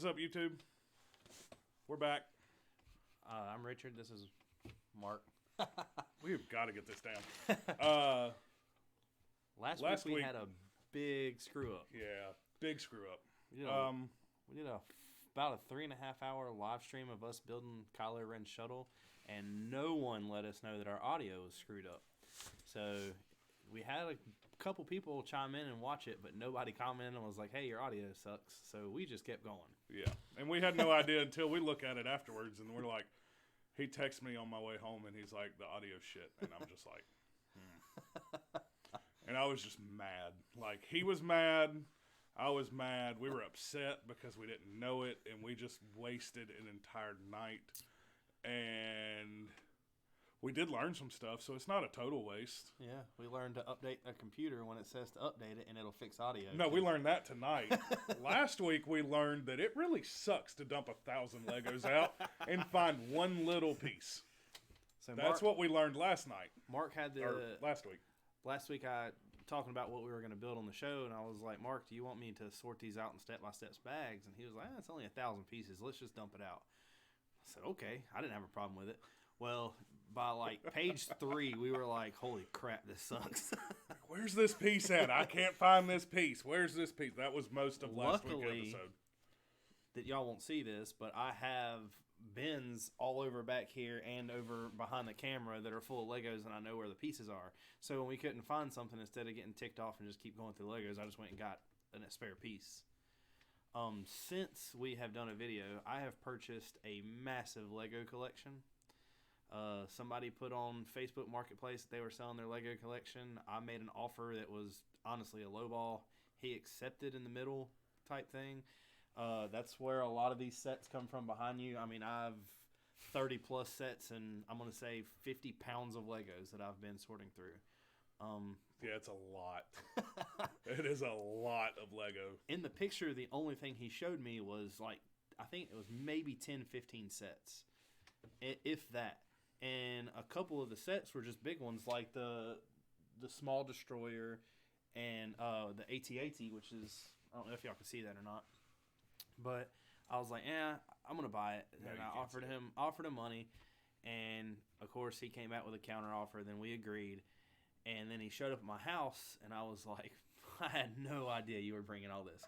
What's up, YouTube? We're back. I'm Richard. This is Mark. We've got to get this down. Last week we had a big screw up. Yeah, big screw up. We did about a 3.5 hour live stream of us building Kylo Ren's shuttle, and no one let us know that our audio was screwed up. So we had a couple people chime in and watch it, but nobody commented and was like, "Hey, your audio sucks." So we just kept going. Yeah, and we had no idea until we look at it afterwards, and we're like, he texted me on my way home, and he's like, "The audio shit," and I'm just like, And I was just mad. Like, he was mad. I was mad. We were upset because we didn't know it, and we just wasted an entire night. And we did learn some stuff, so it's not a total waste. Yeah, we learned to update a computer when it says to update it, and it'll fix audio. No, we learned that tonight. Last week, we learned that it really sucks to dump 1,000 Legos out and find one little piece. So that's what we learned last night. Mark had last week. Last week, I talking about what we were going to build on the show, and I was like, "Mark, do you want me to sort these out in step-by-step bags?" And he was like, "It's only 1,000 pieces. Let's just dump it out." I said, "Okay." I didn't have a problem with it. Well, by like page 3, we were like, "Holy crap, this sucks." Where's this piece at? I can't find this piece. Where's this piece? That was most of last week's episode. That y'all won't see this, but I have bins all over back here and over behind the camera that are full of Legos, and I know where the pieces are. So when we couldn't find something, instead of getting ticked off and just keep going through Legos, I just went and got a spare piece. Since we have done a video, I have purchased a massive Lego collection. Somebody put on Facebook Marketplace that they were selling their Lego collection. I made an offer that was honestly a lowball. He accepted in the middle type thing. That's where a lot of these sets come from behind you. I mean, I've 30 plus sets, and I'm going to say 50 pounds of Legos that I've been sorting through. Yeah, it's a lot. It is a lot of Lego. In the picture, the only thing he showed me was like, I think it was maybe 10, 15 sets, if that. And a couple of the sets were just big ones, like the small destroyer and the AT-AT, which is, I don't know if y'all can see that or not. But I was like, I'm going to buy it. And I offered him money. And, of course, he came out with a counter offer. Then we agreed. And then he showed up at my house. And I was like, I had no idea you were bringing all this.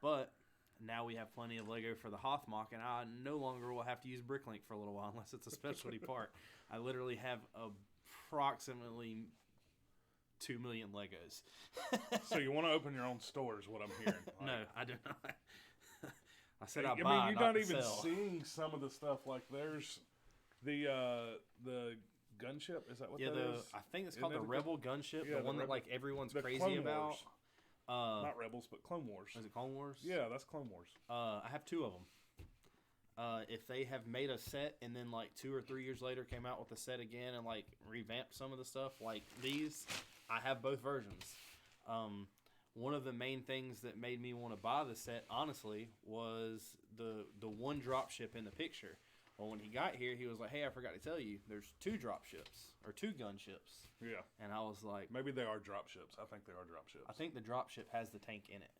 But now we have plenty of Lego for the Hothmach. And I no longer will have to use Bricklink for a little while unless it's a specialty part. I literally have approximately 2 million Legos. So you want to open your own store is what I'm hearing. Like, no, I do not. I said I buy, mean, you're not even sell. seeing some of the stuff. Like there's the gunship. Is that what that is? I think it's called the Rebel gunship. Yeah, the one that like everyone's crazy Clone about. Wars. Not Rebels, but Clone Wars. Is it Clone Wars? Yeah, that's Clone Wars. I have 2 of them. If they have made a set and then like 2 or 3 years later came out with a set again and like revamped some of the stuff like these, I have both versions. One of the main things that made me want to buy the set, honestly, was the one drop ship in the picture. Well, when he got here, he was like, "Hey, I forgot to tell you, there's 2 drop ships or 2 gunships." Yeah. And I was like, maybe they are drop ships. I think they are drop ships. I think the drop ship has the tank in it.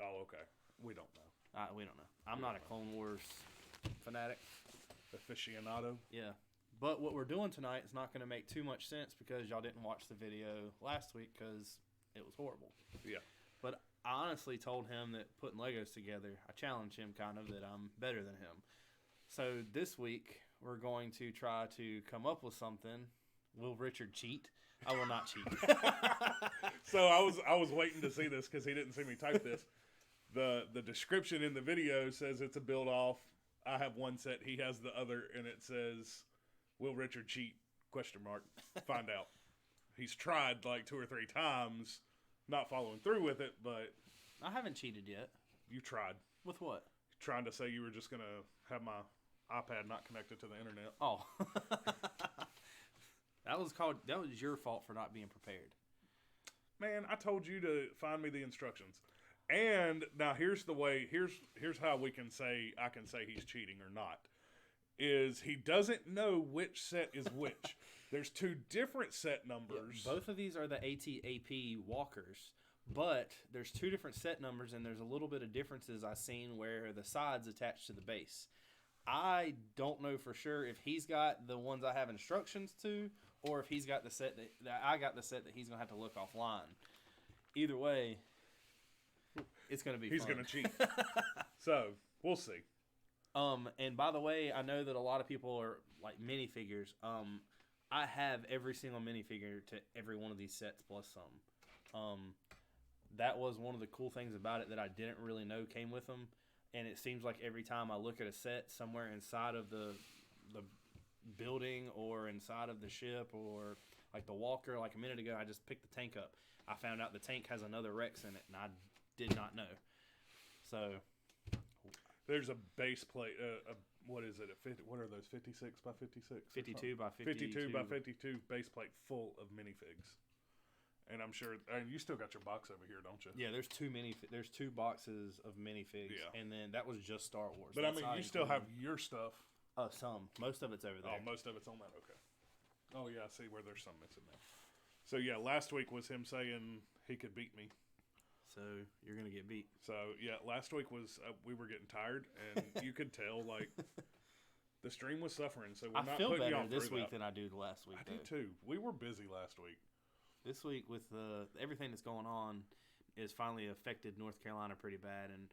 Oh, okay. We don't know. We don't know. I'm not a Clone Wars fanatic. Aficionado. Yeah. But what we're doing tonight is not going to make too much sense because y'all didn't watch the video last week because it was horrible. Yeah. But I honestly told him that putting Legos together, I challenged him kind of that I'm better than him. So this week, we're going to try to come up with something. Will Richard cheat? I will not cheat. So I was waiting to see this because he didn't see me type this. The description in the video says it's a build off. I have one set, he has the other, and it says, "Will Richard cheat? ? Find out." He's tried like 2 or 3 times, not following through with it, but I haven't cheated yet. You tried. With what? Trying to say you were just gonna have my iPad not connected to the internet. Oh. That was your fault for not being prepared. Man, I told you to find me the instructions. And now here's how I can say he's cheating or not. Is he doesn't know which set is which. There's 2 different set numbers. Yeah, both of these are the AT-AP walkers, But there's 2 different set numbers, and there's a little bit of differences I've seen where the side's attached to the base. I don't know for sure if he's got the ones I have instructions to, or if he's got the set that I got the set that he's gonna have to look offline. Either way, it's gonna be. He's fun. gonna cheat. So we'll see. And by the way, I know that a lot of people are like minifigures. I have every single minifigure to every one of these sets plus some. That was one of the cool things about it that I didn't really know came with them. And it seems like every time I look at a set somewhere inside of the building or inside of the ship or like the walker, like a minute ago, I just picked the tank up. I found out the tank has another Rex in it, and I did not know. So there's a base plate. What is it? What are those? 56 by 56? 52 by 52. 52 by 52 base plate full of minifigs. And I'm sure you still got your box over here, don't you? Yeah, there's 2 boxes of minifigs, and then that was just Star Wars. But I mean, you still have your stuff. Some. Most of it's over there. Oh, most of it's on that. Okay. Oh yeah, I see where there's some missing there. So yeah, last week was him saying he could beat me. So you're gonna get beat. So yeah, last week was we were getting tired, and you could tell like the stream was suffering. So we're not feel putting you better on this through week that. than I do last week. I do too. We were busy last week. This week with everything that's going on is finally affected North Carolina pretty bad, and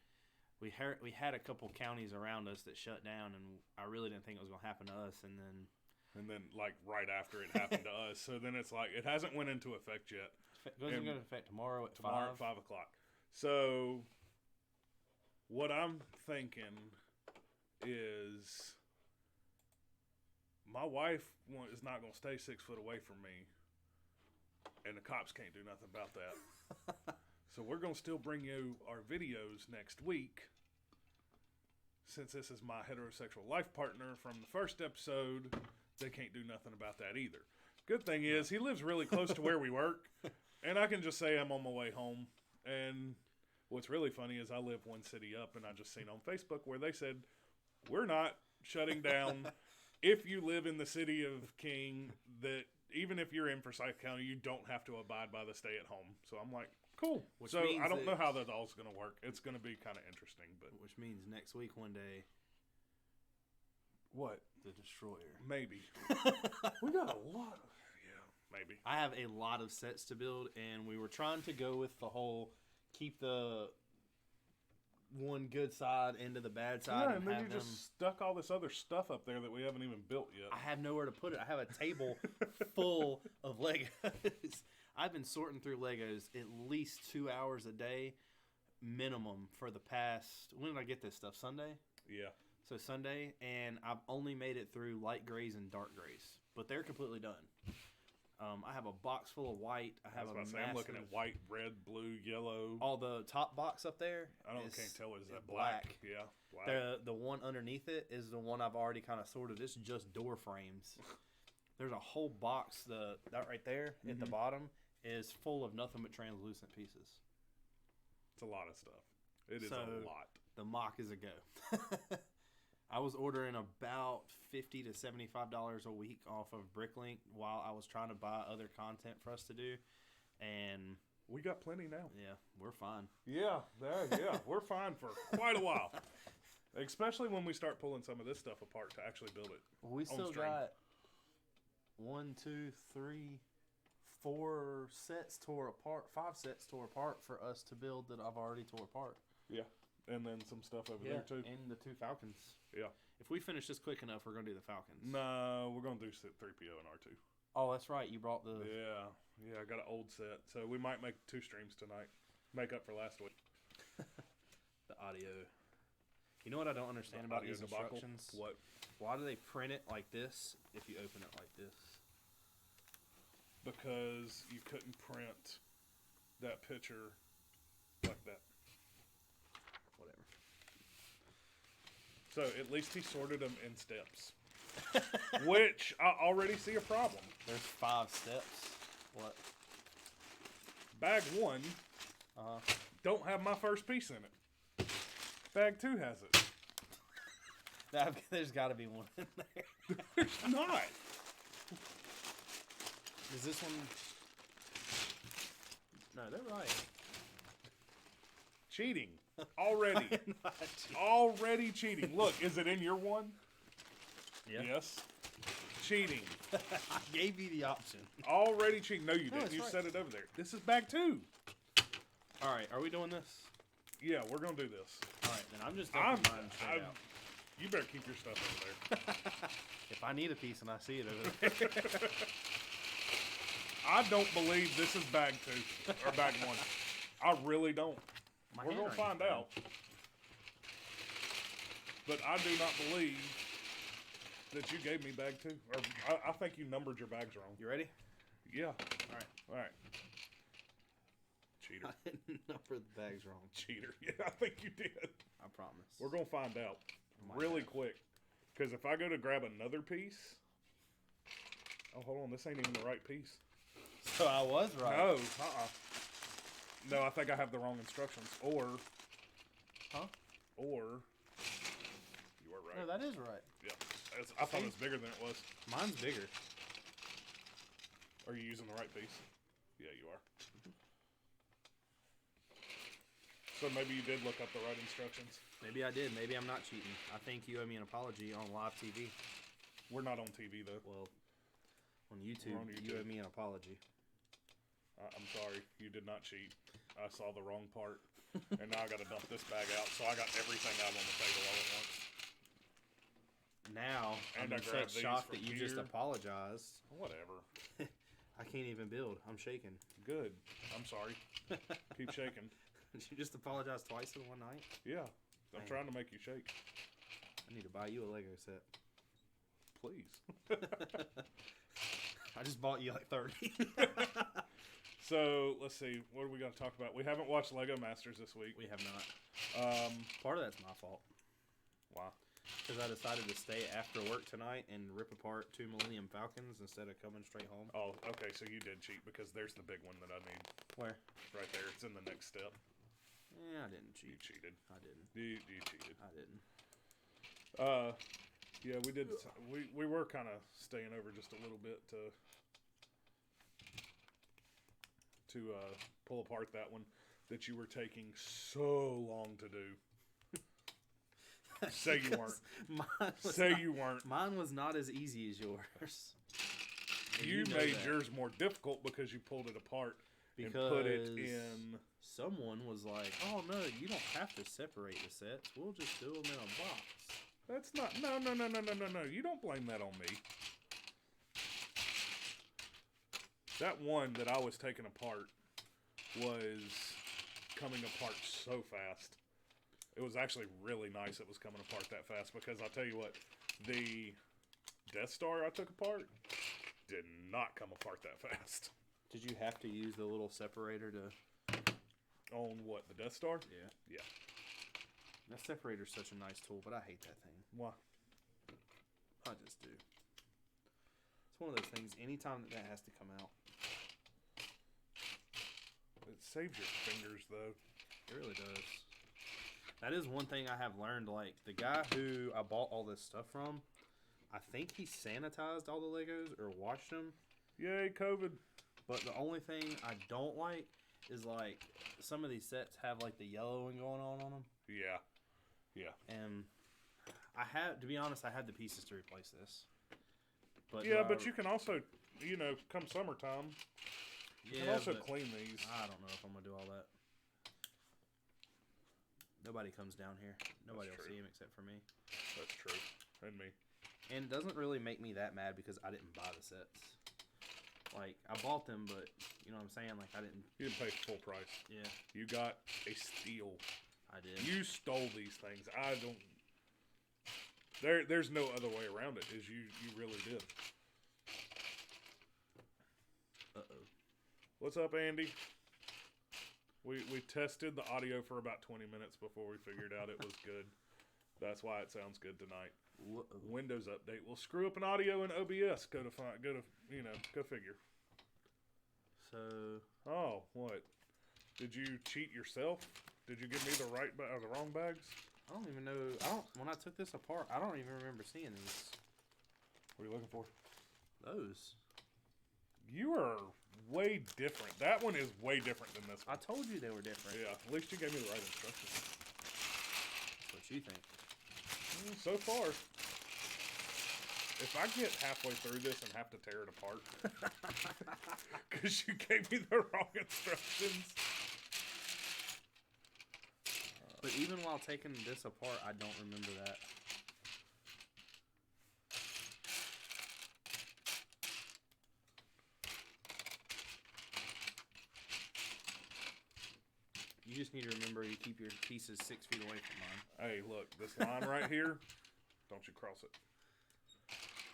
we had a couple counties around us that shut down, and I really didn't think it was going to happen to us, and then like right after it happened to us, so then it's like it hasn't went into effect yet. It goes into effect tomorrow at 5 o'clock. So what I'm thinking is my wife is not going to stay 6 foot away from me. And the cops can't do nothing about that. So we're going to still bring you our videos next week. Since this is my heterosexual life partner from the first episode, they can't do nothing about that either. Good thing is, he lives really close to where we work. And I can just say I'm on my way home. And what's really funny is I live one city up, and I just seen on Facebook where they said, we're not shutting down. If you live in the city of King, that even if you're in Forsyth County, you don't have to abide by the stay at home. So I'm like, cool. So I don't know how that all's going to work. It's going to be kind of interesting. Which means next week, one day. What? The Destroyer. Maybe. We got a lot. Maybe. I have a lot of sets to build, and we were trying to go with the whole keep the one good side into the bad side. Yeah, and then you just stuck all this other stuff up there that we haven't even built yet. I have nowhere to put it. I have a table full of Legos. I've been sorting through Legos at least 2 hours a day minimum for the past... When did I get this stuff? Sunday? Yeah. So Sunday, and I've only made it through light grays and dark grays. But they're completely done. I have a box full of white. I'm looking at white, red, blue, yellow. All the top box up there. Can't tell. Is that black? Yeah, black. The one underneath it is the one I've already kind of sorted. It's just door frames. There's a whole box. That right there at the bottom is full of nothing but translucent pieces. It's a lot of stuff. It is a lot. The mock is a go. I was ordering about $50 to $75 a week off of Bricklink while I was trying to buy other content for us to do, and we got plenty now. Yeah, we're fine. Yeah, we're fine for quite a while, especially when we start pulling some of this stuff apart to actually build it. We still got 1, 2, 3, 4 sets tore apart, 5 sets tore apart for us to build that I've already tore apart. Yeah. And then some stuff over there, too. And the 2 Falcons. Yeah. If we finish this quick enough, we're going to do the Falcons. No, we're going to do 3PO and R2. Oh, that's right. You brought the... Yeah, I got an old set. So we might make 2 streams tonight. Make up for last week. The audio. You know what I don't understand about these instructions? What? Why do they print it like this if you open it like this? Because you couldn't print that picture like that. So at least he sorted them in steps, which I already see a problem. There's 5 steps. What? Bag 1 don't have my first piece in it. Bag 2 has it. There's got to be one in there. There's not. Is this one? No, they're right. Cheating. Already. Not cheating. Already cheating. Look, is it in your one? Yeah. Yes. Cheating. I gave you the option. Already cheating. No, you didn't. it's You right. set it over there. This is bag 2. All right, are we doing this? Yeah, we're going to do this. All right, then I'm just dumping mine straight out. You better keep your stuff over there. If I need a piece and I see it over there. I don't believe this is bag 2 or bag 1. I really don't. My We're going to find handwriting's out. But I do not believe that you gave me bag 2. Or I think you numbered your bags wrong. You ready? Yeah. All right. All right. Cheater. I didn't number the bags wrong. Cheater. Yeah, I think you did. I promise. We're going to find out Might really have. quick. Because if I go to grab another piece. Oh, hold on. This ain't even the right piece. So I was right. No. No, I think I have the wrong instructions. Or. Huh? Or. You were right. No, that is right. Yeah. I thought it was bigger than it was. Mine's bigger. Are you using the right piece? Yeah, you are. So maybe you did look up the right instructions. Maybe I did. Maybe I'm not cheating. I think you owe me an apology on live TV. We're not on TV, though. Well, on YouTube, on you YouTube. owe me an apology. I'm sorry. You did not cheat. I saw the wrong part. And now I got to dump this bag out. So I got everything out on the table all at once. Now, And I'm I in grabbed such these shock from that you just here. apologized. Whatever. I can't even build. I'm shaking. Good. I'm sorry. Keep shaking. Did you just apologize twice in one night? Yeah. I'm Man. trying to make you shake. I need to buy you a Lego set. Please. I just bought you like 30. So, let's see. What are we going to talk about? We haven't watched Lego Masters this week. We have not. Part Part of that's my fault. Why? Because I decided to stay after work tonight and rip apart 2 Millennium Falcons instead of coming straight home. Oh, okay. So you did cheat because there's the big one that I need. Where? Right there. It's in the next step. Yeah, I didn't You cheat. cheated. I didn't. You cheated. I didn't. Yeah, we did. We were kind of staying over just a little bit to pull apart that one that you were taking so long to do. Say you weren't. Say you weren't. Mine was not as easy as yours. And You know made that. yours more difficult because you pulled it apart Because and put it in. someone was like, "Oh no, you don't have to separate the sets. We'll just do them in a box." That's not. No. You don't blame that on me. That one that I was taking apart was coming apart so fast. It was actually really nice it was coming apart that fast because I'll tell you what, the Death Star I took apart did not come apart that fast. Did you have to use the little separator to? On what, the Death Star? Yeah. Yeah. That separator's such a nice tool, but I hate that thing. Why? I just do. It's one of those things. Anytime that has to come out, It saves your fingers though. it really does. That is one thing I have learned. Like the guy who I bought all this stuff from, I think he sanitized all the Legos or washed them. Yay, COVID. But the only thing I don't like is like some of these sets have like the yellowing going on them. Yeah. Yeah. And I have, to be honest, I had the pieces to replace this. But Yeah, but you can also, come summertime, you can also but clean these. I don't know if I'm gonna do all that. Nobody comes down here. Nobody will true. see him except for me. That's true. And me. And it doesn't really make me that mad because I didn't buy the sets. Like I bought them, but you know what I'm saying. Like I didn't. You didn't pay full price. Yeah, You got a steal. I did. You stole these things. I don't. There's no other way around it. Is you really did. Uh-oh. What's up, Andy? We tested the audio for about 20 minutes before we figured out it was good. That's why it sounds good tonight. Uh-oh. Windows update will screw up an audio in OBS. Go figure. So Oh, what? Did you cheat yourself? Did you give me the right or the wrong bags? I don't even know. When I took this apart, I don't even remember seeing these. What are you looking for? Those. You are way different. That one is way different than this I one. told you they were different. Yeah, at least you gave me the right instructions. That's what you think. So far, if I get halfway through this and have to tear it apart, because you gave me the wrong instructions. But even while taking this apart, I don't remember that. You just need to remember you keep your pieces 6 feet away from mine. Hey, look, this line right here, don't you cross it.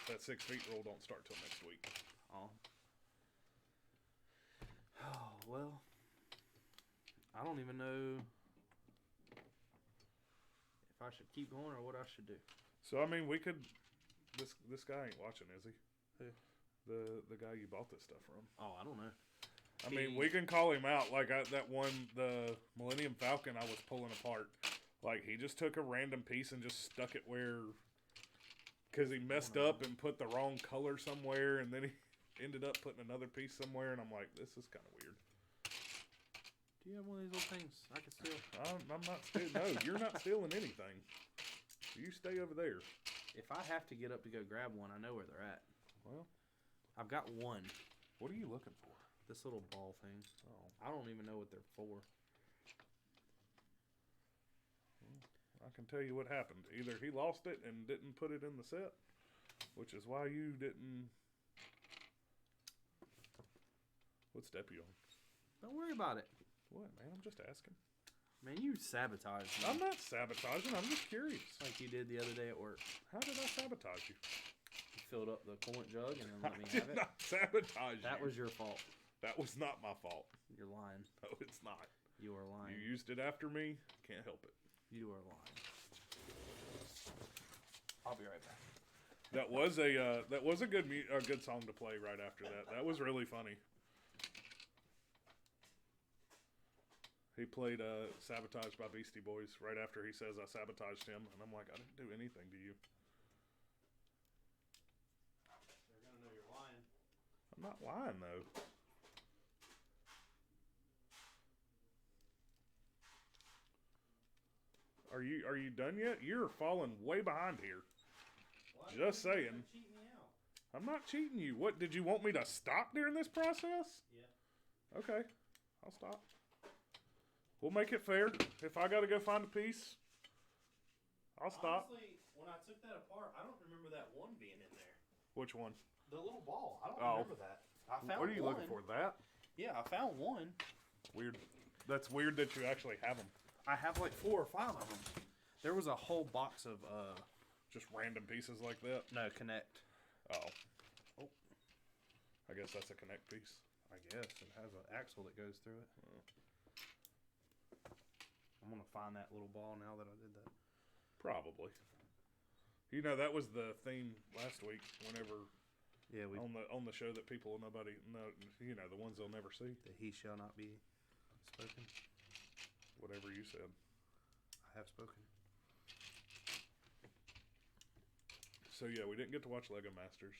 That 6 feet rule don't start till next week. Oh. Oh, well. I don't even know if I should keep going or what I should do. So I mean, we could. This guy ain't watching, is he? Who? The guy you bought this stuff from. Oh, I don't know. I mean, we can call him out. Like that one, the Millennium Falcon, I was pulling apart. Like he just took a random piece and just stuck it where, because he messed up and put the wrong color somewhere, and then he ended up putting another piece somewhere, and I'm like, this is kind of weird. Do you have one of these little things I can steal? I'm not stealing. No, you're not stealing anything. You stay over there. If I have to get up to go grab one, I know where they're at. Well, I've got one. what are you looking for? This little ball thing. Oh, I don't even know what they're for. I can tell you what happened. Either he lost it and didn't put it in the set, which is why you didn't. What step are you on? Don't worry about it. What, man? I'm just asking. Man, you sabotaged me. I'm not sabotaging. I'm just curious. Like you did the other day at work. How did I sabotage you? You filled up the coolant jug and then let me I did have it. not sabotage That you. was your fault. That was not my fault. You're lying. No, it's not. You are lying. You used it after me. Can't help it. You are lying. I'll be right back. That was a good song to play right after that. That was really funny. He played "Sabotage" by Beastie Boys right after he says I sabotaged him, and I'm like, I didn't do anything to you. They're gonna know you're lying. I'm not lying though. Are you done yet? You're falling way behind here. What? Just saying. Cheat me out. I'm not cheating you. What, did you want me to stop during this process? Yeah. Okay, I'll stop. We'll make it fair. If I gotta go find a piece, I'll stop. Honestly, when I took that apart, I don't remember that one being in there. Which one? The little ball. I don't remember that. I found What are you one. looking for? That? Yeah, I found one. Weird. That's weird that you actually have them. I have like 4 or 5 of them. There was a whole box of Just random pieces like that. no Connect. Oh. I guess that's a Connect piece. I guess it has an axle that goes through it. I'm gonna find that little ball now that I did that. Probably. You know, that was the theme last week. Whenever Yeah, we on the show that people nobody know, you know, the ones they'll never see. that he shall not be spoken. Whatever you said. I have spoken. So yeah, we didn't get to watch Lego Masters.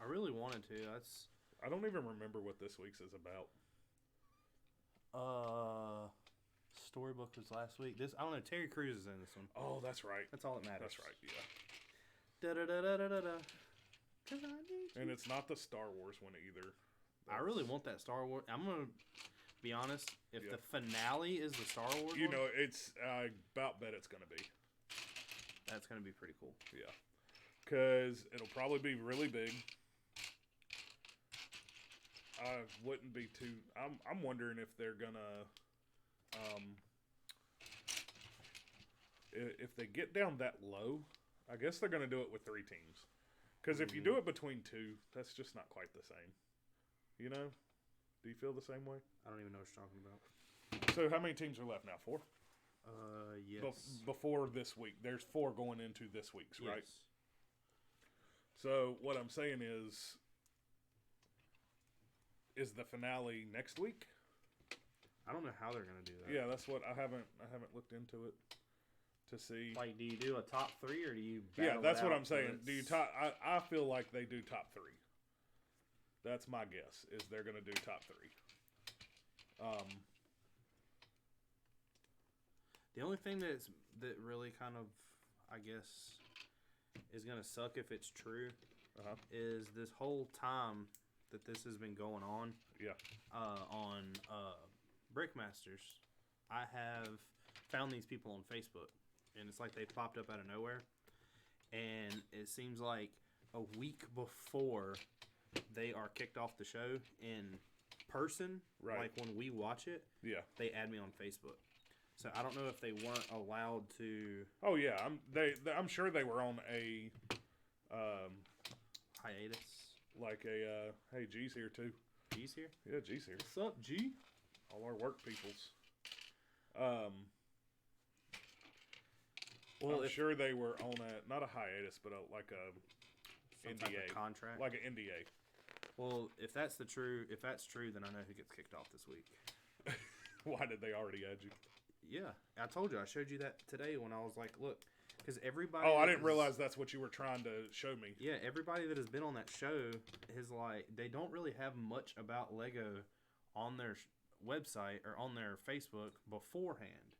I really wanted to. That's I don't even remember what this week's is about. Storybook was last week. This I don't know. Terry Crews is in this one. Oh, that's right. That's all that matters. That's right. Yeah. Da da da da da da. 'Cause I need you. And it's not the Star Wars one either. I really want that Star Wars. I'm gonna be honest. If Yeah. the finale is the Star Wars, You one, know, it's I about bet it's gonna be. that's gonna be pretty cool. Yeah. Because it'll probably be really big. I wouldn't be too. I'm wondering if they're gonna, if they get down that low, I guess they're gonna do it with 3 teams. Because if you do it between 2, that's just not quite the same. You know? Do you feel the same way? I don't even know what you're talking about. So how many teams are left now? 4. Yes. Before this week, there's 4 going into this week's, right? Yes. So what I'm saying is the finale next week? I don't know how they're gonna do that. Yeah, that's what I haven't looked into it to see. Like, do you do a top 3 or do you? Yeah, battle that's it what out I'm so saying. Do you it's- top? I feel like they do top 3. That's my guess. Is they're going to do top 3. The only thing that really kind of, I guess, is going to suck if it's true is this whole time that this has been going on. Yeah. On Brickmasters, I have found these people on Facebook, and it's like they popped up out of nowhere. And it seems like a week before they are kicked off the show in person, right. Like when we watch it, they add me on Facebook. So I don't know if they weren't allowed to. Oh yeah, I'm sure they were on a hiatus. Like a hey, G's here too. G's here? Yeah, G's here. What's up, G? All our work peoples. Well, I'm sure they were on not a hiatus, but like a NDA, type of contract, like an NDA. Well, if that's true, then I know who gets kicked off this week. Why did they already add you? Yeah, I told you. I showed you that today when I was like, look, because everybody. Oh, I didn't realize that's what you were trying to show me. Yeah, everybody that has been on that show is like, they don't really have much about Lego on their website or on their Facebook beforehand.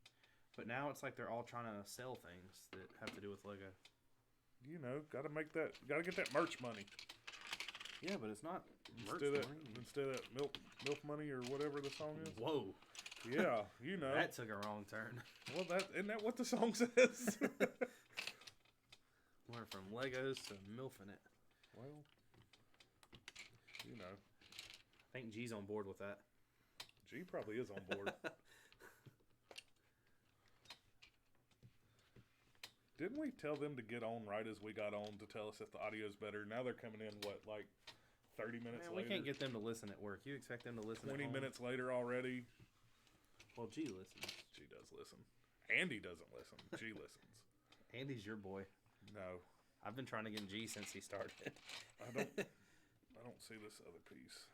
But now it's like they're all trying to sell things that have to do with Lego. You know, got to get that merch money. Yeah, but it's not merch money. Instead of milk money or whatever the song is. Whoa. Yeah, you know. That took a wrong turn. Well, isn't that what the song says? Went from Legos to milfing it. Well, you know. I think G's on board with that. G probably is on board. Didn't we tell them to get on right as we got on to tell us if the audio's better? Now they're coming in, what, like 30 minutes later? We can't get them to listen at work. You expect them to listen 20 minutes later already? Well, G listens. G does listen. Andy doesn't listen. G listens. Andy's your boy. No. I've been trying to get G since he started. I don't see this other piece.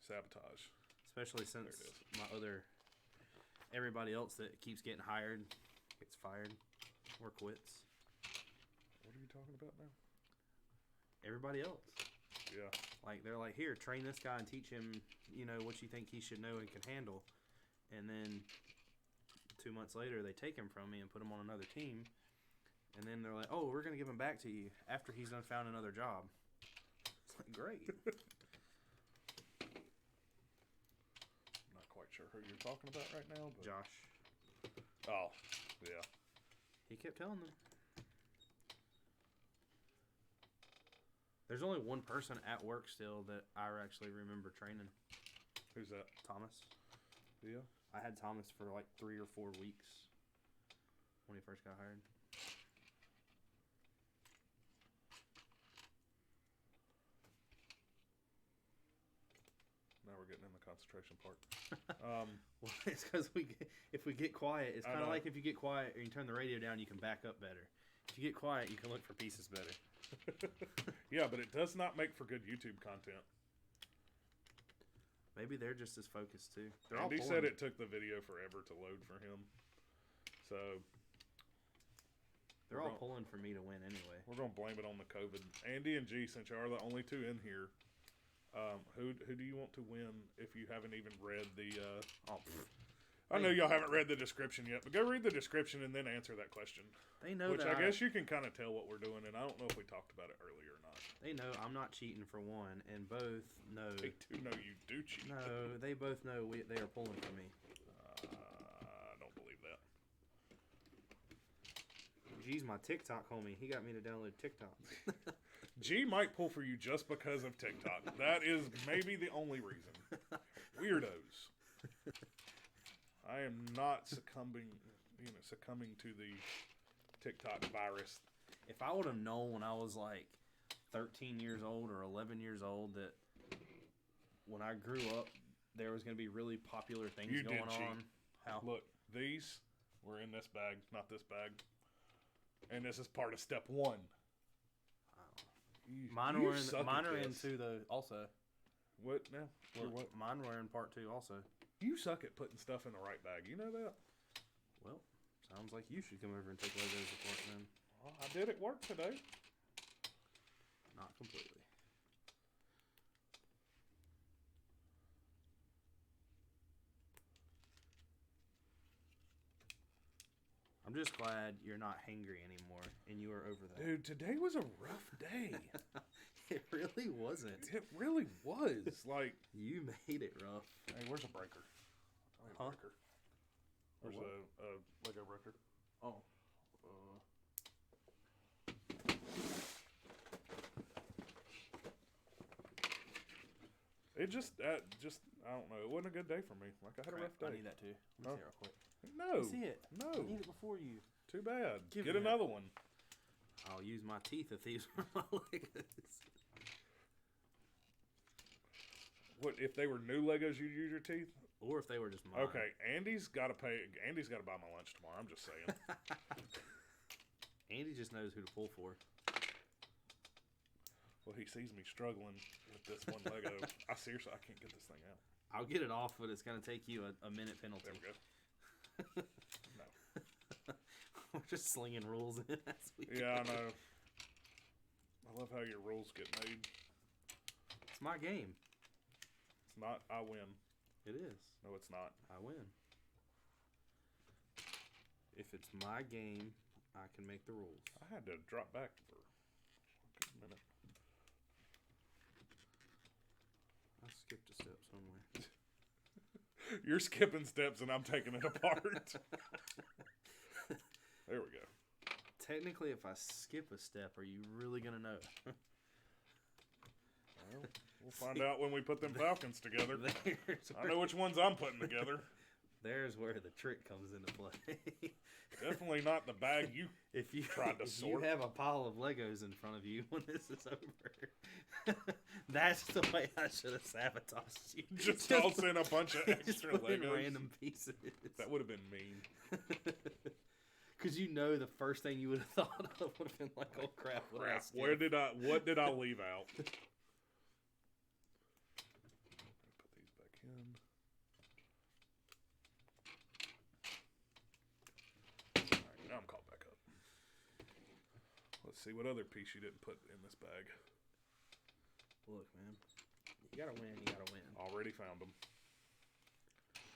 Sabotage. Especially since everybody else that keeps getting hired gets fired or quits. What are you talking about now? Everybody else. Yeah. Like, they're like, here, train this guy and teach him, what you think he should know and can handle. And then 2 months later, they take him from me and put him on another team. And then they're like, oh, we're going to give him back to you after he's done found another job. It's like, great. I'm not quite sure who you're talking about right now. But... Josh. Oh, yeah. He kept telling them. There's only one person at work still that I actually remember training. Who's that? Thomas. Yeah. I had Thomas for like 3 or 4 weeks when he first got hired. Now we're getting in the concentration part. Well, it's because if we get quiet, it's kind of like if you get quiet and you turn the radio down, you can back up better. If you get quiet, you can look for pieces better. Yeah, but it does not make for good YouTube content. Maybe they're just as focused too. Andy said it took the video forever to load for him. So they're all pulling for me to win anyway. We're going to blame it on the COVID. Andy and G, since you are the only two in here, who do you want to win if you haven't even read the... I know y'all haven't read the description yet, but go read the description and then answer that question. They know Which I guess you can kind of tell what we're doing, and I don't know if we talked about it earlier or not. They know I'm not cheating for one, and both know... They do know you do cheat. No, they both know they are pulling for me. I don't believe that. G's my TikTok homie. He got me to download TikTok. G might pull for you just because of TikTok. That is maybe the only reason. Weirdos. I am not succumbing to the TikTok virus. If I would have known when I was like 13 years old or 11 years old that when I grew up there was going to be really popular things going on. How? Look, these were in this bag, not this bag. And this is part of step 1. Mine are in too, though, also. What now? What? Mine were in part 2 also. You suck at putting stuff in the right bag. You know that? Well, sounds like you should come over and take Legos with work then. Well, I did at work today. Not completely. I'm just glad you're not hangry anymore, and you are over that. Dude, today was a rough day. It really wasn't. It really was. Like, You made it rough. hey, where's a breaker? I need a breaker. Where's a Lego breaker? Oh. It just, I don't know. It wasn't a good day for me. Like, I had a rough day. I need that too. Let me see it real quick. No. Let me see it. No. I need it before you. Too bad. Give Get me that. another one. I'll use my teeth if these were my Legos. What if they were new Legos? You'd use your teeth? Or if they were just mine. Okay, Andy's got to pay. Andy's got to buy my lunch tomorrow. I'm just saying. Andy just knows who to pull for. Well, he sees me struggling with this one Lego. I can't get this thing out. I'll get it off, but it's going to take you a minute penalty. There we go. No. We're just slinging rules in as we Yeah, I go. know. I love how your rules get made. It's my game. It's not. I win. It is. No, it's not. I win. If it's my game, I can make the rules. I had to drop back for a good minute. I skipped a step somewhere. You're skipping steps and I'm taking it apart. There we go. Technically, if I skip a step, are you really going to know? Well, we'll find out when we put them Falcons together. I know Where, which ones I'm putting together. there's where the trick comes into play. Definitely not the bag you If you tried to if sort. you have a pile of Legos in front of you when this is over, that's the way I should have sabotaged you. Just toss in a bunch of just extra put in Legos. random pieces. That would have been mean. Because you know the first thing you would have thought of would have been like, oh crap, what Crap. did I What skip? did I leave out? Put these back in. Alright, now I'm caught back up. Let's see what other piece you didn't put in this bag. Look, man, you gotta win. You gotta win. Already found them.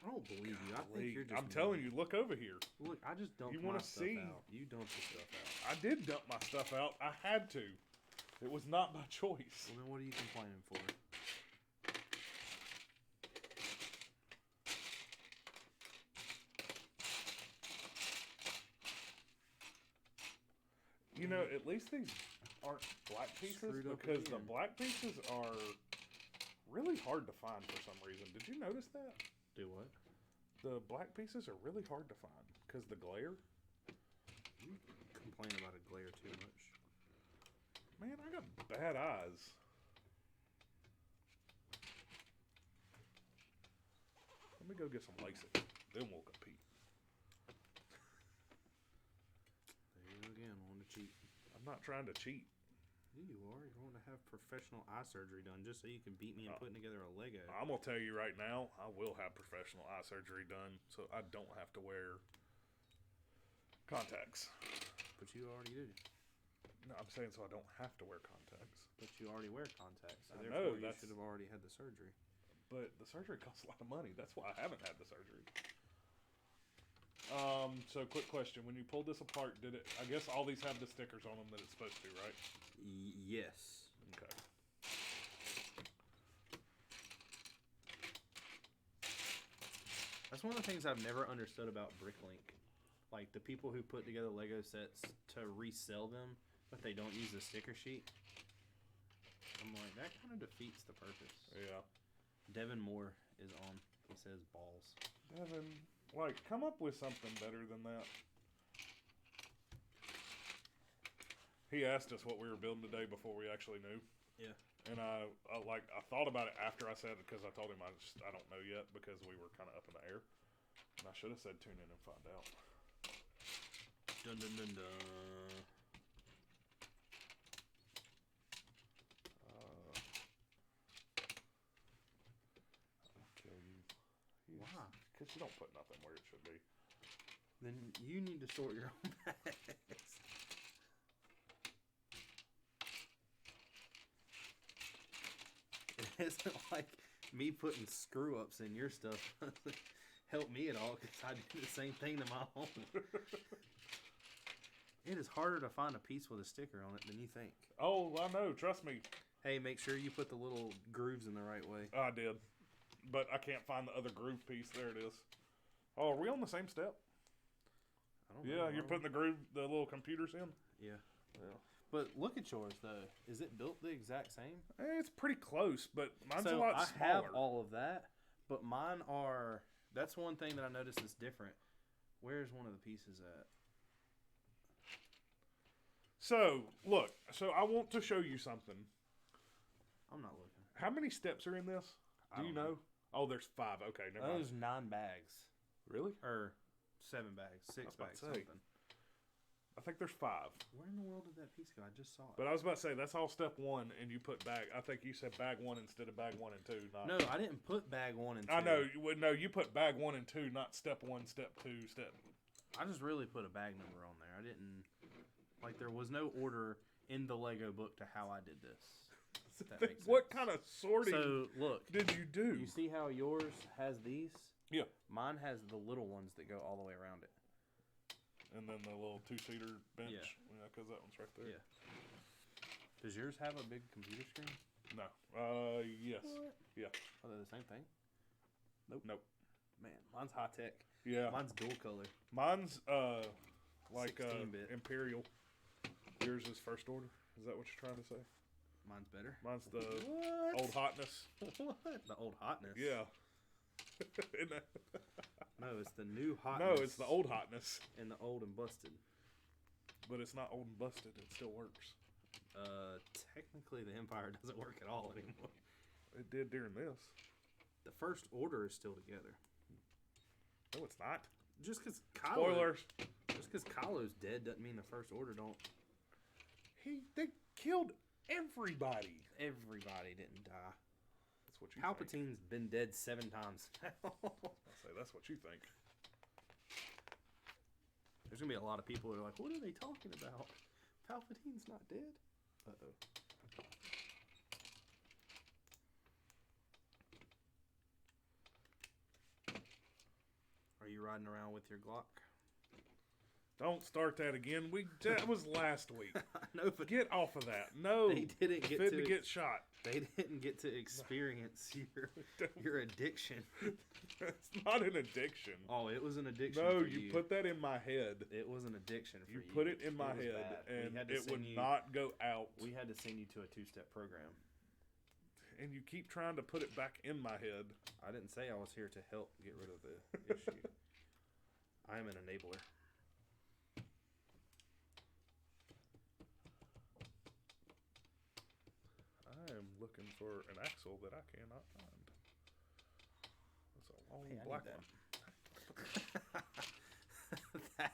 I don't believe you. I think you're just. I'm telling you, look over here. Look, I just dumped You my wanna stuff see? out. You dumped your stuff out. I did dump my stuff out. I had to. It was not my choice. Well, then what are you complaining for? You know, at least these aren't black pieces Screwed up because the again. black pieces are really hard to find for some reason. Did you notice that? Do what? The black pieces are really hard to find because the glare. You complain about a glare too much. Man, I got bad eyes. Let me go get some LASIK. Then we'll compete. There you go again, wanting to cheat. I'm not trying to cheat. You are. You're going to have professional eye surgery done just so you can beat me in putting together a Lego. I'm going to tell you right now, I will have professional eye surgery done so I don't have to wear contacts. But you already do. No, I'm saying so I don't have to wear contacts. But you already wear contacts. So I therefore know, you that's- should have already had the surgery. But the surgery costs a lot of money. That's why I haven't had the surgery. So quick question. When you pulled this apart, did it, I guess all these have the stickers on them that it's supposed to, right? Yes. Okay. That's one of the things I've never understood about Bricklink. Like the people who put together Lego sets to resell them, but they don't use the sticker sheet. I'm like, that kind of defeats the purpose. Yeah. Devin Moore is on. He says balls. Devin, like, come up with something better than that. He asked us what we were building today before we actually knew. Yeah. And I thought about it after I said it because I told him I don't know yet because we were kind of up in the air. And I should have said tune in and find out. Dun dun dun dun. I'll kill you. Why? Because you don't put nothing where it should be. Then you need to sort your own bags. It isn't like me putting screw ups in your stuff help me at all because I did the same thing to my own. It is harder to find a piece with a sticker on it than you think. Oh, I know. Trust me. Hey, make sure you put the little grooves in the right way. I did. But I can't find the other groove piece. There it is. Oh, are we on the same step? I don't know. Yeah, you're putting the groove, the little computers in? Yeah. But look at yours, though. Is it built the exact same? It's pretty close, but mine's a So lot I smaller. have all of that, but mine are... That's one thing that I noticed is different. Where's one of the pieces at? So, look. So, I want to show you something. I'm not looking. How many steps are in this? Do you know? Oh, there's 5. Okay, never mind. There's 9 bags. Really? Or 7 bags. 6 bags. Something. I think there's 5. Where in the world did that piece go? I just saw it. But I was about to say, that's all step 1, and you put bag. I think you said bag 1 instead of bag 1 and 2. Not, No, I didn't put bag 1 and 2. I know. No, you put bag 1 and 2, not step 1, step 2, step. I just really put a bag number on there. I didn't... Like, there was no order in the Lego book to how I did this. That makes sense. What kind of sorting look, did you do? You see how yours has these? Yeah. Mine has the little ones that go all the way around it. And then the little 2-seater bench. Yeah. Because that one's right there. Yeah. Does yours have a big computer screen? No. Yes. What? Yeah. Are they the same thing? Nope. Man, mine's high tech. Yeah. Mine's dual color. Mine's like 16-bit. Imperial. Yours is first order. Is that what you're trying to say? Mine's better. Mine's the What? old hotness. What? The old hotness? Yeah. No, it's the new hotness. No, it's the old hotness. And the old and busted. But it's not old and busted. It still works. Technically the Empire doesn't work at all anymore. It did during this. The first order is still together. No, it's not. Just because Spoilers. Just because Kylo's dead doesn't mean the first order don't. They killed everybody. Everybody didn't die. That's what you Palpatine's been dead 7 times now. I'll say that's what you think. There's gonna be a lot of people who are like, "What are they talking about? Palpatine's not dead." Uh-oh. Are you riding around with your Glock? Don't start that again. That was last week. No, but Get off of that. No, they didn't get fit to get shot. They didn't get to experience your addiction. It's not an addiction. Oh, it was an addiction. No, for you put that in my head. It was an addiction for you. You put it in my was head, bad. and it would not go out. We had to send you to a 2-step program. And you keep trying to put it back in my head. I didn't say I was here to help get rid of the issue. I am an enabler. I am looking for an axle that I cannot find. That's a long Hey, I black need one.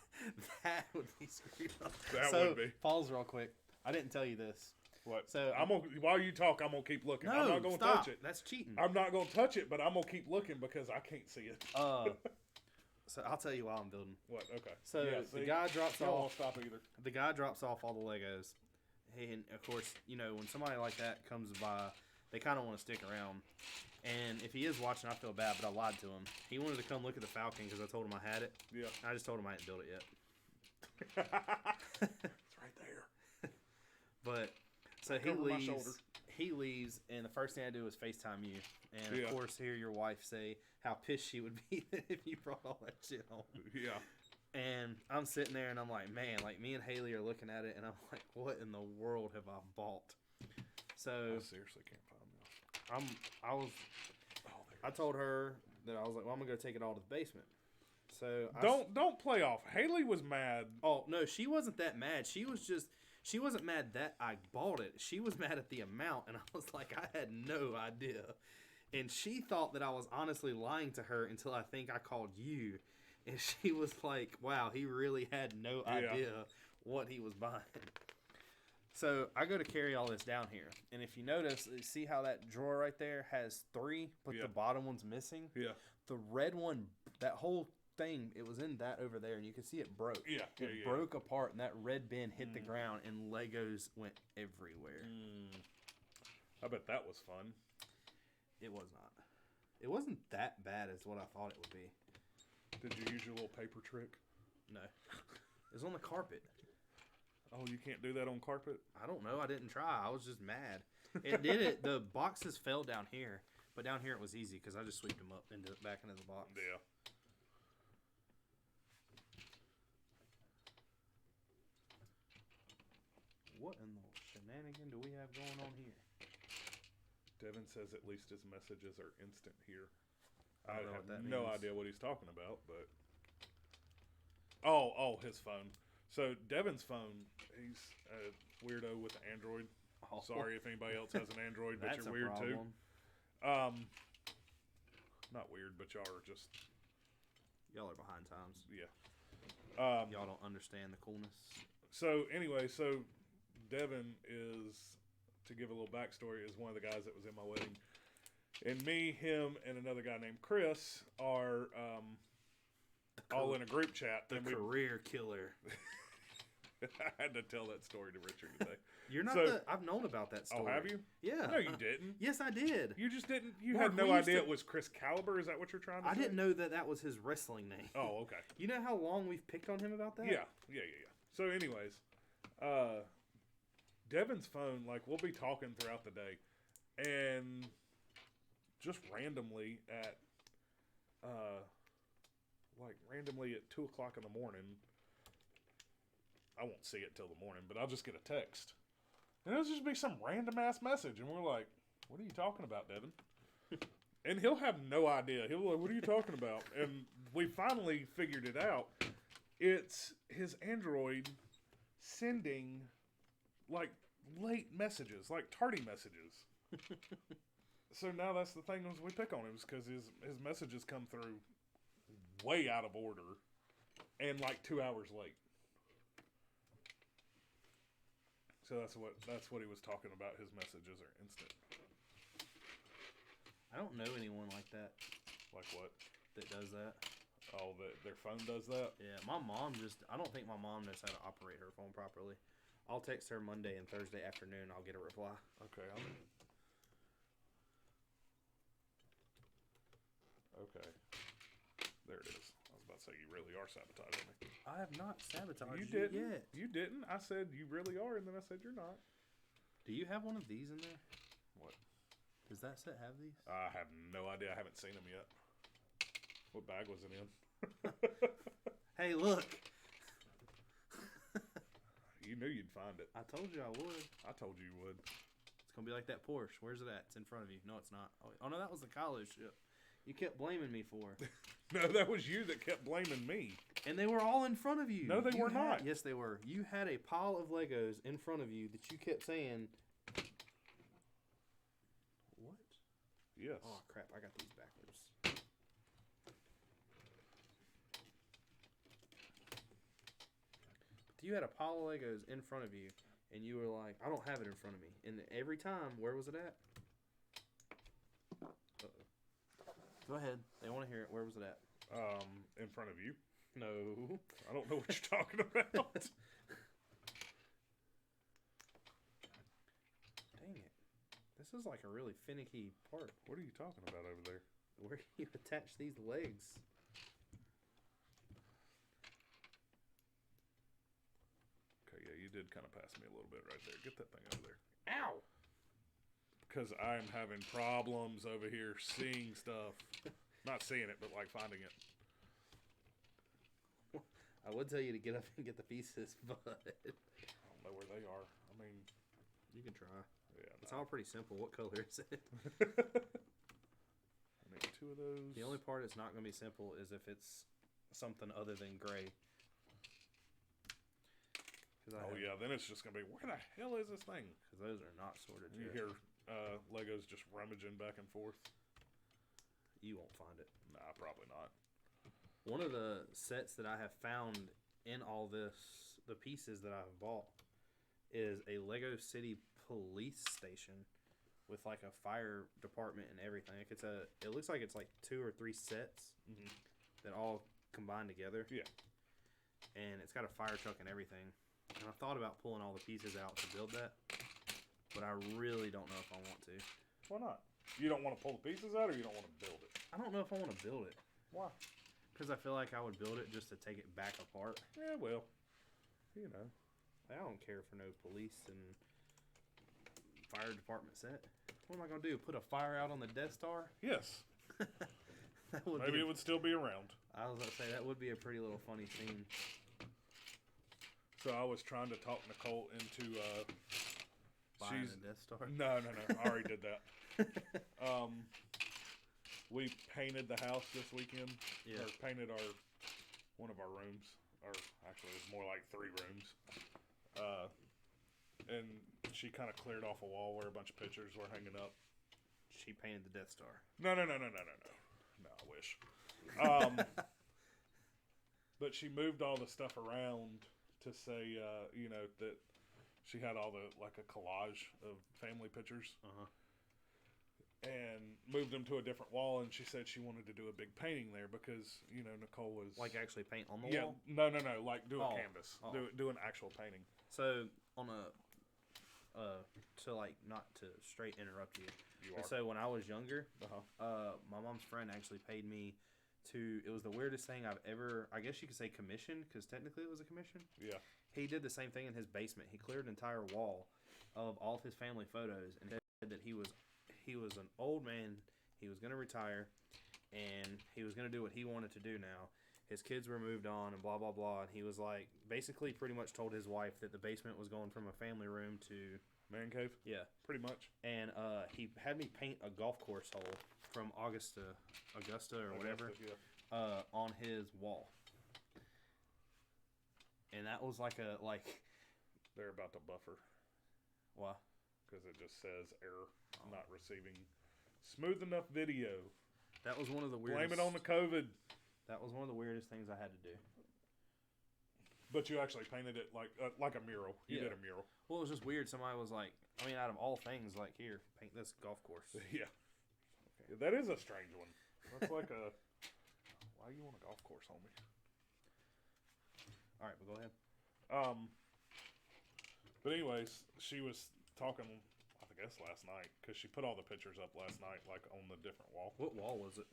that would be screwed up. That So, would be. Pause real quick. I didn't tell you this. What? So I'm gonna, while you talk, I'm gonna keep looking. No, I'm not gonna stop. touch it. That's cheating. I'm not gonna touch it, but I'm gonna keep looking because I can't see it. So I'll tell you while I'm building. What? Okay. So Yeah, the see? guy drops You don't wanna off. stop either. The guy drops off all the Legos, and of course, you know, when somebody like that comes by, they kind of want to stick around. And if he is watching, I feel bad, but I lied to him. He wanted to come look at the Falcon because I told him I had it. Yeah. I just told him I hadn't built it yet. It's right there. But so Look over my shoulder. he leaves, and the first thing I do is FaceTime you, and Yeah. of course hear your wife say how pissed she would be if you brought all that shit home. Yeah. And I'm sitting there, and I'm like, man, like me and Haley are looking at it, and I'm like, what in the world have I bought? So I seriously can't find this. I told her that I was like, well, I'm gonna go take it all to the basement. So Don't play off. Haley was mad. Oh no, she wasn't that mad. She wasn't mad that I bought it. She was mad at the amount, and I was like, I had no idea. And she thought that I was honestly lying to her until I think I called you. And she was like, wow, he really had no idea what he was buying. So I go to carry all this down here. And if you notice, see how that drawer right there has 3, but the bottom one's missing? Yeah. The red one, that whole thing, it was in that over there, and you can see it broke. Yeah. It broke apart, and that red bin hit the ground, and Legos went everywhere. I bet that was fun. It was not. It wasn't that bad as what I thought it would be. Did you use your little paper trick? No. It was on the carpet. Oh, you can't do that on carpet? I don't know. I didn't try. I was just mad. It did it. The boxes fell down here, but down here it was easy because I just sweeped them up back into the box. Yeah. What in the shenanigan do we have going on here? Devin says at least his messages are instant here. I I don't know have what that no means. idea what he's talking about, but oh, his phone. So Devin's phone, he's a weirdo with an Android. Oh. Sorry if anybody else has an Android, but That's you're a weird problem. too. Not weird, but y'all are just Y'all are behind times. yeah. Y'all don't understand the coolness. So anyway, Devin is, to give a little backstory, is one of the guys that was in my wedding. And me, him, and another guy named Chris are all in a group chat. The career killer. I had to tell that story to Richard today. You're not I've known about that story. Oh, have you? Yeah. No, you didn't. Yes, I did. You just didn't. You Mark, had no we used idea to- it was Chris Caliber. Is that what you're trying to say? I didn't know that was his wrestling name. Oh, okay. You know how long we've picked on him about that? Yeah. So, anyways, Devin's phone, like, we'll be talking throughout the day, and just randomly at, randomly at 2 o'clock in the morning, I won't see it till the morning, but I'll just get a text. And it'll just be some random ass message, and we're like, what are you talking about, Devin? And he'll have no idea. He'll be like, what are you talking about? And we finally figured it out. It's his Android sending, like, late messages, like tardy messages. So now that's the thing is we pick on him is because his messages come through way out of order and like 2 hours late. So that's what he was talking about. His messages are instant. I don't know anyone like that Like what? that does that. Oh, their phone does that? Yeah, my mom I don't think my mom knows how to operate her phone properly. I'll text her Monday and Thursday afternoon. I'll get a reply. Okay. Okay. There it is. I was about to say you really are sabotaging me. I have not sabotaged You you didn't. yet. You didn't. I said you really are, and then I said you're not. Do you have one of these in there? What? Does that set have these? I have no idea. I haven't seen them yet. What bag was it in? Hey, look. You knew you'd find it. I told you I would. I told you you would. It's going to be like that Porsche. Where's it at? It's in front of you. No, it's not. Oh, no, that was the college ship. You kept blaming me for. No, that was you that kept blaming me. And they were all in front of you. No, they were not. Yes, they were. You had a pile of Legos in front of you that you kept saying. What? Yes. Oh, crap. I got these backwards. You had a pile of Legos in front of you, and you were like, I don't have it in front of me. And every time, where was it at? Uh-oh. Go ahead. They want to hear it. Where was it at? In front of you. No. I don't know what you're talking about. Dang it. This is like a really finicky part. What are you talking about over there? Where do you attach these legs? Okay, yeah, you did kind of pass me a little bit right there. Get that thing over there. Ow! Because I'm having problems over here seeing stuff. Not seeing it, but like finding it. I would tell you to get up and get the pieces, but I don't know where they are. I mean, you can try. yeah. It's all pretty simple. What color is it? I need 2 of those. The only part it's not going to be simple is if it's something other than gray. Oh, yeah, then it's just going to be, where the hell is this thing? Because those are not sorted You yet. hear Legos just rummaging back and forth. You won't find it. Nah, probably not. One of the sets that I have found in all this, the pieces that I've bought, is a Lego City police station with like a fire department and everything. Like it looks like it's like 2 or 3 sets that all combine together. Yeah. And it's got a fire truck and everything. And I thought about pulling all the pieces out to build that, but I really don't know if I want to. Why not? You don't want to pull the pieces out, or you don't want to build it? I don't know if I want to build it. Why? because I feel like I would build it just to take it back apart. Yeah, well, you know. I don't care for no police and fire department set. What am I gonna do? Put a fire out on the Death Star? Yes. That would Maybe it would still be around. I was gonna say that would be a pretty little funny scene. So I was trying to talk Nicole into Buying a Death Star. No. I already did that. We painted the house this weekend. Yeah. Or painted one of our rooms. Or actually, it was more like 3 rooms. And she kind of cleared off a wall where a bunch of pictures were hanging up. She painted the Death Star. No. No, I wish. But she moved all the stuff around to say, that she had all like a collage of family pictures. Uh-huh. And moved them to a different wall, and she said she wanted to do a big painting there because, Nicole was... Like actually paint on the wall? No, like do a canvas. Oh. Do an actual painting. So, on not to straight interrupt you. You are. So, when I was younger, Uh-huh. my mom's friend actually paid me it was the weirdest thing I've ever, I guess you could say commissioned, because technically it was a commission. Yeah. He did the same thing in his basement. He cleared an entire wall of all of his family photos and said that he was an old man, he was going to retire, and he was going to do what he wanted to do now. His kids were moved on and blah, blah, blah. And he was like, basically pretty much told his wife that the basement was going from a family room to... Man cave? Yeah. Pretty much. And he had me paint a golf course hole from Augusta or whatever on his wall. And that was like They're about to buffer. Why? Because it just says error, not receiving smooth enough video. That was one of the weirdest... Blame it on the COVID. That was one of the weirdest things I had to do. But you actually painted it like a mural. You did a mural. Well, it was just weird. Somebody was like, out of all things, like, here, paint this golf course. Yeah. Okay. That is a strange one. That's like a... Why do you want a golf course, homie? All right, but go ahead. But anyways, she was talking, I guess last night, because she put all the pictures up last night, like on the different wall. What wall was it?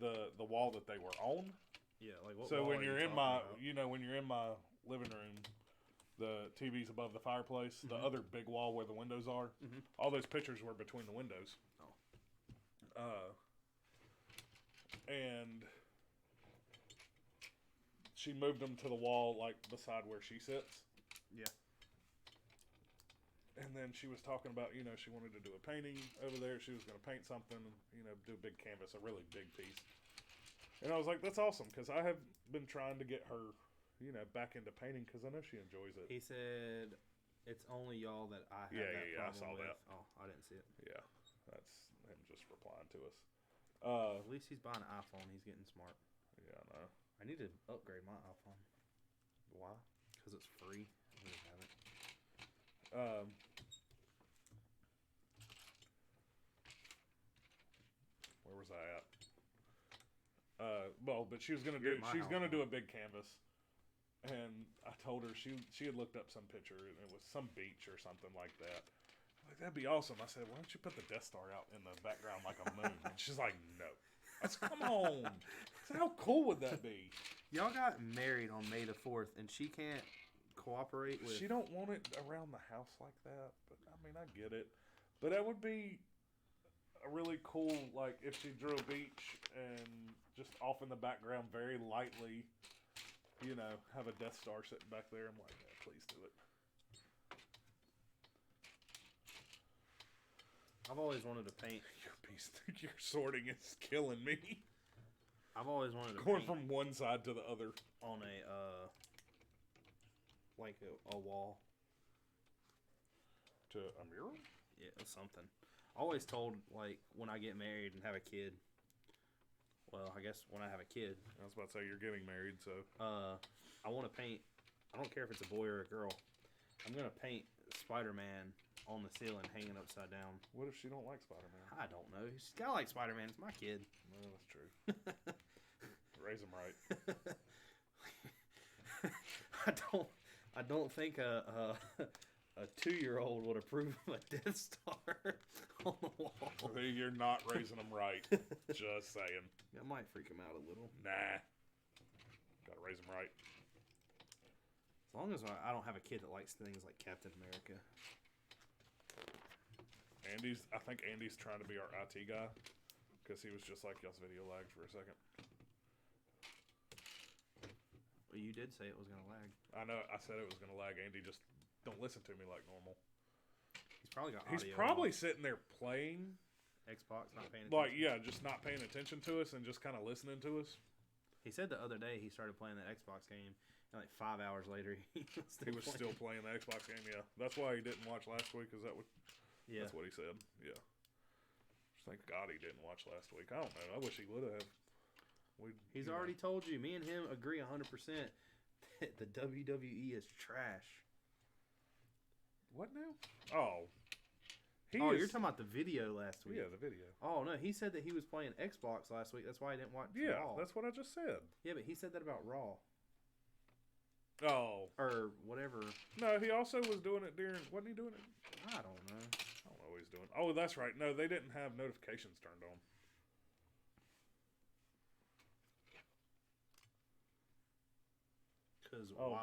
The wall that they were on. Yeah, like what? So wall when are you're you in talking about? when you're in my living room, the TV's above the fireplace. Mm-hmm. The other big wall where the windows are. Mm-hmm. All those pictures were between the windows. Oh. And she moved them to the wall, like beside where she sits. Yeah. And then she was talking about, she wanted to do a painting over there. She was going to paint something, do a big canvas, a really big piece. And I was like, that's awesome, because I have been trying to get her, back into painting, because I know she enjoys it. He said, it's only y'all that I have Yeah, problem I saw with. that. Oh, I didn't see it. Yeah, that's him just replying to us. At least he's buying an iPhone. He's getting smart. Yeah, I know. I need to upgrade my iPhone. Why? Because it's free. I really haven't. Where was I at? But she was gonna do a big canvas, and I told her she had looked up some picture and it was some beach or something like that. Like, that'd be awesome. I said, why don't you put the Death Star out in the background like a moon? And she's like, no. I said, come on. I said, how cool would that be? Y'all got married on May the 4th, and she can't cooperate with... She don't want it around the house like that. But I mean, I get it. But that would be a really cool, like, if she drew a beach and just off in the background very lightly, have a Death Star sitting back there. I'm like, yeah, please do it. I've always wanted to paint... Your sorting is killing me. I've always wanted to Going paint from one side to the other. on a wall. To a mural? Yeah, something. I always told, when I get married and have a kid... Well, I guess when I have a kid... I was about to say, you're getting married, so... I want to paint... I don't care if it's a boy or a girl. I'm going to paint Spider-Man on the ceiling hanging upside down. What if she don't like Spider-Man? I don't know. She's got to like Spider-Man. It's my kid. No, that's true. Raise him right. I don't think a a 2-year-old would approve of a Death Star on the wall. You're not raising them right. Just saying. That might freak him out a little. Nah. Gotta raise them right. As long as I don't have a kid that likes things like Captain America. I think Andy's trying to be our IT guy because he was just like, y'all's video lagged for a second. Well, you did say it was going to lag. I know. I said it was going to lag. Andy just don't listen to me like normal. He's probably got audio. He's probably sitting there playing Xbox, not paying attention. Like, yeah, just not paying attention to us and just kind of listening to us. He said the other day he started playing that Xbox game, and like 5 hours later he was still playing the Xbox game. Yeah, that's why he didn't watch last week. That's what he said. Yeah. Thank God he didn't watch last week. I don't know. I wish he would have. He's already told you. Me and him agree 100% that the WWE is trash. What now? Oh. You're talking about the video last week. Yeah, the video. Oh, no. He said that he was playing Xbox last week. That's why he didn't watch Raw. Yeah, that's what I just said. Yeah, but he said that about Raw. Oh. Or whatever. No, he also was doing it during... Wasn't he doing it? I don't know. I don't know what he's doing. Oh, that's right. No, they didn't have notifications turned on.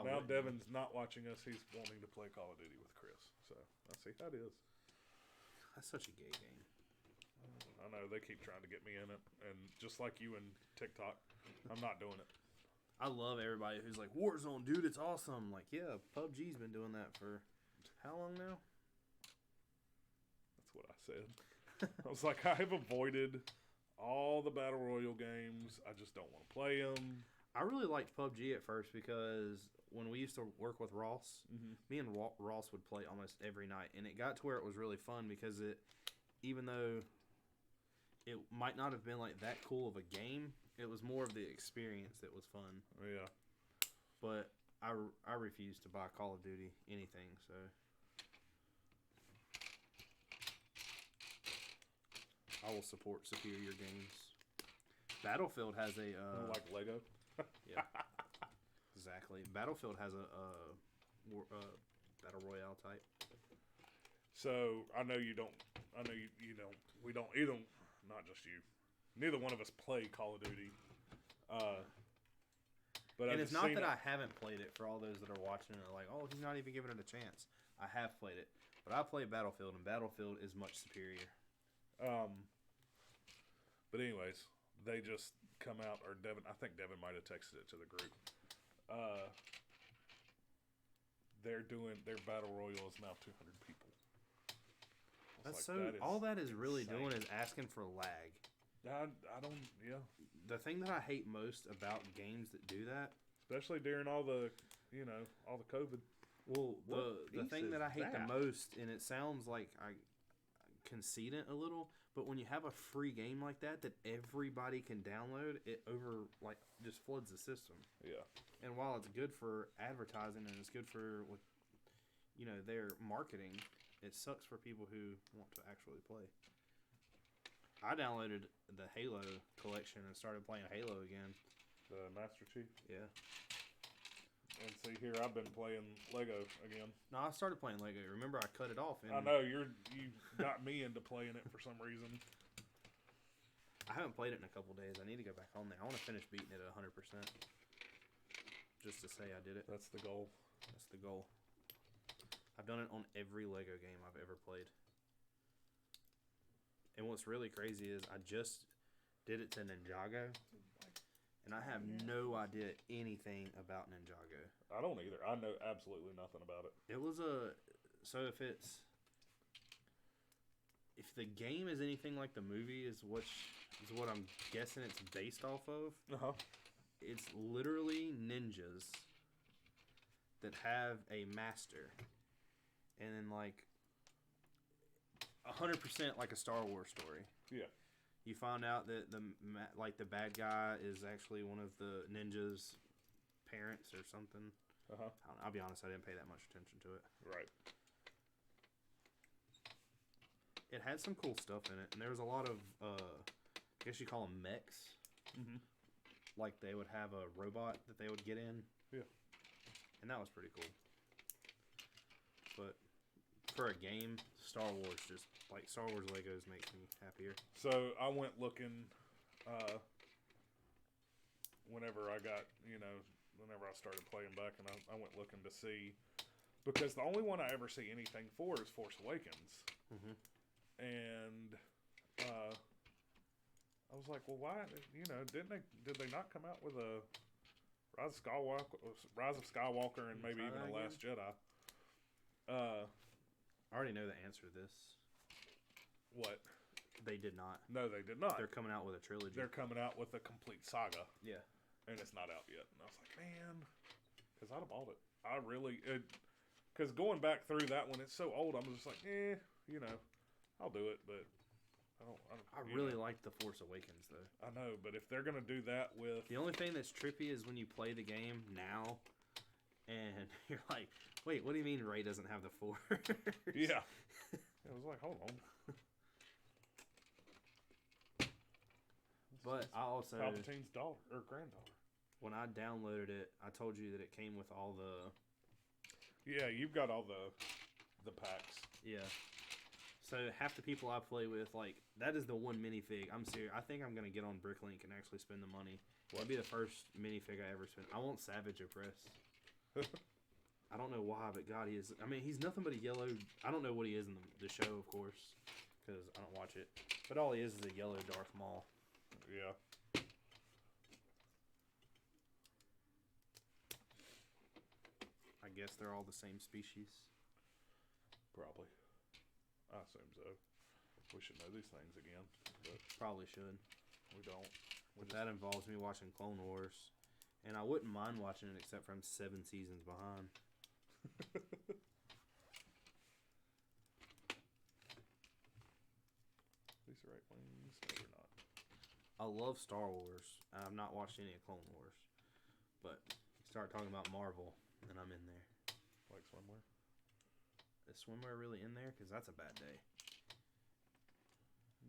Now Devin's not watching us. He's wanting to play Call of Duty with Chris. So, I see how it is. That's such a gay game. I know. They keep trying to get me in it. And just like you and TikTok, I'm not doing it. I love everybody who's like, Warzone, dude, it's awesome. Like, yeah, PUBG's been doing that for how long now? That's what I said. I was like, I have avoided all the Battle Royale games. I just don't want to play them. I really liked PUBG at first because when we used to work with Ross, me and Ross would play almost every night. And it got to where it was really fun because even though it might not have been like that cool of a game, it was more of the experience that was fun. Yeah. But I refuse to buy Call of Duty anything, so... I will support superior games. Battlefield has a... like Lego? Yeah. Exactly. Battlefield has a Battle Royale type. So, I know you don't... We don't either... Not just you. Neither one of us play Call of Duty. But and it's not that I haven't played it for all those that are watching and are like, oh, he's not even giving it a chance. I have played it. But I play Battlefield, and Battlefield is much superior. But anyways, they just come out, or Devin, I think Devin might have texted it to the group. Their Battle Royale is now 200 people. That's like, all that is really insane. Doing is asking for lag. I don't, yeah. The thing that I hate most about games that do that, especially during all the COVID. Well, the thing that I hate the most, and it sounds like I concedent a little, but when you have a free game like that everybody can download, it just floods the system. Yeah. And while it's good for advertising and it's good for their marketing, it sucks for people who want to actually play. I downloaded the Halo collection and started playing Halo again. The Master Chief? Yeah. And see here, I've been playing Lego again. No, I started playing Lego. Remember, I cut it off. I know you got me into playing it for some reason. I haven't played it in a couple days. I need to go back on there. I want to finish beating it at 100%, just to say I did it. That's the goal. That's the goal. I've done it on every Lego game I've ever played. And what's really crazy is I just did it to Ninjago. And I have no idea anything about Ninjago. I don't either. I know absolutely nothing about it. It was so if the game is anything like the movie is what I'm guessing it's based off of. Uh-huh. It's literally ninjas that have a master. And then 100% like a Star Wars story. Yeah. You find out that the bad guy is actually one of the ninjas' parents or something. Uh-huh. I'll be honest, I didn't pay that much attention to it. Right. It had some cool stuff in it, and there was a lot of, I guess you call them mechs. Mm-hmm. Like they would have a robot that they would get in. Yeah. And that was pretty cool. But for a game, Star Wars Star Wars Legos makes me happier. So I went looking, whenever I got, whenever I started playing back, and I went looking to see, because the only one I ever see anything for is Force Awakens. Mm-hmm. And I was like, well, why? Did they not come out with a Rise of Skywalker, and maybe even a Last Jedi? I already know the answer to this. What? They did not. No, they did not. They're coming out with a trilogy. They're coming out with a complete saga. Yeah. And it's not out yet. And I was like, man, because I'd have bought it. Because going back through that one, it's so old. I'm just like, I'll do it, but I really like The Force Awakens, though. I know, but if they're gonna do that with the only thing that's trippy is when you play the game now, and you're like, wait, what do you mean Rey doesn't have the Force? Yeah. I was like, hold on. But I also Palpatine's daughter or granddaughter. When I downloaded it, I told you that it came with all the. Yeah, you've got all the packs. Yeah. So half the people I play with, like, that is the one minifig. I'm serious. I think I'm gonna get on Bricklink and actually spend the money. That'd be the first minifig I ever spent. I want Savage Opress. I don't know why, but God, he is. I mean, he's nothing but a yellow. I don't know what he is in the show, of course, because I don't watch it. But all he is a yellow Darth Maul. Yeah. I guess they're all the same species. Probably. I assume so. We should know these things again. But probably should. We don't. But that involves me watching Clone Wars. And I wouldn't mind watching it except for I'm 7 seasons behind. These are right wings. No, they're not. I love Star Wars. I've not watched any of Clone Wars. But you start talking about Marvel, and I'm in there. Like swimwear? Is swimwear really in there? Because that's a bad day.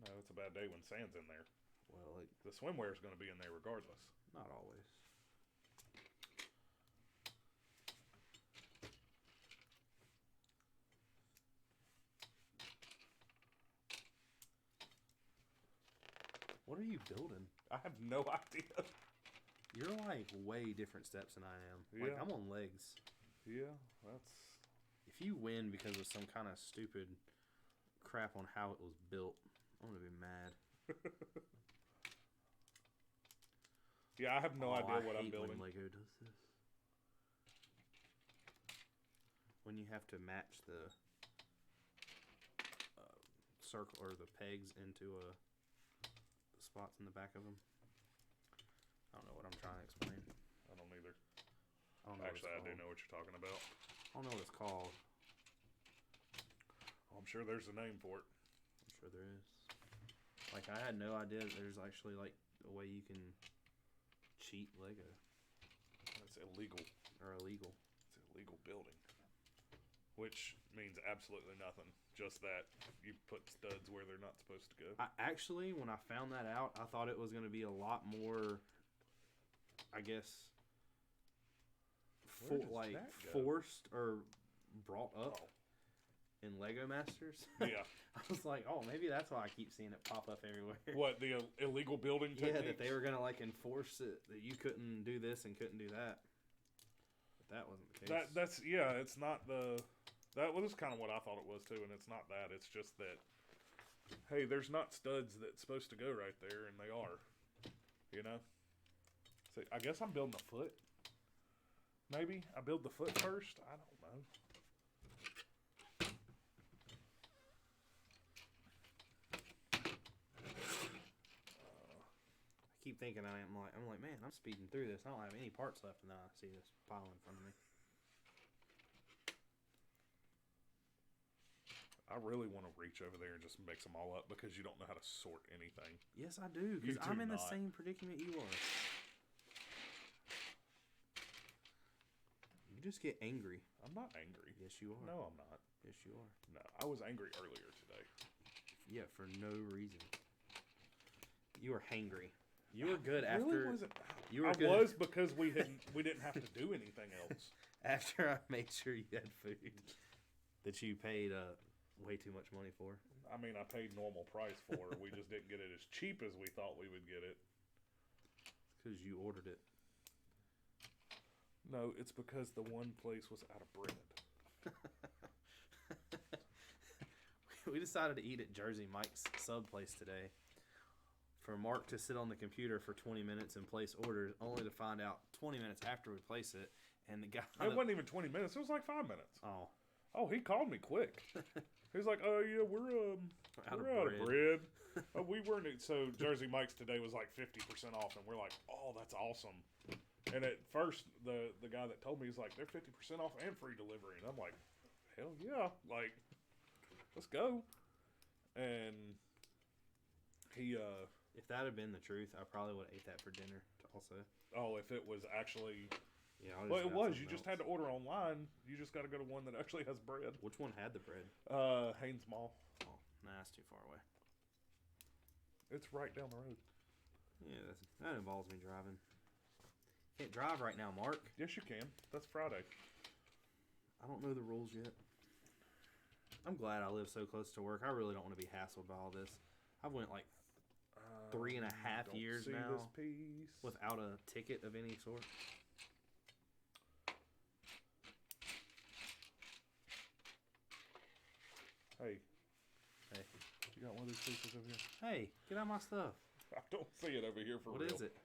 No, it's a bad day when sand's in there. Well, the swimwear is going to be in there regardless. Not always. What are you building? I have no idea. You're like way different steps than I am. Yeah. Like, I'm on legs. Yeah, that's... If you win because of some kind of stupid crap on how it was built, I'm going to be mad. Yeah, I have no idea what I'm building. When Lego does this. When you have to match the circle or the pegs into the spots in the back of them. I don't know what I'm trying to explain. I don't either. Actually, I do know what you're talking about. I don't know what it's called. I'm sure there's a name for it. I'm sure there is. Like, I had no idea that there's actually, like, a way you can cheat Lego. It's illegal. Or illegal. It's illegal building. Which means absolutely nothing. Just that you put studs where they're not supposed to go. Actually, when I found that out, I thought it was going to be a lot more, I guess, forced or brought up in Lego Masters. Yeah. I was like, oh, maybe that's why I keep seeing it pop up everywhere. What, the illegal building techniques? Yeah, that they were going to, like, enforce it, that you couldn't do this and couldn't do that. But that wasn't the case. It's not the... That was kind of what I thought it was, too, and it's not that. It's just that, hey, there's not studs that's supposed to go right there, and they are. You know? So I guess I'm building a foot. Maybe I build the foot first. I don't know. I keep thinking I'm like, man, I'm speeding through this. I don't have any parts left, and then I see this pile in front of me. I really want to reach over there and just mix them all up because you don't know how to sort anything. Yes, I do, because I'm in the same predicament you are. You just get angry. I'm not angry. Yes, you are. No, I'm not. Yes, you are. No, I was angry earlier today. Yeah, for no reason. You were hangry. You were good after. Really wasn't. You were good. Was because we didn't have to do anything else. After I made sure you had food. that you paid way too much money for. I mean, I paid normal price for it. We just didn't get it as cheap as we thought we would get it. It's because you ordered it. No, it's because the one place was out of bread. We decided to eat at Jersey Mike's sub place today. For Mark to sit on the computer for 20 minutes and place orders, only to find out 20 minutes after we place it, and the guy... It wasn't even 20 minutes. It was like 5 minutes. Oh. Oh, he called me quick. He was like, "Oh yeah, we're out of bread." Oh, we weren't. So Jersey Mike's today was like 50% off, and we're like, "Oh, that's awesome." And at first, the guy that told me, he's like, "They're 50% off and free delivery," and I'm like, "Hell yeah!" Like, let's go. And he if that had been the truth, I probably would have ate that for dinner also. Oh, if it was actually... Yeah, well, it was. You just had to order online. You just got to go to one that actually has bread. Which one had the bread? Haynes Mall. Oh, nah, that's too far away. It's right down the road. Yeah, that involves me driving. Can't drive right now, Mark. Yes, you can. That's Friday. I don't know the rules yet. I'm glad I live so close to work. I really don't want to be hassled by all this. I've went like 3.5 years now without a ticket of any sort. Hey. Hey. You got one of these pieces over here? Hey, get out my stuff. I don't see it over here for real. What is it?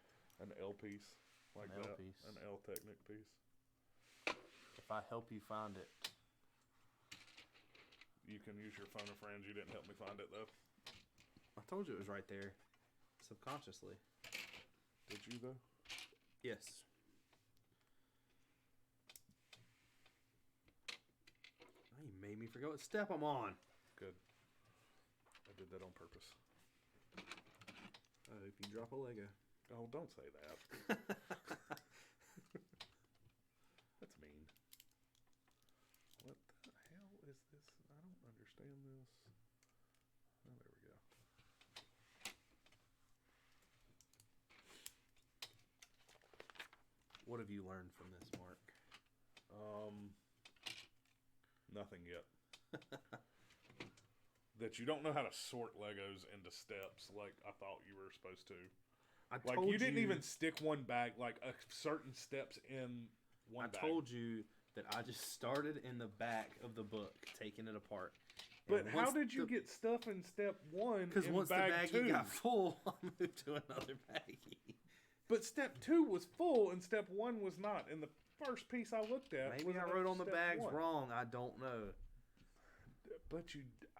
An L piece. Like An L that. piece. An L Technic piece. If I help you find it. You can use your phone a friend. You didn't help me find it, though. I told you it was right there. Subconsciously. Did you, though? Yes. Oh, you made me forget what step I'm on. Good. I did that on purpose. I hope you drop a Lego. Oh, don't say that. That's mean. What the hell is this? I don't understand this. Oh, there we go. What have you learned from this, Mark? Nothing yet. That you don't know how to sort Legos into steps like I thought you were supposed to. Like, you didn't even stick one bag, like, certain steps in one bag. I told you that I just started in the back of the book, taking it apart. But how did you get stuff in step one? Because once the baggie two got full, I moved to another baggie. But step two was full and step one was not. And the first piece I looked at Maybe I wrote on the bags wrong. I don't know. But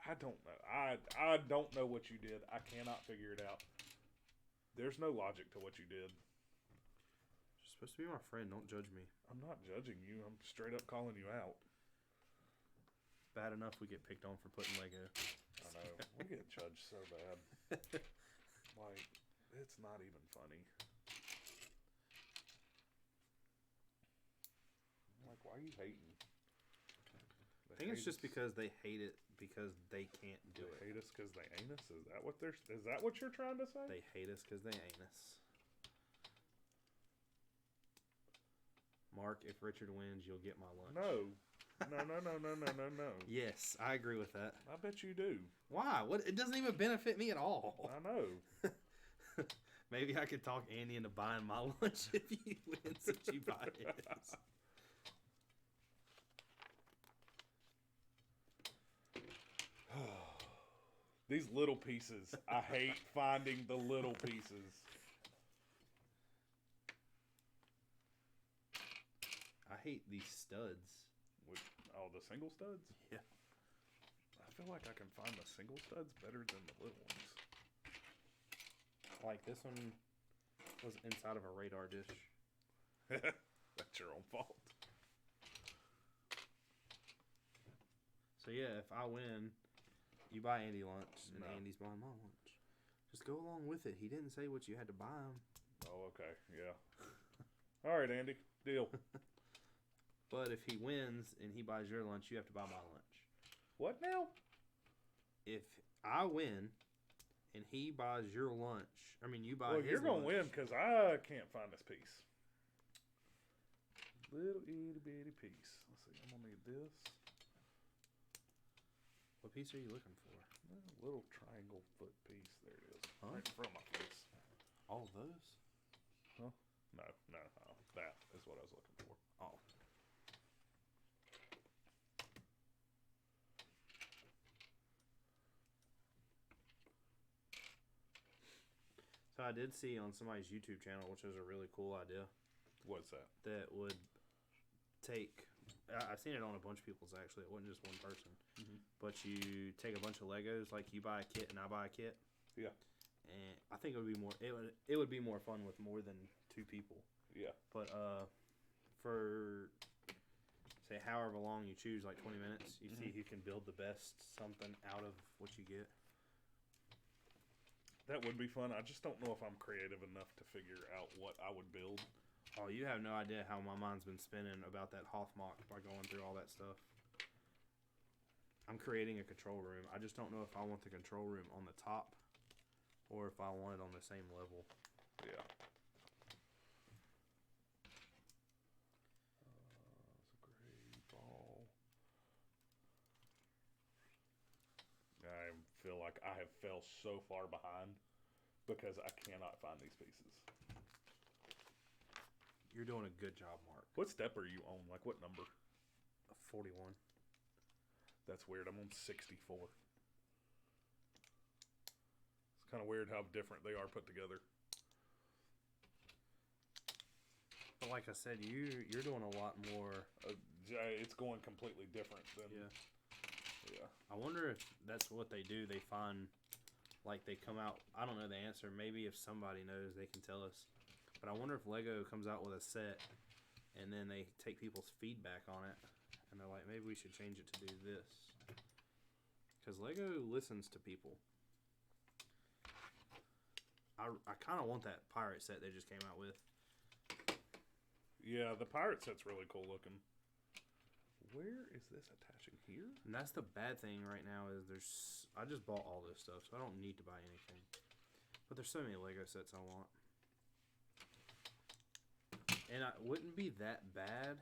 I don't know. I don't know what you did. I cannot figure it out. There's no logic to what you did. You're supposed to be my friend. Don't judge me. I'm not judging you. I'm straight up calling you out. Bad enough we get picked on for putting Lego. I know. We get judged so bad. Like, it's not even funny. Like, why are you hating? I think it's just because they hate it because they can't do it. They hate us because they ain't us? Is that what you're trying to say? They hate us because they ain't us. Mark, if Richard wins, you'll get my lunch. No. No. Yes, I agree with that. I bet you do. Why? What? It doesn't even benefit me at all. I know. Maybe I could talk Andy into buying my lunch if he wins if you buy his. These little pieces. I hate finding the little pieces. I hate these studs. The single studs? Yeah. I feel like I can find the single studs better than the little ones. Like this one was inside of a radar dish. That's your own fault. So yeah, if I win, you buy Andy lunch, and No. Andy's buying my lunch. Just go along with it. He didn't say what you had to buy him. Oh, okay. Yeah. All right, Andy. Deal. But if he wins and he buys your lunch, you have to buy my lunch. What now? If I win and he buys your lunch, you buy his lunch. Well, you're going to win because I can't find this piece. Little itty bitty piece. Let's see. I'm going to need this. What piece are you looking for? A little triangle foot piece. There it is. Huh? Right in front of my face. All of those? Huh? No. That is what I was looking for. Oh. So I did see on somebody's YouTube channel, which is a really cool idea, What's that? that would take... I've seen it on a bunch of people's, actually. It wasn't just one person. Mm-hmm. But you take a bunch of Legos, like you buy a kit and I buy a kit. Yeah. And I think it would be more... It would be more fun with more than 2 people. Yeah. But for, say, however long you choose, like 20 minutes, you see who can build the best something out of what you get. That would be fun. I just don't know if I'm creative enough to figure out what I would build. Oh, you have no idea how my mind's been spinning about that Hothmock by going through all that stuff. I'm creating a control room. I just don't know if I want the control room on the top or if I want it on the same level. Yeah. It's a gray ball. I feel like I have fell so far behind because I cannot find these pieces. You're doing a good job, Mark. What step are you on? Like what number? 41. That's weird. I'm on 64. It's kind of weird how different they are put together. But like I said, you're doing a lot more. It's going completely different than. Yeah. Yeah. I wonder if that's what they do. They find, like, they come out. I don't know the answer. Maybe if somebody knows, they can tell us. But I wonder if Lego comes out with a set, and then they take people's feedback on it, and they're like, maybe we should change it to do this. Because Lego listens to people. I kind of want that pirate set they just came out with. Yeah, the pirate set's really cool looking. Where is this attaching here? And that's the bad thing right now is I just bought all this stuff, so I don't need to buy anything. But there's so many Lego sets I want. And it wouldn't be that bad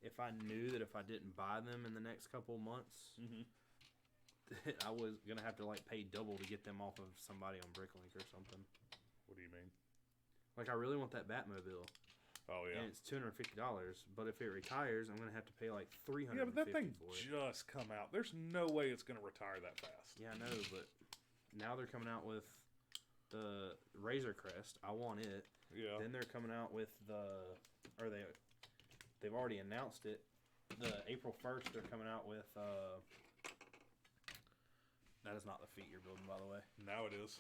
if I knew that if I didn't buy them in the next couple months, that I was going to have to like pay double to get them off of somebody on Bricklink or something. What do you mean? Like I really want that Batmobile. Oh, yeah. And it's $250, but if it retires, I'm going to have to pay like $350 Yeah, but that thing for it. just come out. There's no way it's going to retire that fast. Yeah, I know, but now they're coming out with the Razor Crest. I want it. Yeah. Then they're coming out with they've already announced it. The April 1st, they're coming out with, that is not the feet you're building, by the way. Now it is.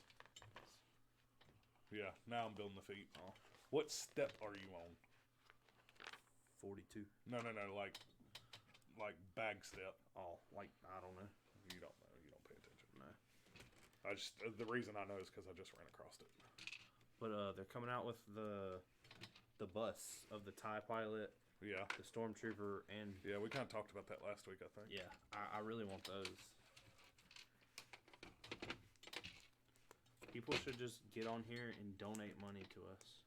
Yeah, now I'm building the feet. Oh. What step are you on? 42. No, like bag step. Oh, like, I don't know. You don't know. You don't pay attention. No. I just the reason I know is because I just ran across it. But they're coming out with the bus of the TIE pilot, Yeah. the Stormtrooper, and Yeah, we kind of talked about that last week, I think. yeah, I really want those. People should just get on here and donate money to us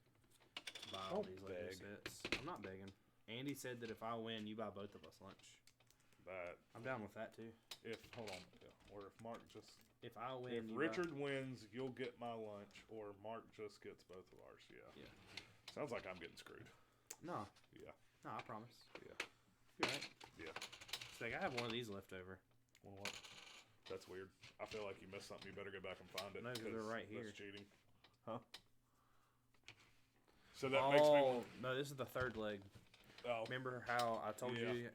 to buy all Don't these Lego beg. sets. I'm not begging. Andy said that if I win, you buy both of us lunch. That I'm down with that too. hold on, or if Mark just If I win, if you Richard wins, you'll get my lunch, or Mark just gets both of ours. Yeah. Yeah. Sounds like I'm getting screwed. No, Yeah. I promise. Yeah. You're right. Yeah. It's like I have one of these left over. Well, what? That's weird. I feel like you missed something. You better go back and find it. No, 'cause they're right here. That's cheating. Huh? So that makes me. No, this is the third leg. Oh. Remember how I told Yeah. you?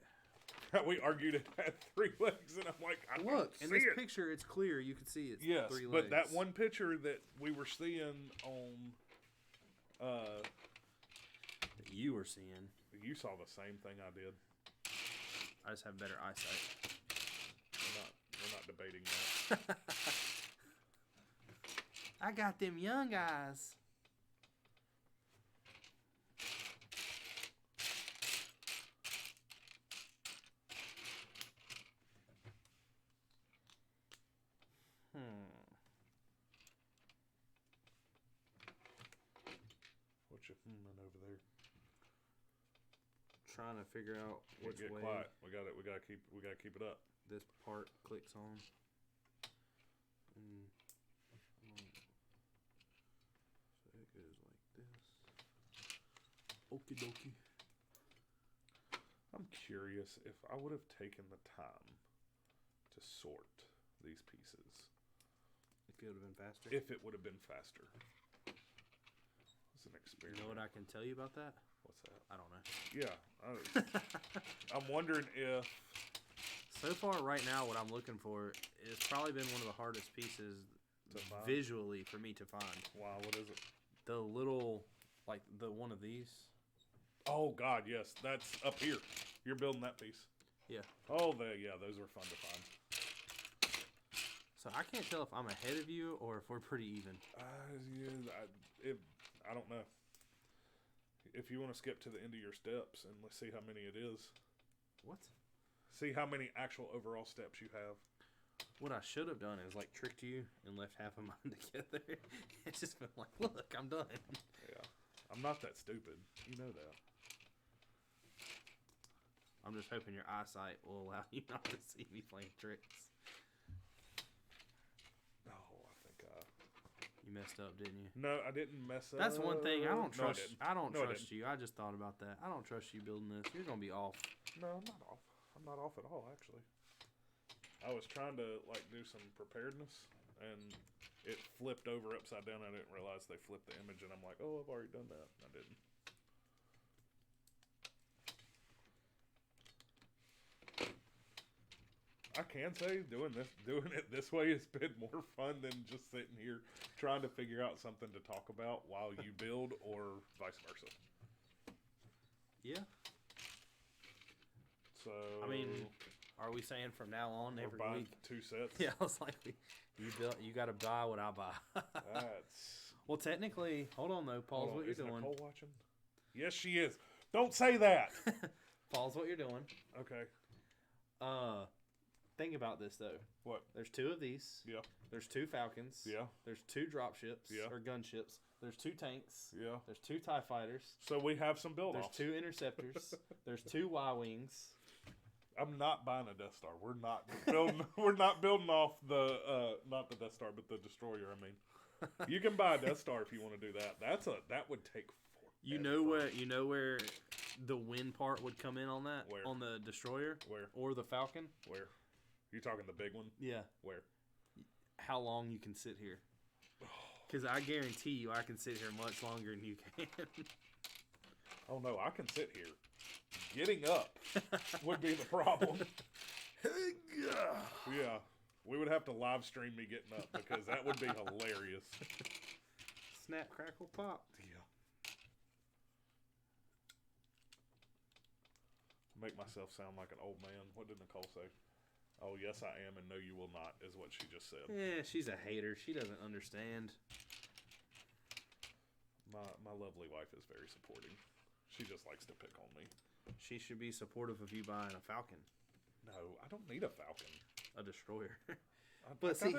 We argued it had 3 legs, and I'm like, I Look, don't in this see it. picture, it's clear. You can see it's Yes, 3 legs. but that one picture that we were seeing on, that you were seeing. you saw the same thing I did. I just have better eyesight. We're not debating that. I got them young eyes. What you over there? Trying to figure out which Get way. quiet. We gotta keep it up. this part clicks on. And so it goes like this. Okie dokie. I'm curious if I would have taken the time to sort these pieces. If it would have been faster. If it would have been faster. It's an experiment. You know what I can tell you about that? What's that? I don't know. Yeah. I'm wondering if... So far, right now, what I'm looking for is probably been one of the hardest pieces To find? visually for me to find. Wow, what is it? The little, like the one of these. Oh, God, yes. That's up here. You're building that piece. Yeah. Oh, yeah, those were fun to find. So I can't tell if I'm ahead of you or if we're pretty even. I don't know. If you want to skip to the end of your steps and let's see how many it is. What? See how many actual overall steps you have. What I should have done is like tricked you and left half of mine together. It's just been like, look, I'm done. Yeah. I'm not that stupid. You know that. I'm just hoping your eyesight will allow you not to see me playing tricks. Oh, I think You messed up, didn't you? No, I didn't mess up. That's one thing I don't trust. No, I don't No, I trust you. I just thought about that. I don't trust you building this. You're gonna be off. No, I'm not off. I'm not off at all, actually. I was trying to like do some preparedness, and it flipped over upside down. I didn't realize they flipped the image, and I'm like, oh, I've already done that. I didn't. I can say doing it this way has been more fun than just sitting here trying to figure out something to talk about while you build, or vice versa. Yeah. So I mean, are we saying from now on we're every buying week? 2 sets. Yeah, I was like, you got to buy what I buy. That's. Well, technically, hold on though. Pause Hold on, what you're is doing. Nicole watching? Yes, she is. Don't say that. Pause what you're doing. Okay. Think about this though. What? There's 2 of these. Yeah. There's 2 Falcons. Yeah. There's 2 dropships. Yeah. Or gunships. There's 2 tanks. Yeah. There's 2 TIE fighters. So we have some build There's offs. 2 interceptors. There's 2 Y-wings. I'm not buying a Death Star. We're not building. We're not building off the not the Death Star, but the destroyer. I mean, you can buy a Death Star if you want to do that. That would take forever. You know where the win part would come in on that? Where? On the destroyer? Where? Or the Falcon? Where? You talking the big one? Yeah. Where? How long you can sit here? Because I guarantee you, I can sit here much longer than you can. Oh no, I can sit here. Getting up would be the problem. Yeah, we would have to live stream me getting up because that would be hilarious. Snap, crackle, pop. Yeah. Make myself sound like an old man. What did Nicole say? Oh, yes, I am, and no, you will not, is what she just said. Yeah, she's a hater. She doesn't understand. My lovely wife is very supporting. She just likes to pick on me. She should be supportive of you buying a Falcon. No, I don't need a Falcon. A destroyer. But see,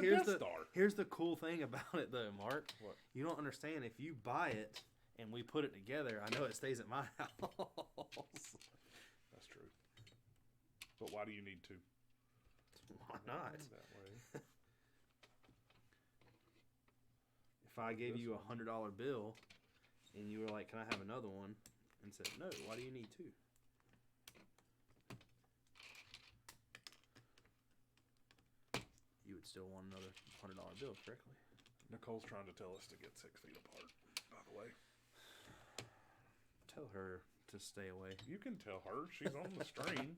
here's the cool thing about it, though, Mark. What? You don't understand. If you buy it and we put it together, I know it stays at my house. That's true. But why do you need to? Why not? That way. If I gave you $100 bill and you were like, "Can I have another one?" and said, "No, why do you need 2?" You would still want another $100 bill, correctly? Nicole's trying to tell us to get 6 feet apart, by the way. Tell her to stay away. You can tell her. She's on the screen.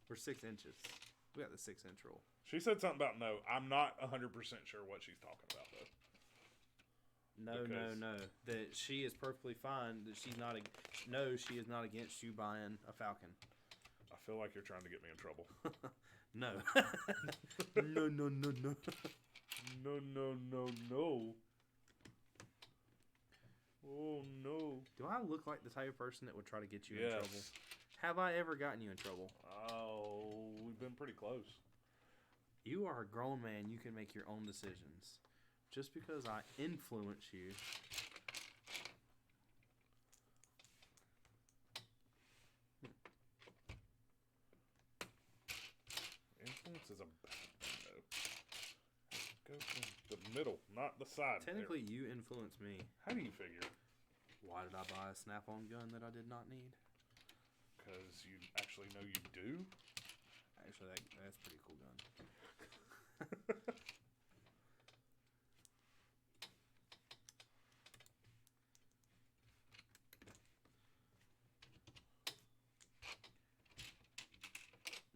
We're 6 inches. We got the 6-inch rule. She said something about no. I'm not 100% sure what she's talking about, though. No. That she is perfectly fine. That she's not. She is not against you buying a Falcon. I feel like you're trying to get me in trouble. No. No. No. Oh, no. Do I look like the type of person that would try to get you in Yes. trouble? Have I ever gotten you in trouble? Oh, we've been pretty close. You are a grown man. You can make your own decisions. Just because I influence you. redux is a bad thing, though. Go in the middle, not the side. Technically, you influenced me. How do you figure? Why did I buy a snap-on gun that I did not need? Because you actually know you do? Actually, that's a pretty cool gun.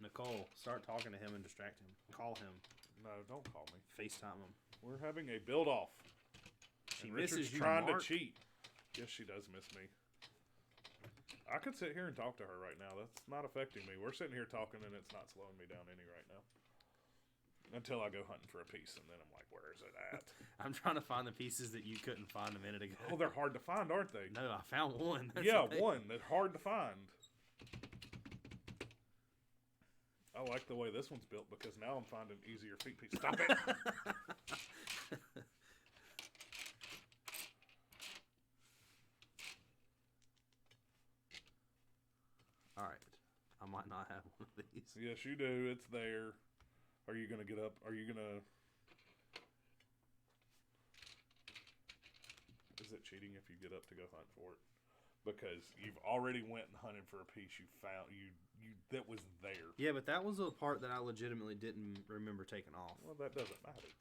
Nicole, start talking to him and distract him. Call him. No, don't call me. FaceTime him. We're having a build-off. She And misses Richard's you, trying Mark. to cheat. Yes, she does miss me. I could sit here and talk to her right now. That's not affecting me. We're sitting here talking, and it's not slowing me down any right now. Until I go hunting for a piece, and then I'm like, where is it at? I'm trying to find the pieces that you couldn't find a minute ago. Oh, they're hard to find, aren't they? No, I found one. That's Yeah, the thing. one. They're hard to find. I like the way this one's built because now I'm finding easier feet pieces. Stop it! All right. I might not have one of these. Yes, you do. It's there. Are you going to get up? Are you going to... Is it cheating if you get up to go hunt for it? Because you've already went and hunted for a piece you found you that was there. Yeah, but that was a part that I legitimately didn't remember taking off. Well, that doesn't matter.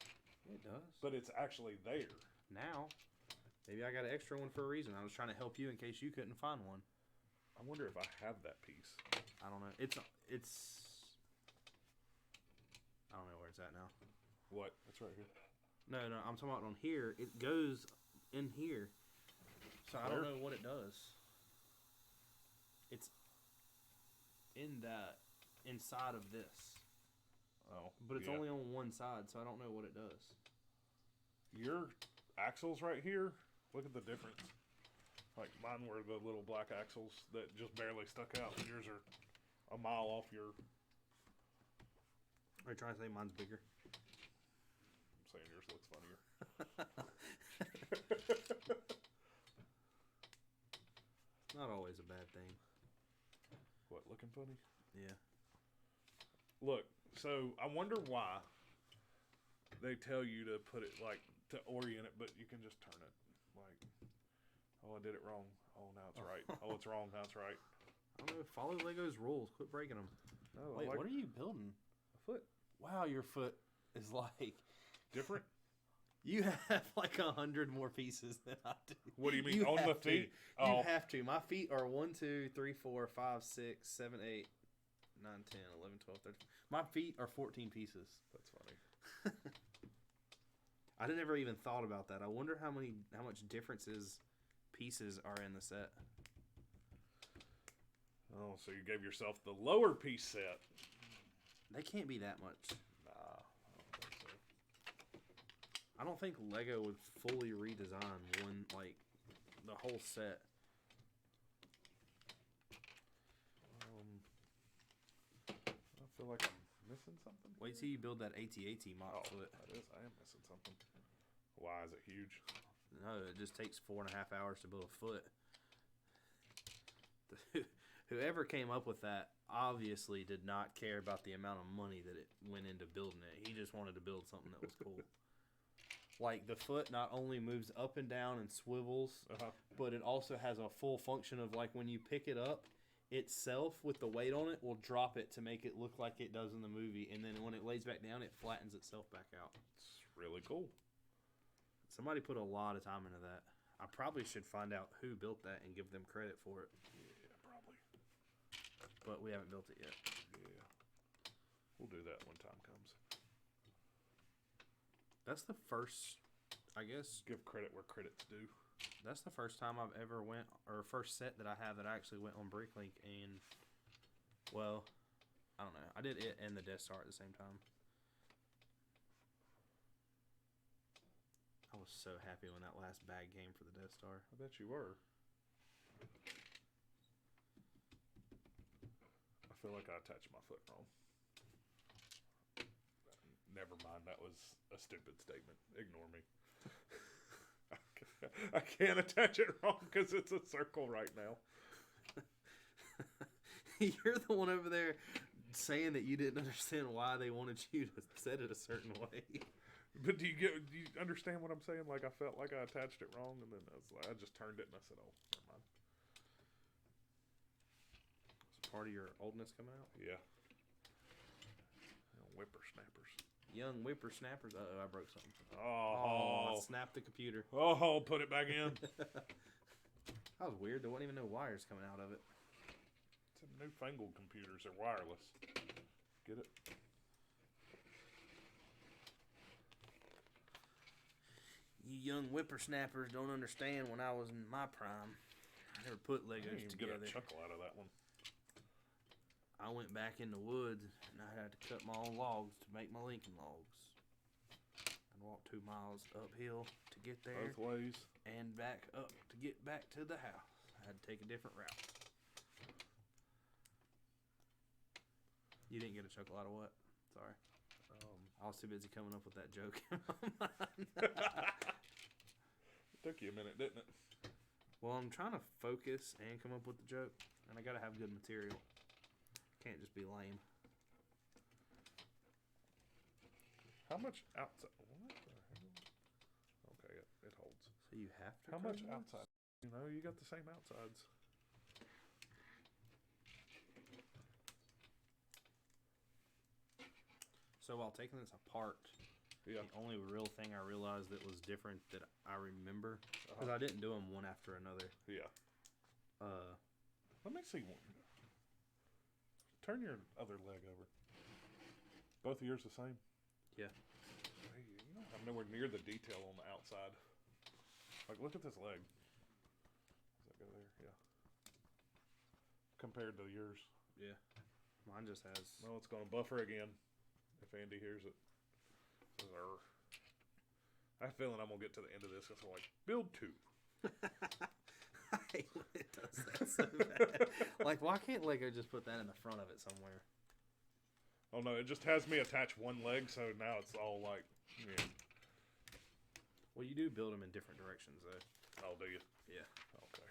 It does. But it's actually there. Now, maybe I got an extra one for a reason. I was trying to help you in case you couldn't find one. I wonder if I have that piece. I don't know. It's. I don't know where it's at now. What? It's right here. No, I'm talking about on here. It goes in here. So I don't know what it does. It's in that inside of this. Oh. But it's yeah. only on one side, so I don't know what it does. Your axles right here, look at the difference. Like mine were the little black axles that just barely stuck out. Yours are a mile off your... Are you trying to say mine's bigger? I'm saying yours looks funnier. It's not always a bad thing. What, looking funny? Yeah. Look, so I wonder why they tell you to put it, like, to orient it, but you can just turn it. Like, oh, I did it wrong. Oh, now it's right. Oh, it's wrong. Now it's right. I don't know. Follow Lego's rules. Quit breaking them. No, Wait, like what are you building? a foot. Wow, your foot is like... Different? You have like 100 more pieces than I do. What do you mean? You On the have to. feet? You Oh, have to. My feet are 1, 2, 3, 4, 5, 6, 7, 8, 9, 10, 11, 12, 13. My feet are 14 pieces. that's funny. I never even thought about that. I wonder how much pieces are in the set. Oh, so you gave yourself the lower piece set. They can't be that much. Nah, I don't think so. I don't think Lego would fully redesign the whole set. I feel like I'm missing something. Wait till you build that AT-AT mock Oh, foot. that is. I am missing something. Why is it huge? No, it just takes 4.5 hours to build a foot. Whoever came up with that obviously did not care about the amount of money that it went into building it. He just wanted to build something that was cool. Like, the foot not only moves up and down and swivels, but it also has a full function of, like, when you pick it up, itself, with the weight on it, will drop it to make it look like it does in the movie. And then when it lays back down, it flattens itself back out. It's really cool. Somebody put a lot of time into that. I probably should find out who built that and give them credit for it. Yeah, probably. But we haven't built it yet. Yeah. We'll do that when time comes. That's the first, I guess, Give credit where credit's due. that's the first time I've ever went, or first set that I have that I actually went on Bricklink and, well, I don't know. I did it and the Death Star at the same time. I was so happy when that last bag came for the Death Star. I bet you were. I feel like I attached my foot wrong. Never mind, that was a stupid statement. Ignore me. I can't attach it wrong because it's a circle right now. You're the one over there saying that you didn't understand why they wanted you to set it a certain way. But do you understand what I'm saying? Like, I felt like I attached it wrong, and then I just turned it, and I said, oh, never mind. Is part of your oldness coming out? Yeah. Whippersnappers. Young whippersnappers. Uh-oh, I broke something. Oh. I snapped the computer. Oh, put it back in. That was weird. There wasn't even no wires coming out of it. It's a newfangled computers. They're wireless. Get it? You young whippersnappers don't understand when I was in my prime. I never put I Legos didn't even together. get a chuckle out of that one. I went back in the woods and I had to cut my own logs to make my Lincoln logs. I'd walk 2 miles uphill to get there. Both ways. And back up to get back to the house. I had to take a different route. You didn't get a chuckle out of what? Sorry. I was too busy coming up with that joke in my mind. It took you a minute, didn't it? Well, I'm trying to focus and come up with the joke, and I gotta have good material. Can't just be lame. How much outside? What the hell? Okay, it holds. So you have to. How much outside? You know, you got the same outsides. So while taking this apart, Yeah. the only real thing I realized that was different that I remember, because I didn't do them one after another. Yeah. Let me see one. Turn your other leg over. Both of yours the same? Yeah. Hey, you don't have nowhere near the detail on the outside. Like, look at this leg. Does that go there? Yeah. Compared to yours. Yeah. Mine just has. No, it's going to buffer again. If Andy hears it. Says, I have a feeling I'm going to get to the end of this and I'm like, build 2. I hate when it does that so bad. Like, why can't Lego just put that in the front of it somewhere? Oh no, it just has me attach one leg, so now it's all like, yeah. Well, you do build them in different directions, though. Oh, do you? Yeah. Okay.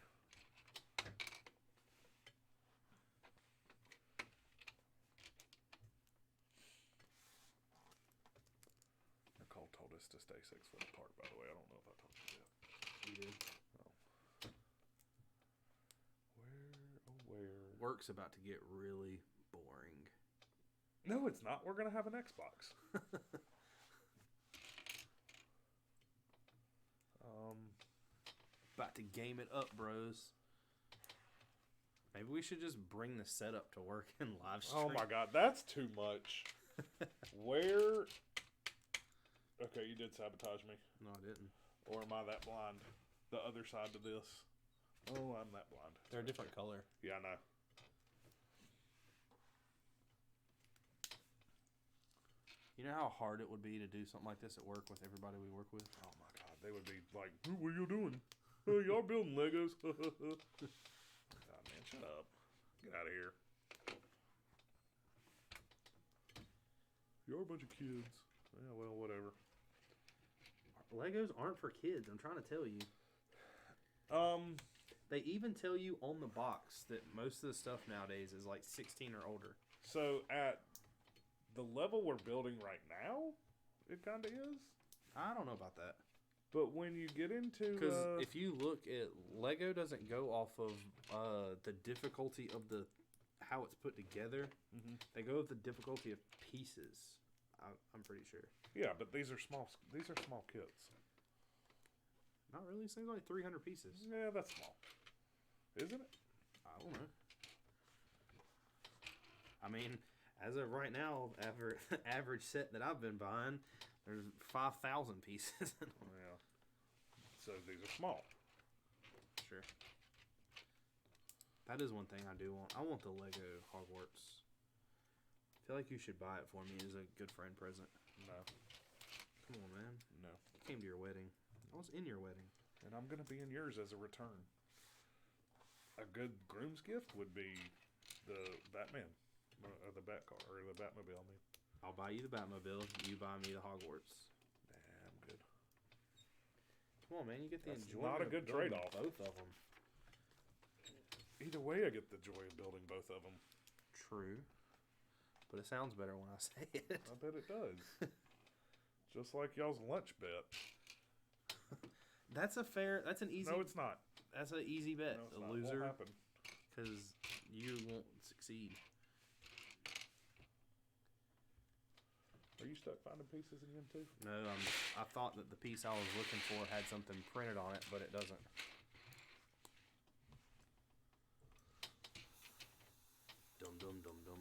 Nicole told us to stay 6 foot apart, by the way. I don't know if I told you that. You did. Where? Work's about to get really boring. No, it's not. We're going to have an Xbox. About to game it up, bros. Maybe we should just bring the setup to work in live stream. Oh my god, that's too much. Where? Okay, you did sabotage me. No, I didn't. Or am I that blind? The other side to this. Oh, I'm that blind. They're a different color. Yeah, I know. You know how hard it would be to do something like this at work with everybody we work with? Oh my god, they would be like, what are you doing? Oh, y'all building Legos. God, man, shut up. Get out of here. You're a bunch of kids. Yeah, well, whatever. Legos aren't for kids, I'm trying to tell you. They even tell you on the box that most of the stuff nowadays is like 16 or older. So at the level we're building right now, it kind of is. I don't know about that. But when you get into... Because if you look at... Lego doesn't go off of the difficulty of the how it's put together. Mm-hmm. They go with the difficulty of pieces. I'm pretty sure. Yeah, but these are small kits. Not really. It seems like 300 pieces. Yeah, that's small. Isn't it? I don't know. I mean, as of right now, average set that I've been buying, there's 5,000 pieces. Yeah. So these are small. Sure. That is one thing I do want. I want the Lego Hogwarts. I feel like you should buy it for me as a good friend present. No. Come on, man. No. I came to your wedding. I was in your wedding. And I'm going to be in yours as a return. A good groom's gift would be the Batman. Or the Batcar. Or the Batmobile, I mean. I'll buy you the Batmobile. You buy me the Hogwarts. Nah, I'm good. Come on, man. You get the That's enjoyment not a good of building trade-off. both of them. Either way, I get the joy of building both of them. True. but it sounds better when I say it. I bet it does. Just like y'all's lunch bet. That's an easy. No, it's not. That's an easy bet. No, it's A not. loser. Won't happen. Because you won't succeed. Are you stuck finding pieces again too? No, I thought that the piece I was looking for had something printed on it, but it doesn't. Dum dum dum dum.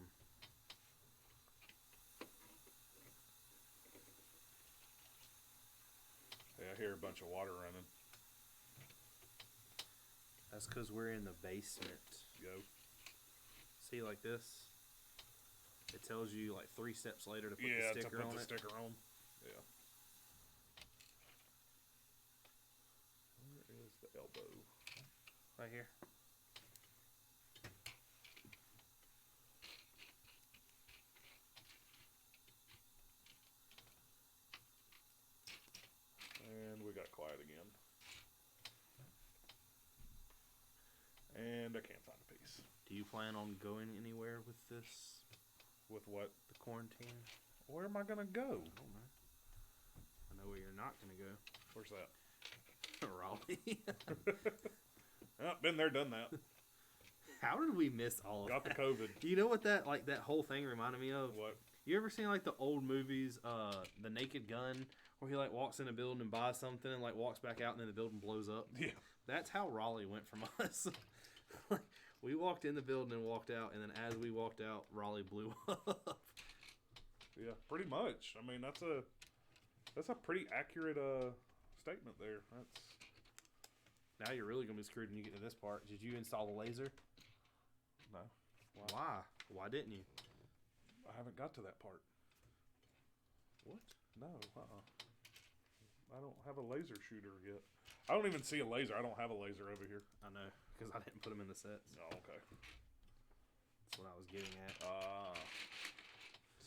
Yeah, I hear a bunch of water running. That's because we're in the basement. Go. See, like this? It tells you like 3 steps later to put Yeah, the sticker to put on the it. sticker on. Yeah. Where is the elbow? Right here. And we got quiet again. And I can't find a piece. Do you plan on going anywhere with this? With what? The quarantine? Where am I gonna go? I don't know. I know where you're not going to go. Where's that? Raleigh. Oh, been there, done that. How did we miss all of Got the that? COVID. You know what that whole thing reminded me of? What? You ever seen like the old movies, The Naked Gun, where he like walks in a building and buys something and like walks back out and then the building blows up? Yeah. That's how Raleigh went from us. Like, we walked in the building and walked out, and then as we walked out, Raleigh blew up. Yeah, pretty much. I mean, that's a pretty accurate statement there. That's Now you're really gonna be screwed when you get to this part. Did you install the laser? no. Why? Why didn't you? I haven't got to that part. What? No. I don't have a laser shooter yet. I don't even see a laser. I don't have a laser over here. I know, because I didn't put them in the sets. Oh, okay. That's what I was getting at.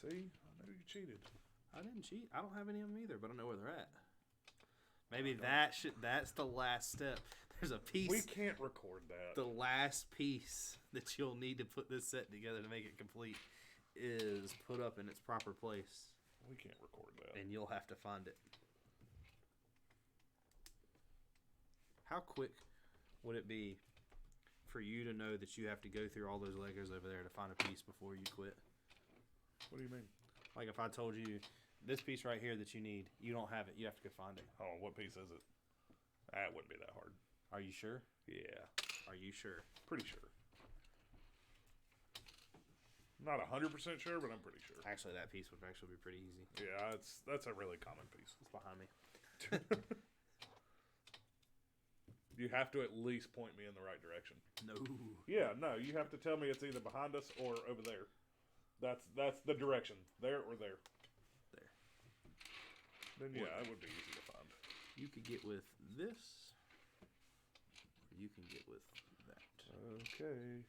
See, I know you cheated. I didn't cheat. I don't have any of them either, but I know where they're at. Maybe that's the last step. There's a piece. We can't record that. The last piece that you'll need to put this set together to make it complete is put up in its proper place. We can't record that. And you'll have to find it. How quick would it be for you to know that you have to go through all those Legos over there to find a piece before you quit? What do you mean? Like if I told you this piece right here that you need, you don't have it, you have to go find it. Oh, what piece is it? That wouldn't be that hard. Are you sure? Yeah. Are you sure? Pretty sure. Not 100% sure, but I'm pretty sure. Actually, that piece would actually be pretty easy. Yeah, that's a really common piece. It's behind me. You have to at least point me in the right direction. No. Yeah, no, you have to tell me it's either behind us or over there. That's the direction. There or there. There. Then yeah, it would be easy to find. You could get with this, or you can get with that. Okay.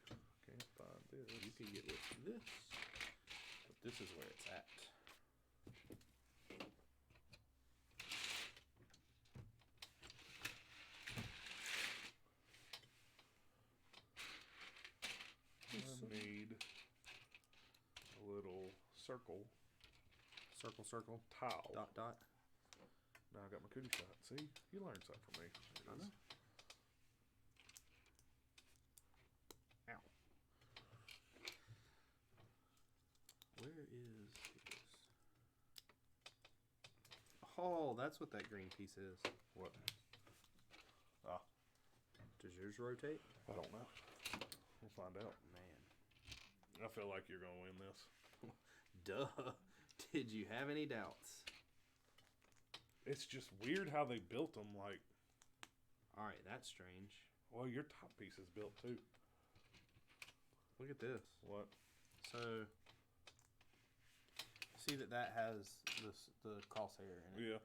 Can't find this. You can get with this, but this is where it's at. I need a little circle Circle, circle, tile. dot, dot. Now I got my cootie shot. See? You learned something from me. I know. Ow. Where is this? Oh, that's what that green piece is. What? Ah, Does yours rotate? I don't know. We'll find out. Man. I feel like you're going to win this. Duh. Did you have any doubts? It's just weird how they built them. Like, Alright, that's strange. well, your top piece is built too. Look at this. What? So, see that has the crosshair in it. Yeah.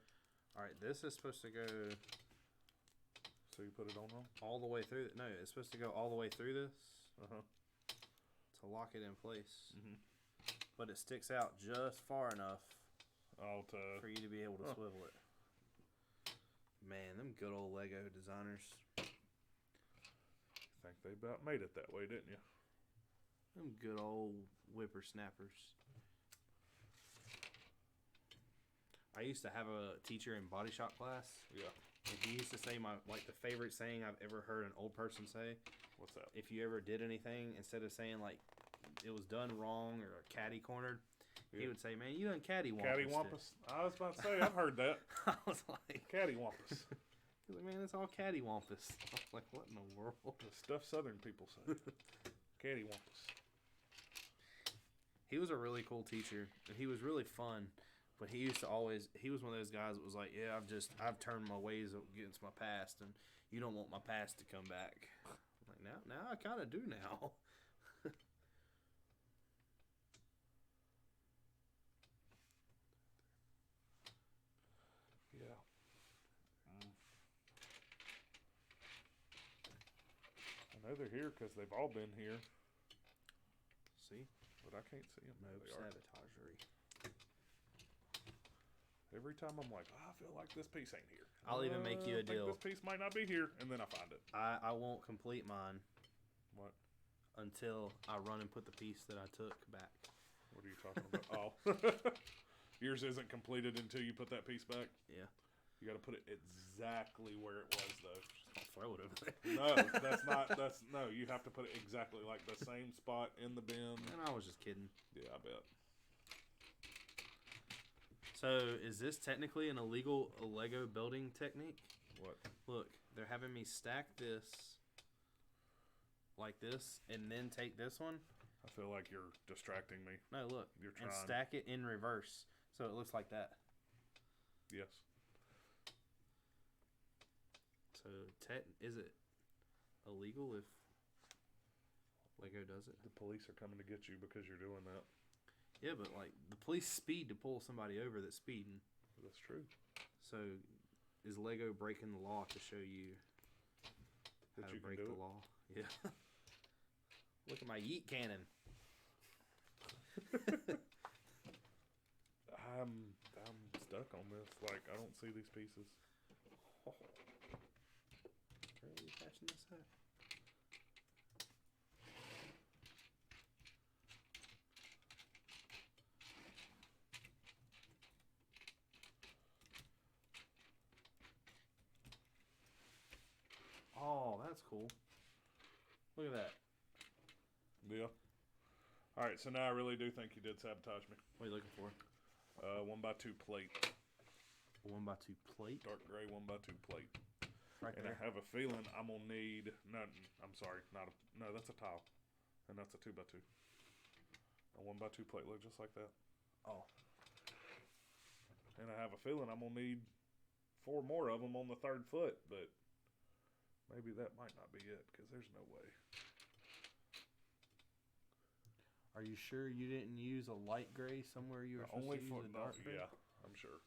Alright, this is supposed to go So you put it on wrong? all the way through. No, it's supposed to go all the way through this Uh-huh. to lock it in place. Mm-hmm. But it sticks out just far enough All to... for you to be able to swivel it. Man, them good old Lego designers. I think they about made it that way, didn't you? Them good old whippersnappers. I used to have a teacher in body shop class. Yeah. And he used to say the favorite saying I've ever heard an old person say. What's that? If you ever did anything, instead of saying like it was done wrong or caddy cornered, he would say, "Man, you done cattywampus." Cattywampus? I was about to say, I've heard that. I was like, Cattywampus. He's like, "Man, it's all cattywampus." I was like, "What in the world?" The stuff Southern people say. Cattywampus. He was a really cool teacher, and he was really fun. But he was one of those guys that was like, "Yeah, I've turned my ways against my past, and you don't want my past to come back." I'm like, now I kind of do now. Yeah. I know they're here because they've all been here. See? But I can't see them. No There they are. sabotagery. Every time I'm like, I feel like this piece ain't here. I'll even make you a I think deal. this piece might not be here, and then I find it. I won't complete mine What? until I run and put the piece that I took back. What are you talking about? Oh. Yours isn't completed until you put that piece back? Yeah. You got to put it exactly where it was, though. I'll throw it over there. No, no, you have to put it exactly like the same spot in the bin. And I was just kidding. Yeah, I bet. So, is this technically an illegal Lego building technique? What? Look, they're having me stack this like this and then take this one. I feel like you're distracting me. No, look. You're trying. And stack it in reverse so it looks like that. Yes. So, is it illegal if Lego does it? The police are coming to get you because you're doing that. Yeah, but like the police speed to pull somebody over that's speeding. That's true. So, is Lego breaking the law to show you That how you to can break do the it? law? Yeah. Look at my yeet cannon. I'm stuck on this. Like, I don't see these pieces. Where are you attaching this at? Oh, that's cool. Look at that. Yeah. All right, so now I really do think you did sabotage me. What are you looking for? 1x2 plate. A 1x2 plate? Dark gray 1x2 plate. Right And there. I have a feeling I'm going to need... No, I'm sorry. No, that's a tile. And that's a 2x2. A 1x2 plate look just like that. Oh. And I have a feeling I'm going to need 4 more of them on the 3rd foot, but maybe that might not be it because there's no way. Are you sure you didn't use a light gray somewhere you were supposed to use a dark gray? Yeah, I'm sure.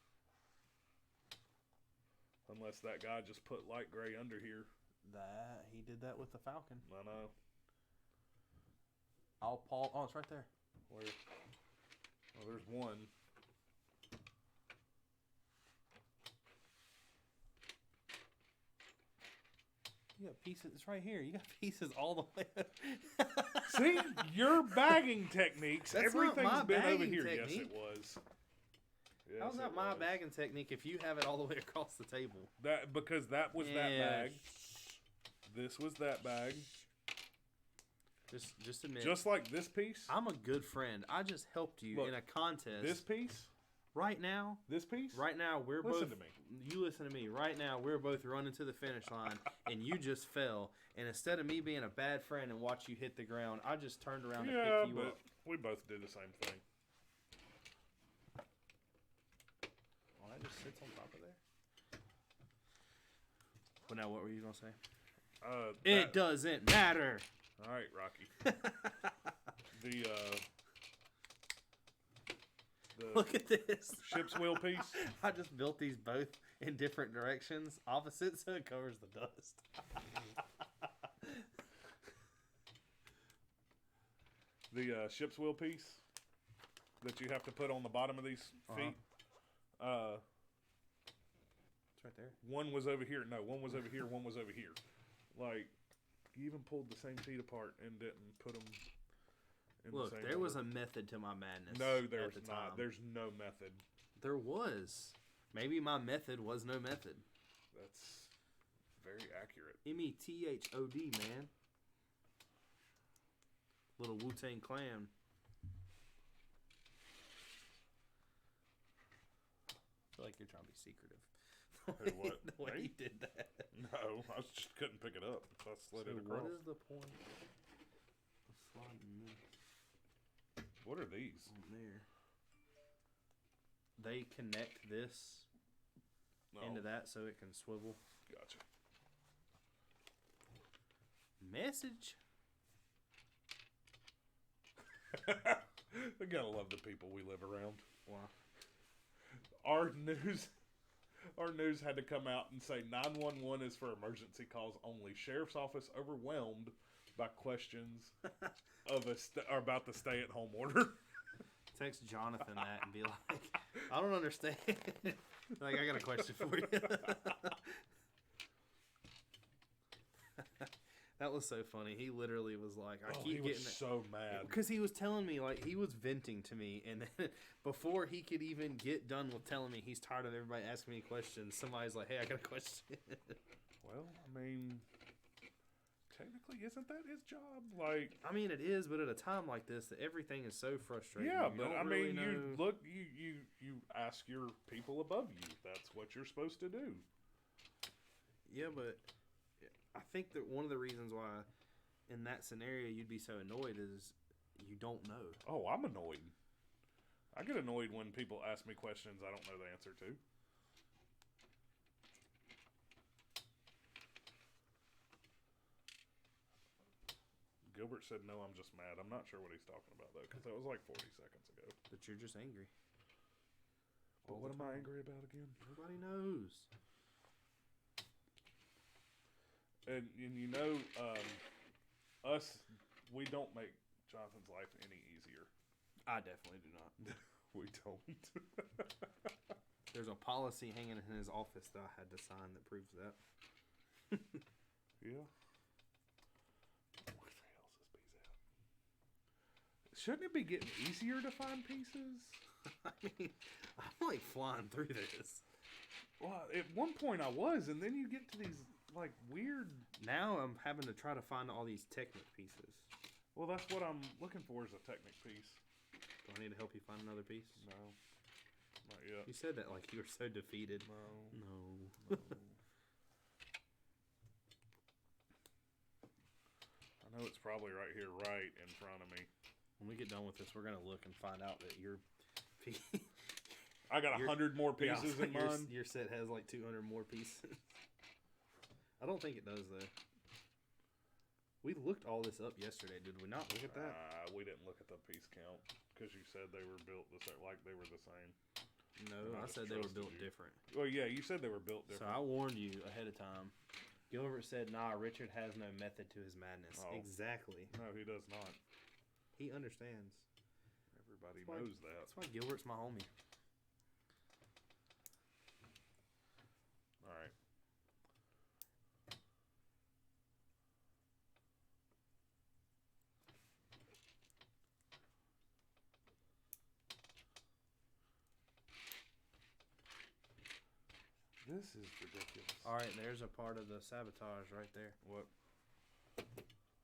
Unless that guy just put light gray under here. He did that with the Falcon. I know. Oh, it's right there. Where? Oh, there's one. You got pieces. It's right here. You got pieces all the way. See, your bagging techniques. That's not Everything's my been over bagging here. Yes, technique. it was. Yes, How's that it my was. bagging technique if you have it all the way across the table? Because that was that Yeah. bag. This was that bag. Just admit. Just like this piece. I'm a good friend. I just helped you Look, in a contest. This piece. Right now, This piece. we're Listen both. to me. You listen to me. Right now, we're both running to the finish line, and you just fell. And instead of me being a bad friend and watch you hit the ground, I just turned around to Yeah, pick you but up. we both did the same thing. Oh, that just sits on top of there. Well, now what were you gonna say? It doesn't matter. All right, Rocky. the Look at this. ship's wheel piece. I just built these both in different directions, opposite, so it covers the dust. The ship's wheel piece that you have to put on the bottom of these feet. It's right there. One was over here. No, one was over here. One was over here. Like, you even pulled the same feet apart and didn't put them in Look, the same there was order. a method to my madness. No, at there's the not. time. There's no method. There was. Maybe my method was no method. That's very accurate. METHOD, man. Little Wu-Tang Clan. I feel like you're trying to be secretive. Hey, what? The way Me? you did that. No, I just couldn't pick it up. So I slid it across. What is the point of sliding this What are these? on there? They connect this into that so it can swivel. Gotcha. Message. We gotta love the people we live around. Wow. Our news had to come out and say 911 is for emergency calls only. Sheriff's office overwhelmed by questions about the stay-at-home order. Text Jonathan that and be like, I don't understand. Like, I got a question for you. That was so funny. He literally was like, he was so mad. Because he was telling me, like, he was venting to me. And then before he could even get done with telling me he's tired of everybody asking me questions, somebody's like, hey, I got a question. Well, I mean, technically, isn't that his job? Like, I mean, it is, but at a time like this, that everything is so frustrating. yeah, You but don't I really mean, know. you ask your people above you. That's what you're supposed to do. Yeah, but I think that one of the reasons why in that scenario you'd be so annoyed is you don't know. Oh, I'm annoyed. I get annoyed when people ask me questions I don't know the answer to. Gilbert said, no, I'm just mad. I'm not sure what he's talking about, though, because that was like 40 seconds ago. But you're just angry. But what am I angry about again? Nobody knows. And you know, we don't make Jonathan's life any easier. I definitely do not. We don't. There's a policy hanging in his office that I had to sign that proves that. Yeah. Where the hell's this piece at? Shouldn't it be getting easier to find pieces? I mean, I'm like flying through this. Well, at one point I was, and then you get to these like weird. Now I'm having to try to find all these Technic pieces. Well, that's what I'm looking for is a Technic piece. Do I need to help you find another piece? No, not yet. You said that like you were so defeated. No. I know it's probably right here, right in front of me. When we get done with this, we're gonna look and find out that your I got 100 more pieces in mine. Your set has like 200 more pieces. I don't think it does though. We looked all this up yesterday, did we not? Look at that. We didn't look at the piece count because you said they were built like they were the same. No, I said they were built different. Well, yeah, you said they were built different. So I warned you ahead of time. Gilbert said, nah, Richard has no method to his madness. Oh. Exactly. No, he does not. He understands. Everybody knows that. That's why Gilbert's my homie. All right. This is ridiculous. All right, there's a part of the sabotage right there.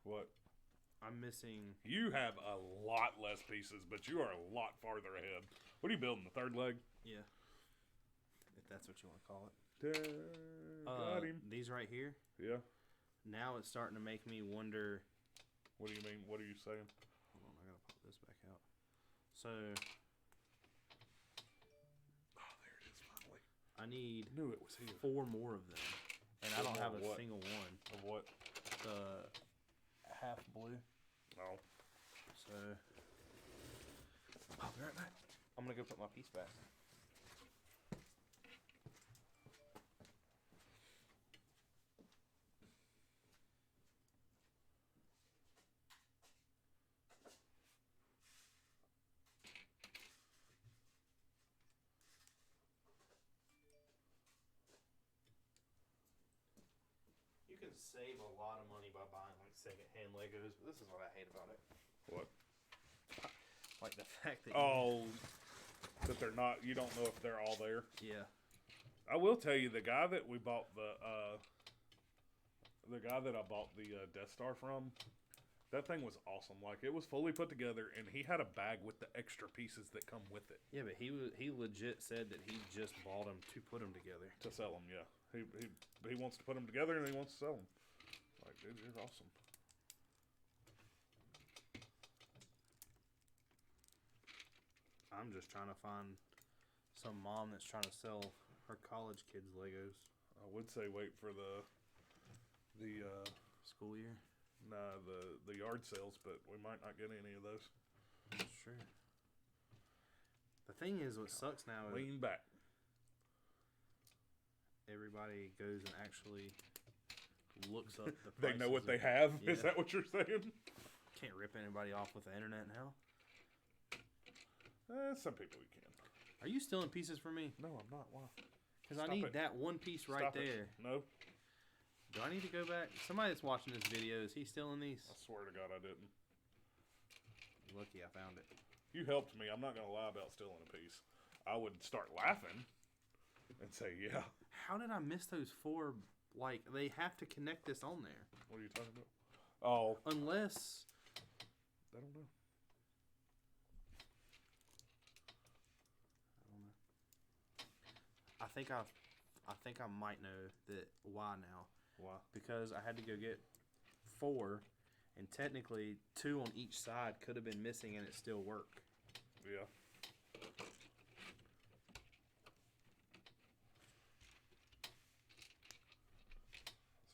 What? I'm missing. You have a lot less pieces, but you are a lot farther ahead. What are you building, the third leg? Yeah. If that's what you want to call it. Got him. These right here. Yeah. Now it's starting to make me wonder. What do you mean? What are you saying? Hold on, I gotta pop this back out. So. Oh, there it is, finally. I need Knew it was here. 4 more of them. And I don't have a What? single one. Of what? The half blue. Oh. So. I'll be right back. I'm gonna go put my piece back. You can save a lot of money by buying like secondhand Legos, but this is what I hate about it. What? Like the fact that Oh, that they're not. You don't know if they're all there. Yeah. I will tell you, the guy that we bought the guy that I bought the Death Star from, that thing was awesome. Like, it was fully put together, and he had a bag with the extra pieces that come with it. Yeah, but he legit said that he just bought them to put them together. To sell them, yeah. He wants to put them together, and he wants to sell them. Like, dude, you're awesome. I'm just trying to find some mom that's trying to sell her college kids Legos. I would say wait for the School year? nah, the yard sales, but we might not get any of those. That's true. The thing is, what sucks now is Lean back. everybody goes and actually looks up the prices. They know what they have? Yeah. Is that what you're saying? Can't rip anybody off with the internet now. Some people we can. Are you stealing pieces from me? No, I'm not. Why? Because I need that one piece right Stop there. it. No. Do I need to go back? Somebody that's watching this video, is he stealing these? I swear to God I didn't. Lucky I found it. You helped me. I'm not going to lie about stealing a piece. I would start laughing and say, yeah. How did I miss those 4? Like, they have to connect this on there. What are you talking about? Oh. Unless... I don't know. I think I might know that why now. Why? Because I had to go get 4, and technically 2 on each side could have been missing, and it still worked. Yeah. That's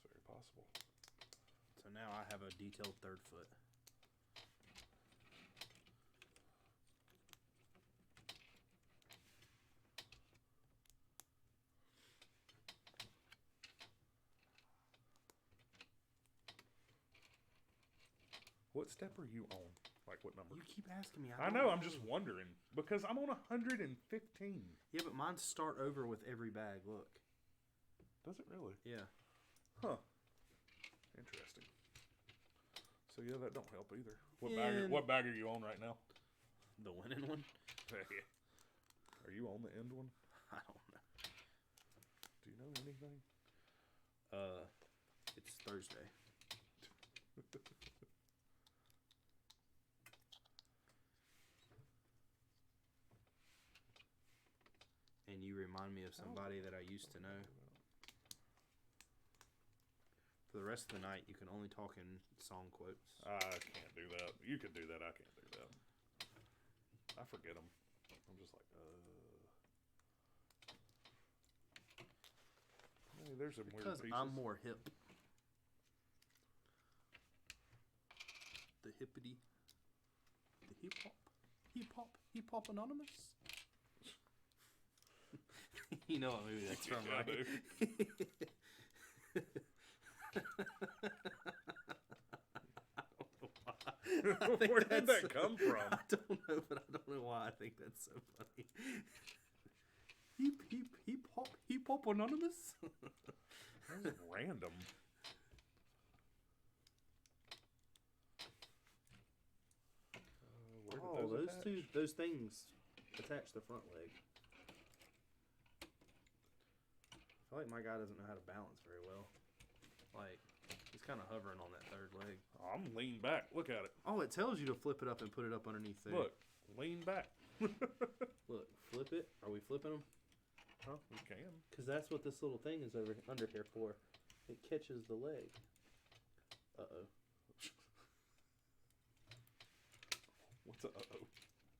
very possible. So now I have a detailed 3rd foot. What step are you on? Like, what number? You keep asking me. I know, I'm just wondering. Because I'm on 115. Yeah, but mine start over with every bag. Look. Does it really? Yeah. Huh. Interesting. So, yeah, that don't help either. What bag are you on right now? The winning one? Are you on the end one? I don't know. Do you know anything? It's Thursday. And you remind me of somebody that I used to know. For the rest of the night, you can only talk in song quotes. I can't do that. You can do that. I can't do that. I forget them. I'm just like, Hey, there's some weird Because pieces. I'm more hip. The hippity. The hip hop. Hip hop. Hip hop anonymous. You know what movie that's from, Yeah, right? Where did that come from? I don't know, but I don't know why I think that's so funny. Hip hop anonymous. That was random. Where did those things attach the front leg. I feel like my guy doesn't know how to balance very well. Like, he's kind of hovering on that 3rd leg. Oh, I'm lean back. Look at it. Oh, it tells you to flip it up and put it up underneath there. Look, lean back. Look, flip it. Are we flipping them? Huh? We can. Because that's what this little thing is under here for. It catches the leg. Uh-oh. What's a uh-oh?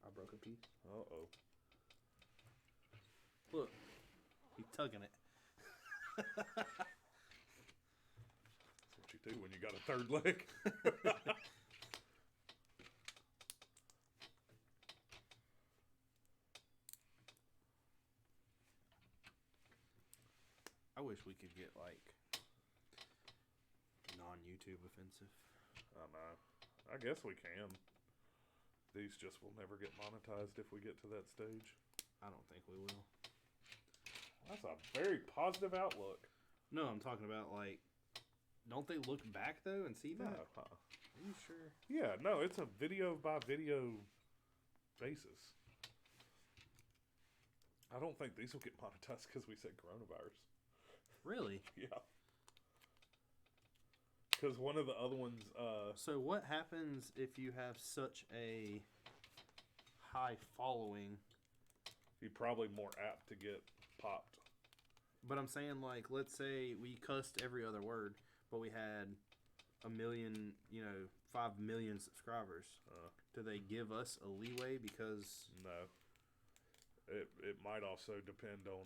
I broke a piece. Uh-oh. Look. He's tugging it. That's what you do when you got a 3rd leg. I wish we could get, like, non-YouTube offensive. I know. I guess we can. These just will never get monetized if we get to that stage. I don't think we will. That's a very positive outlook. No, I'm talking about, like, don't they look back, though, and see that? No. Are you sure? Yeah, no, it's a video by video basis. I don't think these will get monetized because we said coronavirus. Really? Yeah. Because one of the other ones. So what happens if you have such a high following? You're probably more apt to get popped. But I'm saying, like, let's say we cussed every other word, but we had 1 million, 5 million subscribers. Do they give us a leeway because... No. It might also depend on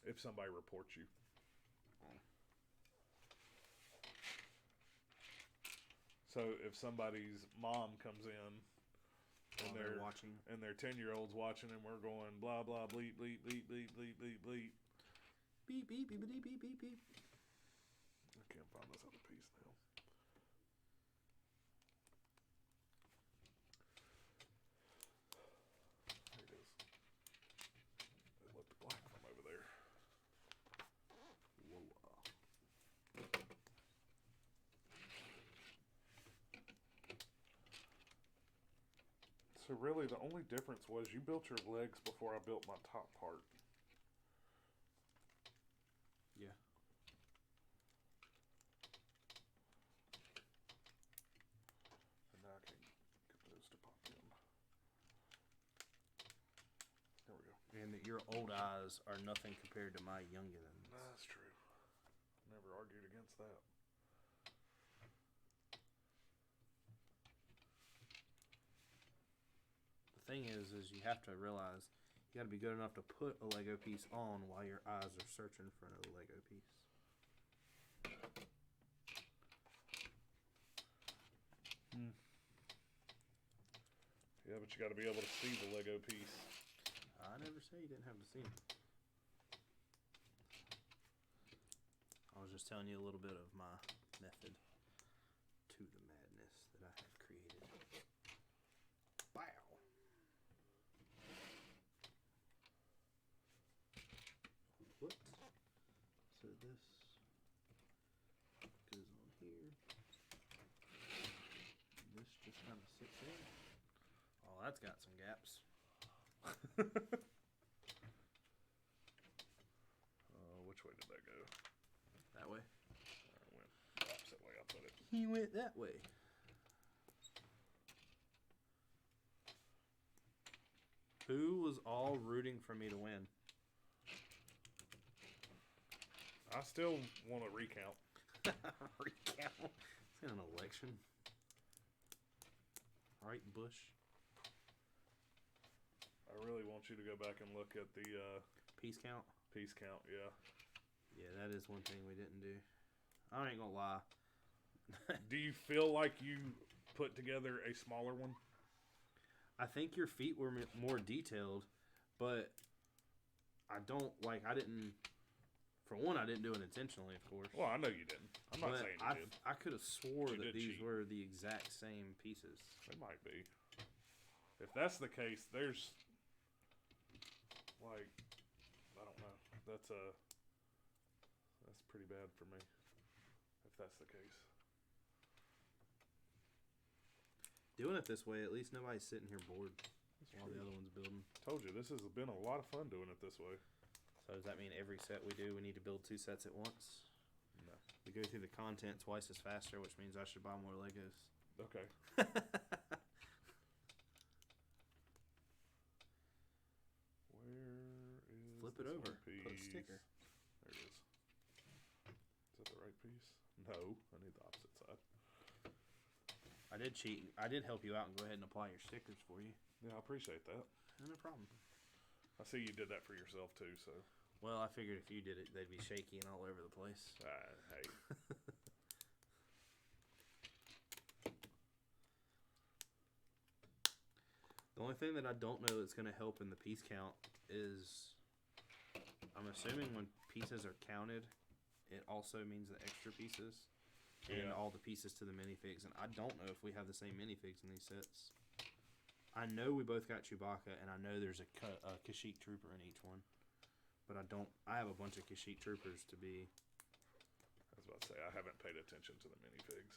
if somebody reports you. So if somebody's mom comes in and they're watching, and their 10-year-old's watching, and we're going blah blah bleep bleep bleep bleep bleep bleep bleep beep beep beep beep beep beep beep. I can't find this other piece now. There it is. It looked black from over there. Whoa. So really, the only difference was you built your legs before I built my top part. Yeah. And now I can get those to pop in. There we go. And that your old eyes are nothing compared to my youngins. That's true. Never argued against that. The thing is you have to realize you got to be good enough to put a Lego piece on while your eyes are searching for another Lego piece. Yeah, but you got to be able to see the Lego piece. I never say you didn't have to see them. I was just telling you a little bit of my method to the madness that I have created. Wow. What? So this goes on here. This just kind of sits in. Oh, that's got some gaps. Which way did that go? That way. I went the opposite way I put it. He went that way. Who was all rooting for me to win? I still want to recount. Recount? It's in an election. Right, Bush? I really want you to go back and look at the Piece count? piece count, yeah. Yeah, that is one thing we didn't do. I ain't gonna lie. Do you feel like you put together a smaller one? I think your feet were more detailed, but I didn't, for one, I didn't do it intentionally, of course. Well, I know you didn't. I'm not saying you did. I could have swore You that did these cheat. were the exact same pieces. It might be. If that's the case, there's like, I don't know. That's pretty bad for me. If that's the case. Doing it this way, at least nobody's sitting here bored while the true. other one's building. Told you, this has been a lot of fun doing it this way. So does that mean every set we do, we need to build 2 sets at once? No. We go through the content twice as faster, which means I should buy more Legos. Okay. Where is Flip it this over. one piece? Put a sticker. There it is. Is that the right piece? No, I need the opposite side. I did cheat. I did help you out and go ahead and apply your stickers for you. Yeah, I appreciate that. No problem. I see you did that for yourself too, so. Well, I figured if you did it, they'd be shaky and all over the place. Hey. The only thing that I don't know that's going to help in the piece count is, I'm assuming when pieces are counted, it also means the extra pieces and all the pieces to the minifigs. And I don't know if we have the same minifigs in these sets. I know we both got Chewbacca, and I know there's a Kashyyyk Trooper in each one. But I have a bunch of Kashyyyk Troopers to be... I was about to say, I haven't paid attention to the minifigs.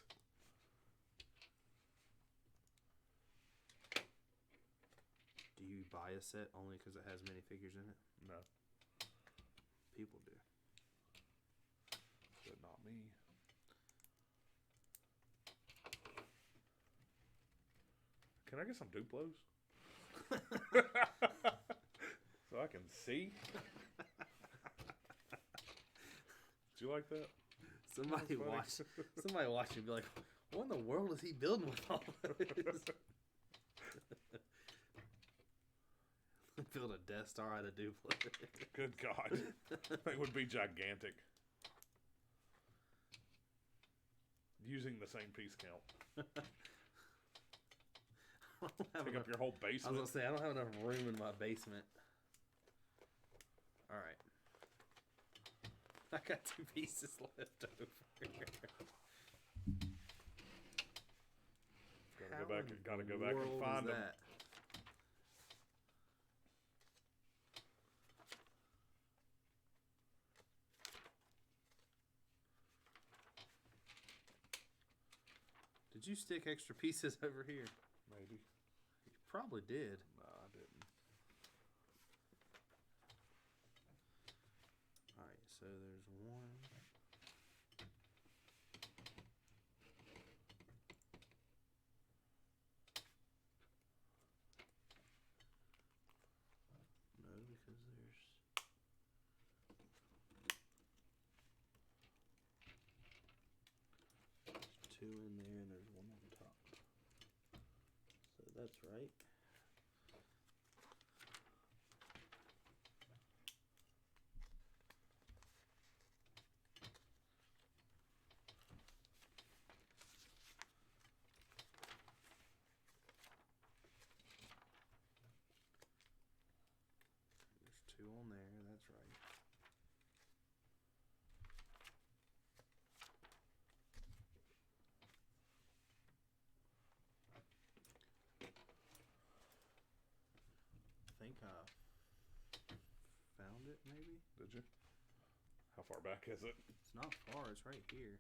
Do you buy a set only because it has minifigures in it? No, People do. but not me. Can I get some Duplos? So I can see. Do you like that? Somebody watch and be like, what in the world is he building with all those? Build a Death Star out of Duplo. Good God. That would be gigantic. Using the same piece count. Take up your whole basement. I was going to say, I don't have enough room in my basement. Alright. I got 2 pieces left over. Gotta go back and find them. Did you stick extra pieces over here? Maybe. You probably did. No, I didn't. Alright, so there's 1. No, because there's 2 in there and there's 1 on top. So that's right. There's 2 on there, that's right. I think I found it, maybe? Did you? How far back is it? It's not far, it's right here.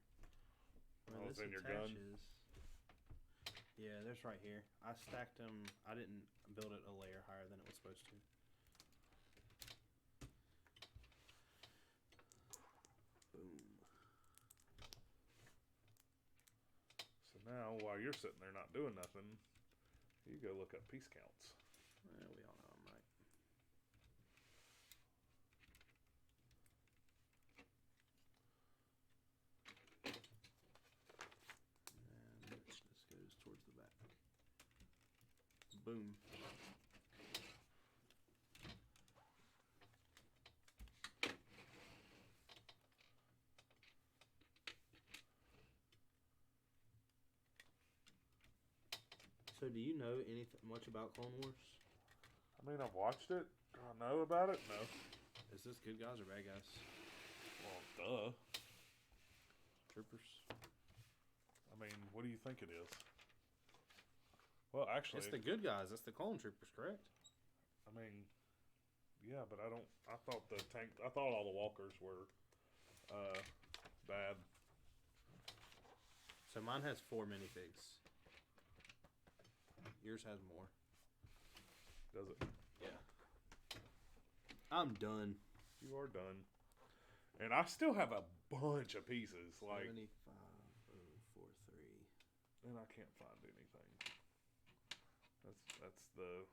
Where Oh, it's in your gun? Yeah, there's right here. I stacked them. I didn't build it a layer higher than it was supposed to. Boom. So now, while you're sitting there not doing nothing, you go look up piece counts. Well, we all know I'm right. And this goes towards the back. Boom. So, do you know anything much about Clone Wars? I mean, I've watched it. Do I know about it? No. Is this good guys or bad guys? Well, duh. Troopers? I mean, what do you think it is? Well, actually, It's the good guys. It's the clone troopers, correct? I mean, yeah, but I thought all the walkers were bad. So mine has 4 minifigs. Yours has more. Does it? Yeah. I'm done. You are done. And I still have a bunch of pieces. Like 75043. And I can't find anything. That's the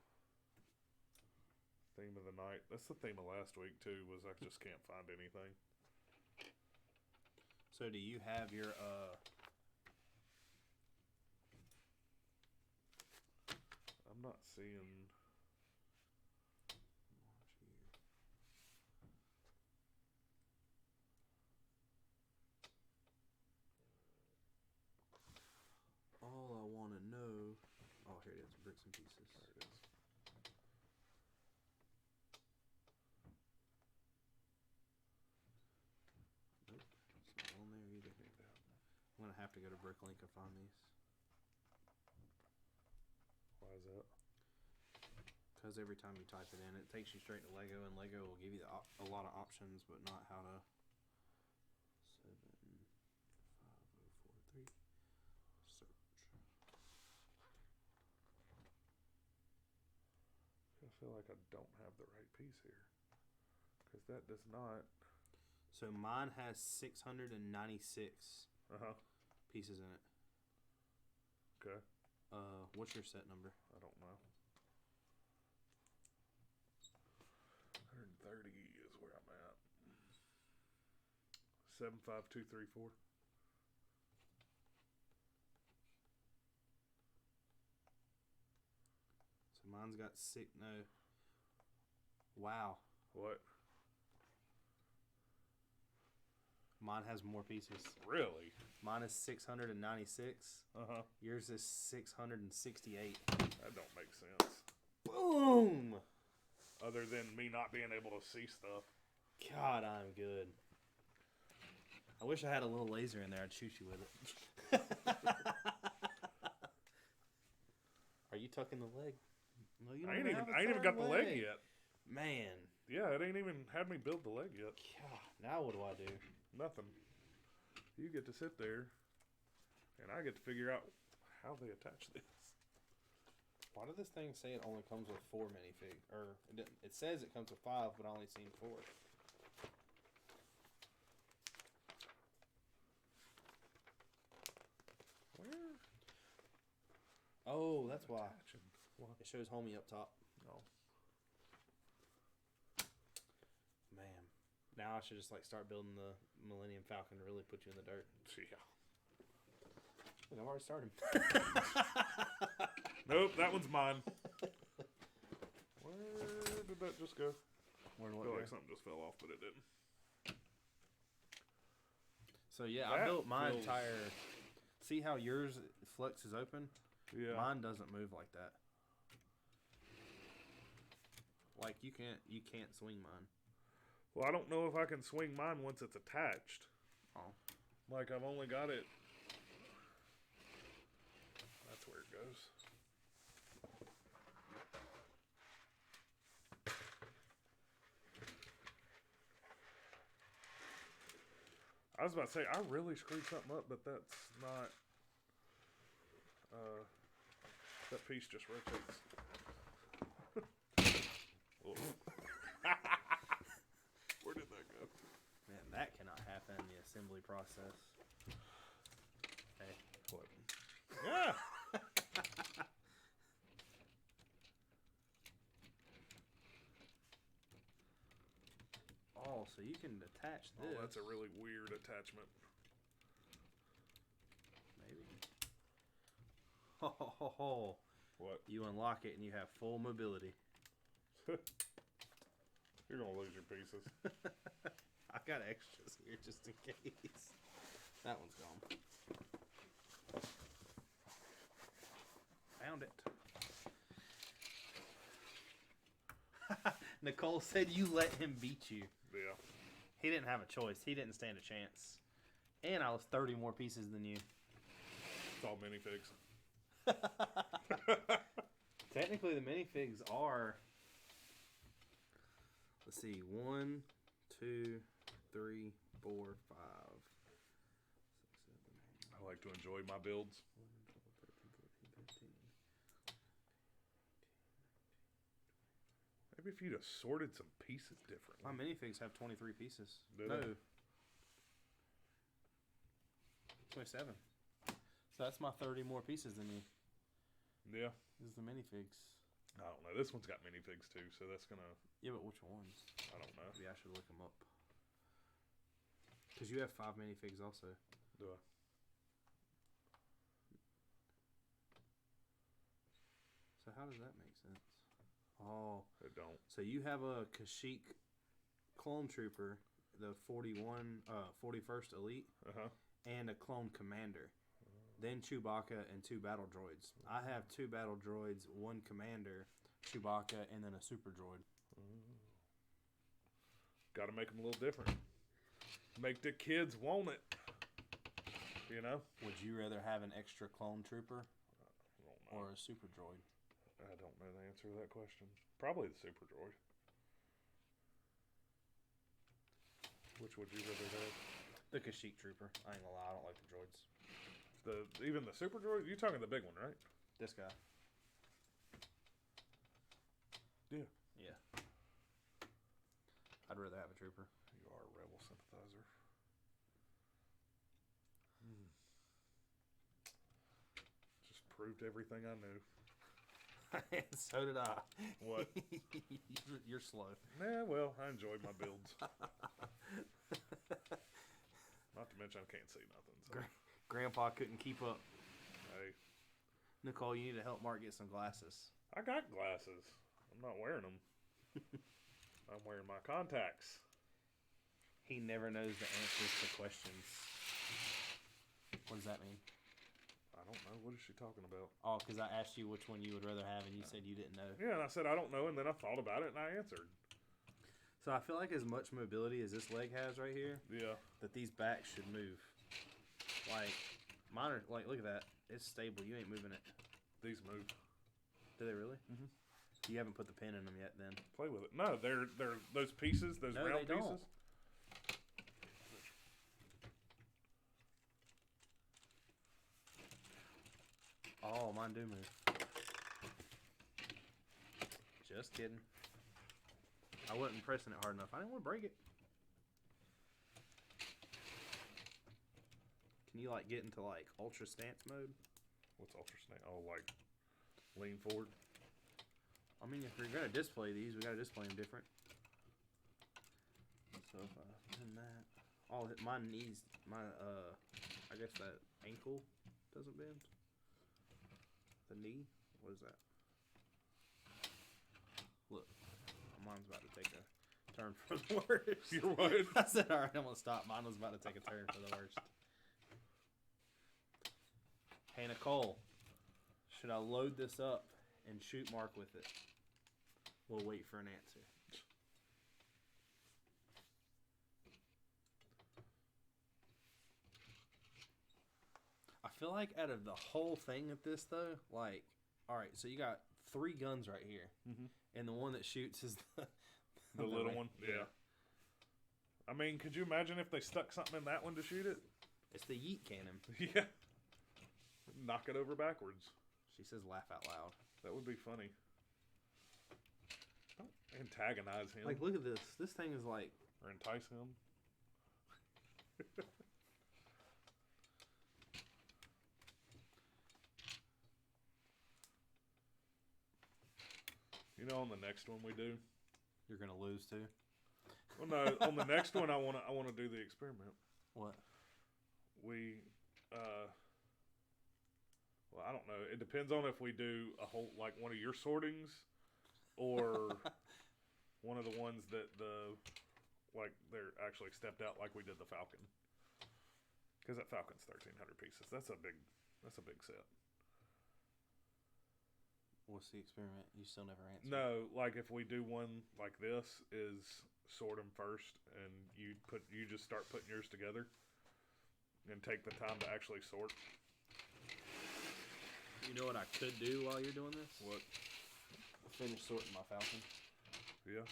theme of the night. That's the theme of last week too, was I just can't find anything. So do you have your I'm not seeing. all I want to know. Oh, here it is. Bricks and pieces. There it is. Nope. It's not on there either. I'm going to have to go to Bricklink to find these. Why is that? Because every time you type it in, it takes you straight to Lego, and Lego will give you a lot of options, but not how to. 75043. Search. Gotta feel like I don't have the right piece here. Because that does not. So mine has 696 pieces in it. Okay. What's your set number? I don't know. 130 is where I'm at. 75234. So mine's got six. No. Wow. What? Mine has more pieces. Really? Mine is 696. Yours is 668. That don't make sense. Boom! Other than me not being able to see stuff. God, I'm good. I wish I had a little laser in there. I'd shoot you with it. Are you tucking the leg? No, you don't I ain't even got the leg yet. Man. Yeah, it ain't even had me build the leg yet. God, now what do I do? Nothing. You get to sit there, and I get to figure out how they attach this. Why did this thing say it only comes with 4 minifigs? Or it says it comes with 5, but I only seen 4. Where? Oh, that's why. What? It shows homie up top. No. Man. Now I should just start building the Millennium Falcon to really put you in the dirt. Yeah. Look, I've already started. Nope, that one's mine. Where did that just go? Where I did feel what like go? something just fell off, but it didn't. So yeah, That I built my feels- entire. See how yours flexes open? Yeah. Mine doesn't move like that. Like you can't swing mine. Well, I don't know if I can swing mine once it's attached. Oh. Like, I've only got it. That's where it goes. I was about to say, I really screwed something up, but that's not. That piece just rotates. Where did that go? Man, that cannot happen in the assembly process. Hey. What? Yeah! Oh, so you can attach this. Oh, that's a really weird attachment. Maybe. Ho, ho, ho, ho. What? You unlock it and you have full mobility. You're gonna lose your pieces. I got extras here just in case. That one's gone. Found it. Nicole said you let him beat you. Yeah. He didn't have a choice. He didn't stand a chance. And I was 30 more pieces than you. It's all minifigs. Technically, the minifigs are. Let's see. 1, 2, 3, 4, 5, 6, 7, 8. I like to enjoy my builds. 11, 12, 13, 14, 15. Maybe if you'd have sorted some pieces differently. My minifigs have 23 pieces. Do No. they? 27. So that's my 30 more pieces than you. Yeah. This is the minifigs. I don't know. This one's got minifigs too, so that's gonna. Yeah, but which ones? I don't know. Maybe I should look them up. Because you have 5 minifigs also. Do I? So how does that make sense? Oh. It don't. So you have a Kashyyyk clone trooper, the 41st Elite, and a clone commander. Then Chewbacca and 2 battle droids. I have 2 battle droids, 1 commander, Chewbacca, and then a super droid. Got to make them a little different. Make the kids want it. You know? Would you rather have an extra clone trooper I don't know. or a super droid? I don't know the answer to that question. Probably the super droid. Which would you rather have? The Kashyyyk trooper. I ain't gonna lie, I don't like the droids. Even the super droid? You're talking the big one, right? This guy. Yeah. Yeah. I'd rather have a trooper. You are a rebel sympathizer. Just proved everything I knew. So did I. What? You're slow. Nah, well, I enjoyed my builds. Not to mention I can't see nothing. So. Grandpa couldn't keep up. Hey. Nicole, you need to help Mark get some glasses. I got glasses. I'm not wearing them. I'm wearing my contacts. He never knows the answers to questions. What does that mean? I don't know. What is she talking about? Oh, because I asked you which one you would rather have, and you said you didn't know. Yeah, and I said I don't know, and then I thought about it, and I answered. So I feel like as much mobility as this leg has right here, Yeah. that these backs should move. Like, mine are, like, look at that. It's stable. You ain't moving it. These move. Do they really? Mm-hmm. You haven't put the pin in them yet, then. Play with it. No, they're those pieces, those No, round they pieces. don't. Oh, mine do move. Just kidding. I wasn't pressing it hard enough. I didn't want to break it. Can you, like, get into, like, ultra stance mode? What's ultra snake? Oh, like lean forward. I mean, if we're gonna display these, we gotta display them different. So if I pin that, oh, my knees, I guess that ankle doesn't bend. The knee, what is that? Look, mine's about to take a turn for the worst. You're what? I said, all right, I'm gonna stop. Mine was about to take a turn for the worst. Hey, Nicole, should I load this up and shoot Mark with it? We'll wait for an answer. I feel like out of the whole thing at this, though, like, all right, so you got 3 guns right here, and the one that shoots is the little one. Yeah. I mean, could you imagine if they stuck something in that one to shoot it? It's the yeet cannon. Yeah. Knock it over backwards. She says laugh out loud. That would be funny. Don't antagonize him. Like, look at this. This thing is like... Or entice him. You know, on the next one we do... You're going to lose, too? Well, no. On the next one, I wanna do the experiment. What? We... Well, I don't know. It depends on if we do a whole, like, one of your sortings or one of the ones that they're actually stepped out like we did the Falcon. Because that Falcon's 1,300 pieces. That's a big set. What's the experiment? You still never answered. No, like if we do one like this, is sort them first, and you just start putting yours together, and take the time to actually sort. You know what I could do while you're doing this? What? Finish sorting my Falcon. Yeah.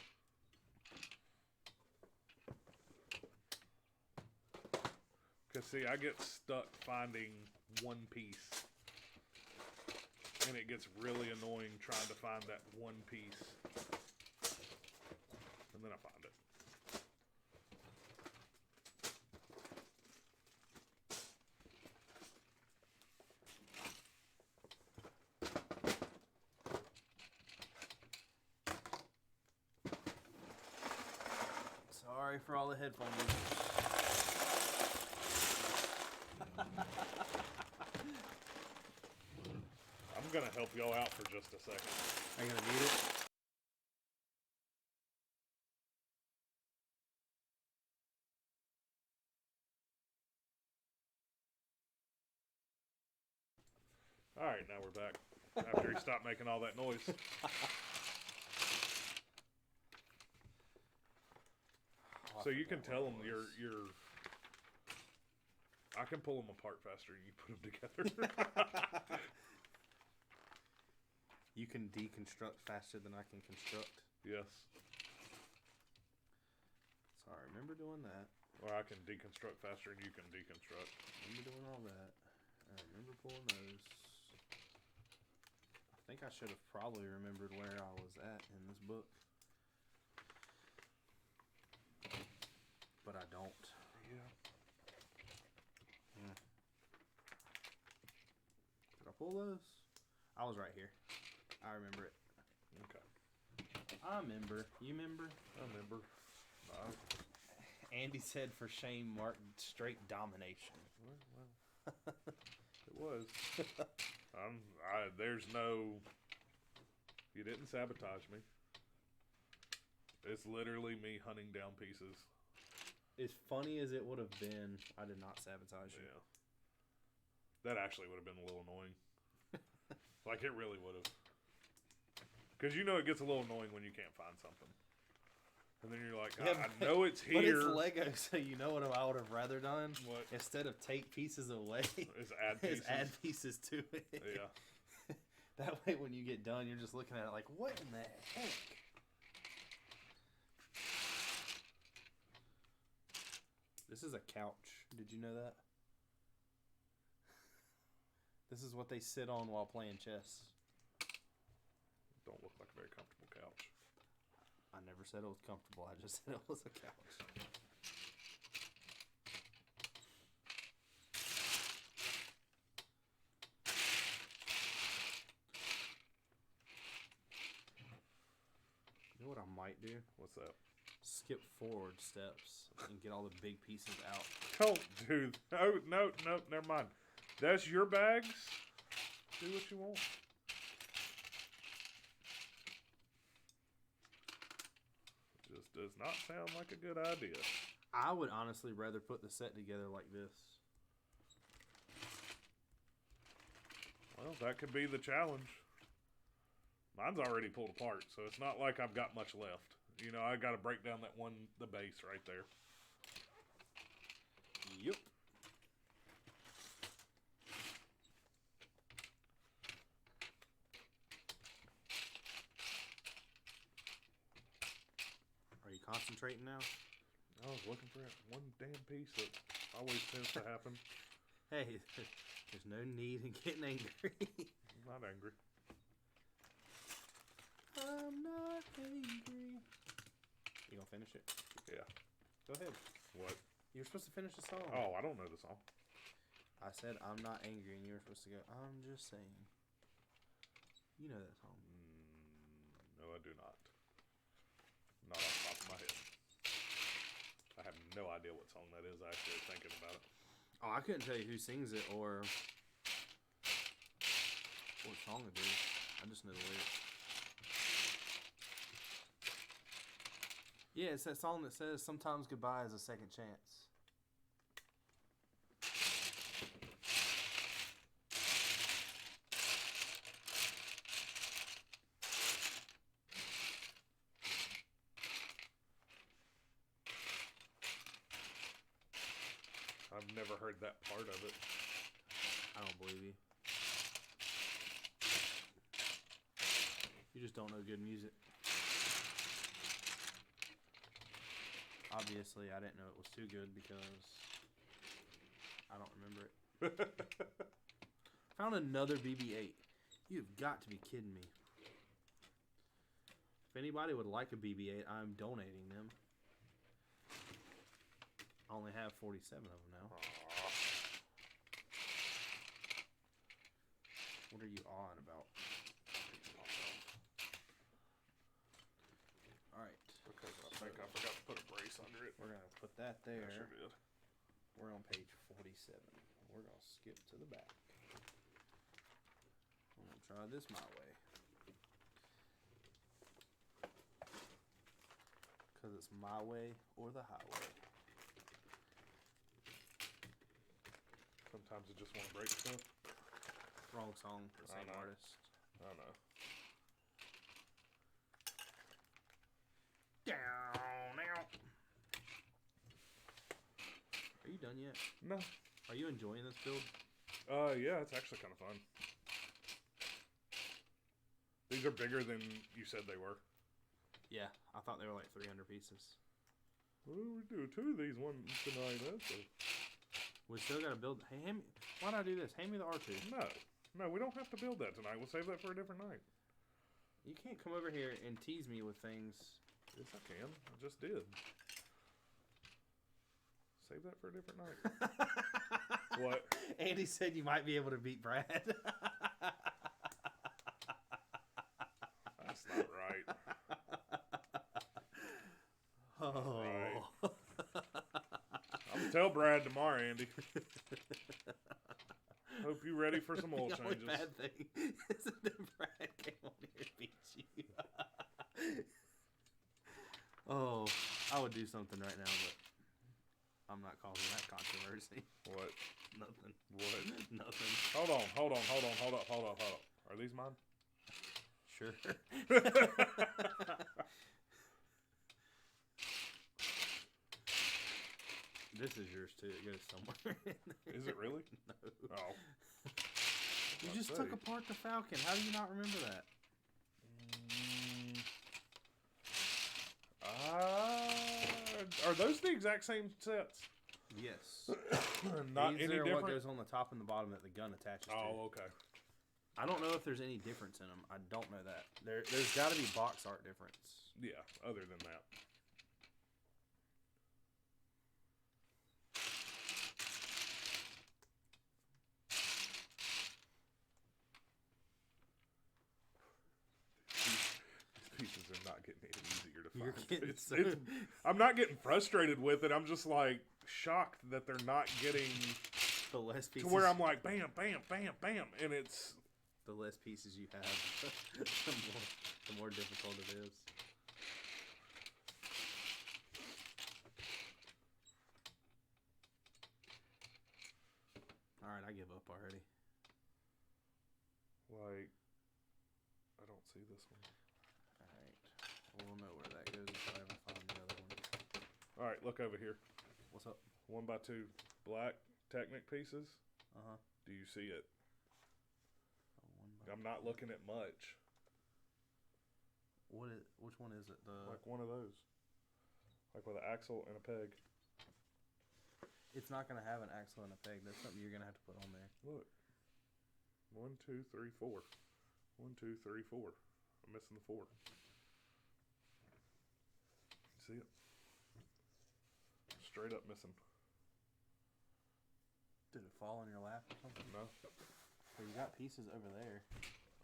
Because, see, I get stuck finding one piece. And it gets really annoying trying to find that one piece. And then I find it. Sorry for all the headphone users. I'm going to help y'all out for just a second. Are you going to need it? Alright, now we're back. After he stopped making all that noise. So you can tell them you're... I can pull them apart faster than you put them together. You can deconstruct faster than I can construct. Yes. Sorry, remember doing that. Or I can deconstruct faster than you can deconstruct. Remember doing all that. I remember pulling those. I think I should have probably remembered where I was at in this book. But I don't. Yeah. Did I pull those? I was right here. I remember it. Okay. I remember. You remember? I remember. Andy said for shame, Mark, straight domination. Well, it was. There's no... You didn't sabotage me. It's literally me hunting down pieces. As funny as it would have been, I did not sabotage you. Yeah. That actually would have been a little annoying. Like, it really would have. Because you know it gets a little annoying when you can't find something. And then you're like, I know it's here. But it's Lego, so you know what I would have rather done? What? Instead of take pieces away, Is add pieces. is add pieces to it. Yeah. That way when you get done, you're just looking at it like, what in the heck? This is a couch. Did you know that? This is what they sit on while playing chess. Don't look like a very comfortable couch. I never said it was comfortable. I just said it was a couch. You know what I might do? What's that? Skip forward steps and get all the big pieces out. Don't do that. No, never mind. That's your bags. Do what you want. Just does not sound like a good idea. I would honestly rather put the set together like this. Well, that could be the challenge. Mine's already pulled apart, so it's not like I've got much left. You know, I got to break down the base right there. Yep. Are you concentrating now? I was looking for that one damn piece that always tends to happen. Hey, there's no need in getting angry. I'm not angry. I'm not angry. You gonna finish it? Yeah. Go ahead. What? You were supposed to finish the song. Oh, I don't know the song. I said I'm not angry, and you were supposed to go, I'm just saying. You know that song. No, I do not. Not off the top of my head. I have no idea what song that is, actually, thinking about it. Oh, I couldn't tell you who sings it or what song it is. I just know the lyrics. Yeah, it's that song that says sometimes goodbye is a second chance. I've never heard that part of it. I don't believe you. You just don't know good music. Obviously, I didn't know it was too good because I don't remember it. Found another BB-8. You've got to be kidding me. If anybody would like a BB-8, I'm donating them. I only have 47 of them now. Aww. What are you on about? Alright. Because I think I forgot to put a brace under it. We're going to put that there. I sure did. We're on page 47. We're going to skip to the back. I'm going to try this my way. Because it's my way or the highway. Sometimes I just want to break stuff. Wrong song for the same know. artist. I know. Down out. Are you done yet? No. Are you enjoying this build? Yeah, it's actually kind of fun. These are bigger than you said they were. Yeah, I thought they were like 300 pieces. Well, we do two of these one tonight. So. We still gotta build. Hey, hand me. Why don't I do this? Hand me the R2. No, No, we don't have to build that tonight. We'll save that for a different night. You can't come over here and tease me with things. Yes, I can. I just did. Save that for a different night. What? Andy said you might be able to beat Brad. That's not right. Oh. Right. I'm gonna tell Brad tomorrow, Andy. Hope you're ready for some oil The only changes. bad thing is that Brad came on here and beat you. Oh, I would do something right now, but I'm not causing that controversy. What? Nothing. What? Nothing. Hold up. Are these mine? Sure. This is yours too. It goes somewhere. Is it really? No. Oh. You just took apart the Falcon. How do you not remember that? Are those the exact same sets? Yes. Not These any are different? what goes on the top and the bottom that the gun attaches to. Oh, okay. I don't know if there's any difference in them. I don't know that. There's got to be box art difference. Yeah, other than that. These pieces are not getting any easier to find. You're getting I'm not getting frustrated with it. I'm just like shocked that they're not getting the less pieces. to where I'm like bam, bam, bam, bam, and it's the less pieces you have, the more difficult it is. All right, I give up already. like I don't see this one. All right, we'll know where that goes if I ever find the other one. All right, look over here. What's up? 1x2 black Technic pieces. Uh-huh. Do you see it? Oh, I'm not looking at much. Which one is it? Like one of those. Like with an axle and a peg. It's not going to have an axle and a peg. That's something you're going to have to put on there. Look. 1, 2, 3, 4. 1, 2, 3, 4. I'm missing the 4. See it? Straight up missing. Did it fall in your lap or something? No. Well, you got pieces over there.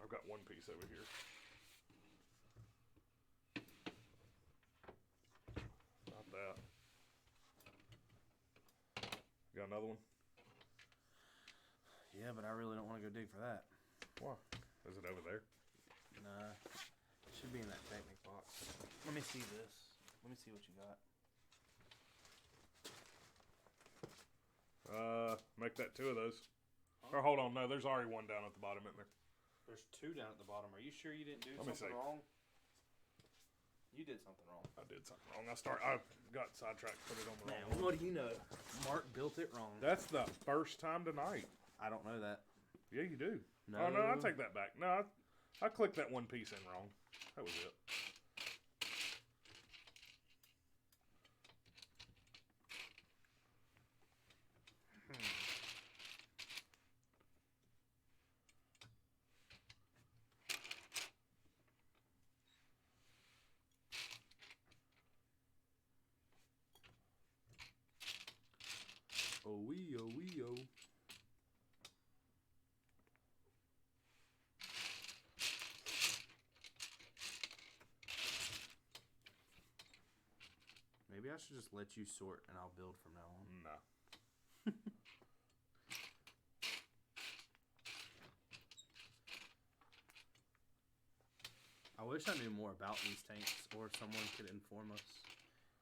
I've got one piece over here. Not that. You got another one? Yeah, but I really don't want to go dig for that. Why? Is it over there? Nah. It should be in that Technic box. Let me see this. Let me see what you got. Make that 2 of those. Or hold on, no, there's already one down at the bottom, isn't there? There's 2 down at the bottom. Are you sure you didn't do Let me something see. wrong? You did something wrong. I did something wrong. I got sidetracked, put it on the wrong Man, one. what do you know? Mark built it wrong. That's the first time tonight. I don't know that. Yeah, you do. No. Oh, no, I take that back. No, I clicked that one piece in wrong. That was it. Oh wee, oh wee, oh. Maybe I should just let you sort and I'll build from now on. No. I wish I knew more about these tanks or someone could inform us.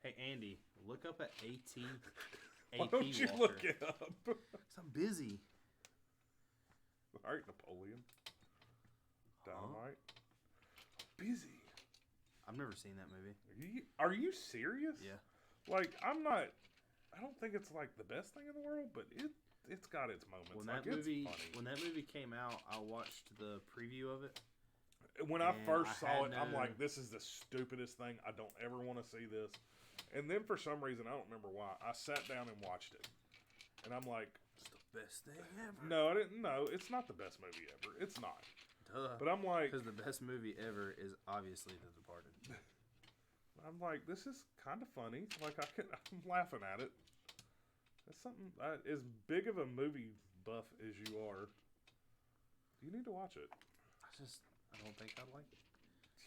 Hey, Andy, look up at AT. Why don't you Walker. look it up? 'Cause I'm busy. All right, Napoleon. Dynamite. Busy. I've never seen that movie. Are you serious? Yeah. Like, I don't think it's like the best thing in the world, but it's got its moments. When like, that movie it's funny. when that movie came out, I watched the preview of it. When I and first I saw had it, I'm no- like, this is the stupidest thing. I don't ever want to see this. And then for some reason, I don't remember why, I sat down and watched it. And I'm like, It's the best thing ever. No, I didn't. No, it's not the best movie ever. It's not. Duh. But I'm like, because the best movie ever is obviously The Departed. I'm like, this is kind of funny. Like I'm laughing at it. It's something as big of a movie buff as you are. You need to watch it. I don't think I'd like it.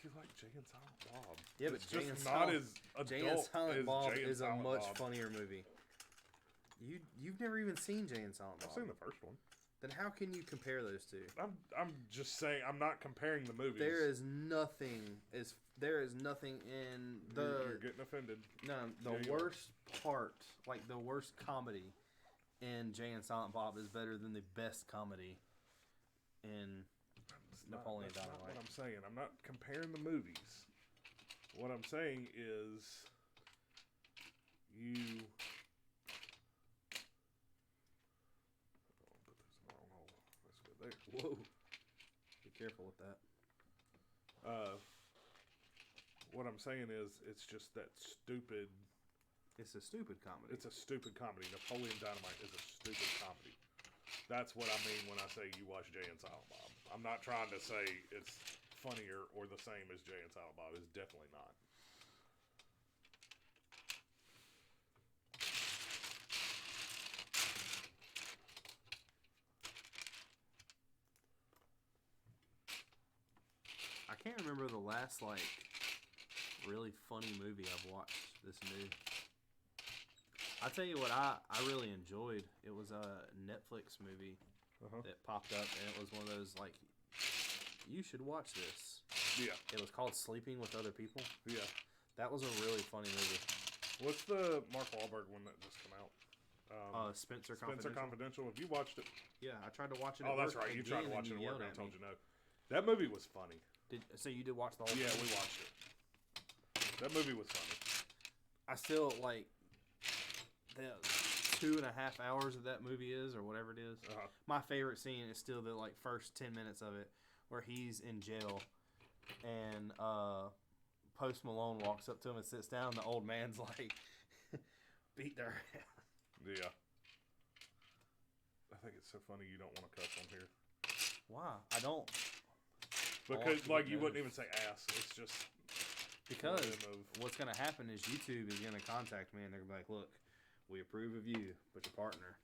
You like Jay and Silent Bob? Yeah, but it's Jay just and not Silent, as Jay and adult Silent as Bob Jay and is a Silent much Bob. funnier movie. You've never even seen Jay and Silent Bob. I've seen the first one. Then how can you compare those two? I'm just saying I'm not comparing the movies. There is nothing in the You're getting offended. no the worst part, like the worst comedy in Jay and Silent Bob is better than the best comedy in Napoleon That's not Dynamite. what I'm saying. I'm not comparing the movies. What I'm saying is you. Oh, put this in the wrong hole. Let's go there. Whoa! Be careful with that. What I'm saying is, it's just that stupid. It's a stupid comedy. It's a stupid comedy. Napoleon Dynamite is a stupid comedy. That's what I mean when I say you watch Jay and Silent Bob. I'm not trying to say it's funnier or the same as Jay and Silent Bob. It's definitely not. I can't remember the last really funny movie I've watched this new. I'll tell you what I really enjoyed. It was a Netflix movie that popped up, and it was one of those, like, you should watch this. Yeah. It was called Sleeping with Other People. Yeah. That was a really funny movie. What's the Mark Wahlberg one that just came out? Spencer Spencer Confidential. Have you watched it? Yeah, I tried to watch it. Oh, that's right. You tried to watch it at work, and I told you no. That movie was funny. So you did watch the whole Yeah, thing? we watched it. That movie was funny. I still, like, the 2.5 hours of that movie is, or whatever it is. My favorite scene is still the, like, first 10 minutes of it, where he's in jail, and Post Malone walks up to him and sits down, and the old man's like, beat their ass. Yeah. I think it's so funny you don't want to cuss on here. Why? I don't. Because, like, you wouldn't even say ass. It's just... Because what's going to happen is YouTube is going to contact me, and they're going to be like, look, we approve of you, but your partner.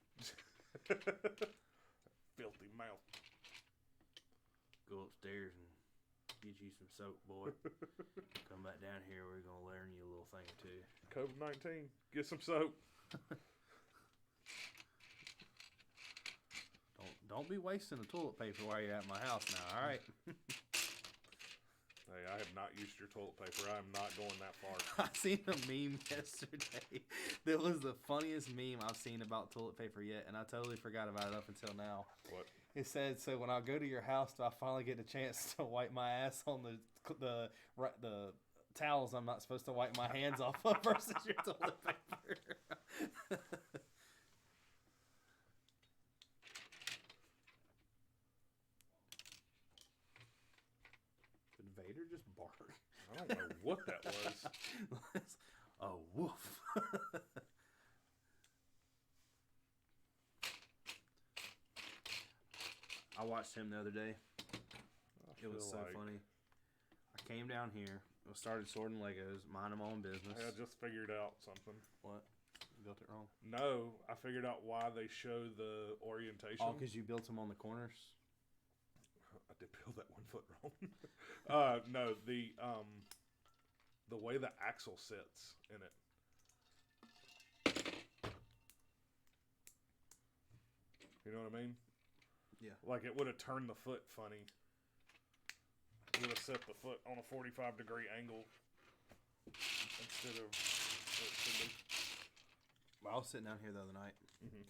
Filthy mouth. Go upstairs and get you some soap, boy. Come back down here, we're going to learn you a little thing or two. COVID-19. Get some soap. Don't be wasting the toilet paper while you're at my house now, all right? Hey, I have not used your toilet paper. I am not going that far. I seen a meme yesterday. That was the funniest meme I've seen about toilet paper yet, and I totally forgot about it up until now. What? It said, so when I go to your house, do I finally get a chance to wipe my ass on the towels I'm not supposed to wipe my hands off of versus your toilet paper? Did Vader just bark? I don't know what that was. A woof. I watched him the other day. It was so funny. I came down here, started sorting Legos, minding my own business. Hey, I just figured out something. What? You built it wrong? No, I figured out why they show the orientation. Oh, because you built them on the corners? I did build that 1 foot wrong. No, the way the axle sits in it. You know what I mean? Yeah. Like it would have turned the foot funny. It would have set the foot on a 45-degree angle instead of what it should be. Well, I was sitting down here the other night.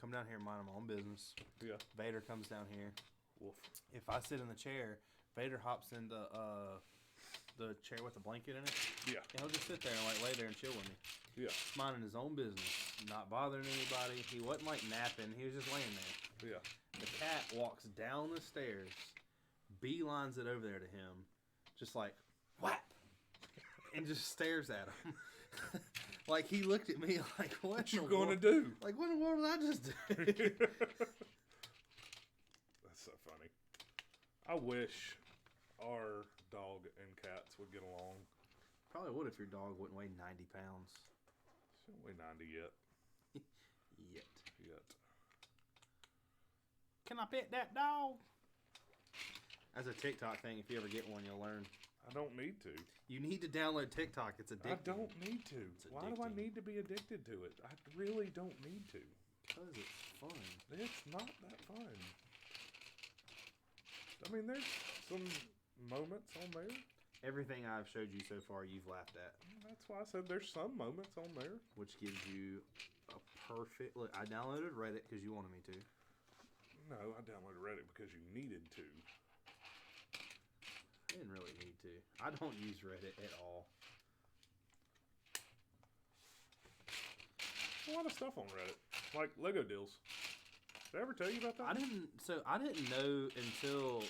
Come down here, minding my own business. Yeah. Vader comes down here. Woof. If I sit in the chair, Vader hops in the chair with the blanket in it. Yeah. And he'll just sit there and like lay there and chill with me. Yeah. Minding his own business, not bothering anybody. He wasn't like napping. He was just laying there. Yeah. The cat walks down the stairs, beelines it over there to him, just like, whap, and just stares at him. Like, he looked at me like, What you going to do? Like, what in the world did I just do? That's so funny. I wish our dog and cats would get along. Probably would if your dog wouldn't weigh 90 pounds. She don't weigh 90 yet. Yet. Can I pet that dog? As a TikTok thing, if you ever get one, you'll learn. I don't need to. You need to download TikTok. It's addicting. I don't need to. Why do I need to be addicted to it? I really don't need to. Because it's fun. It's not that fun. I mean, there's some moments on there. Everything I've showed you so far, you've laughed at. That's why I said there's some moments on there. Which gives you a perfect... Look, I downloaded Reddit because you wanted me to. No, I downloaded Reddit because you needed to. I didn't really need to. I don't use Reddit at all. A lot of stuff on Reddit, like Lego deals. Did I ever tell you about that? I didn't know until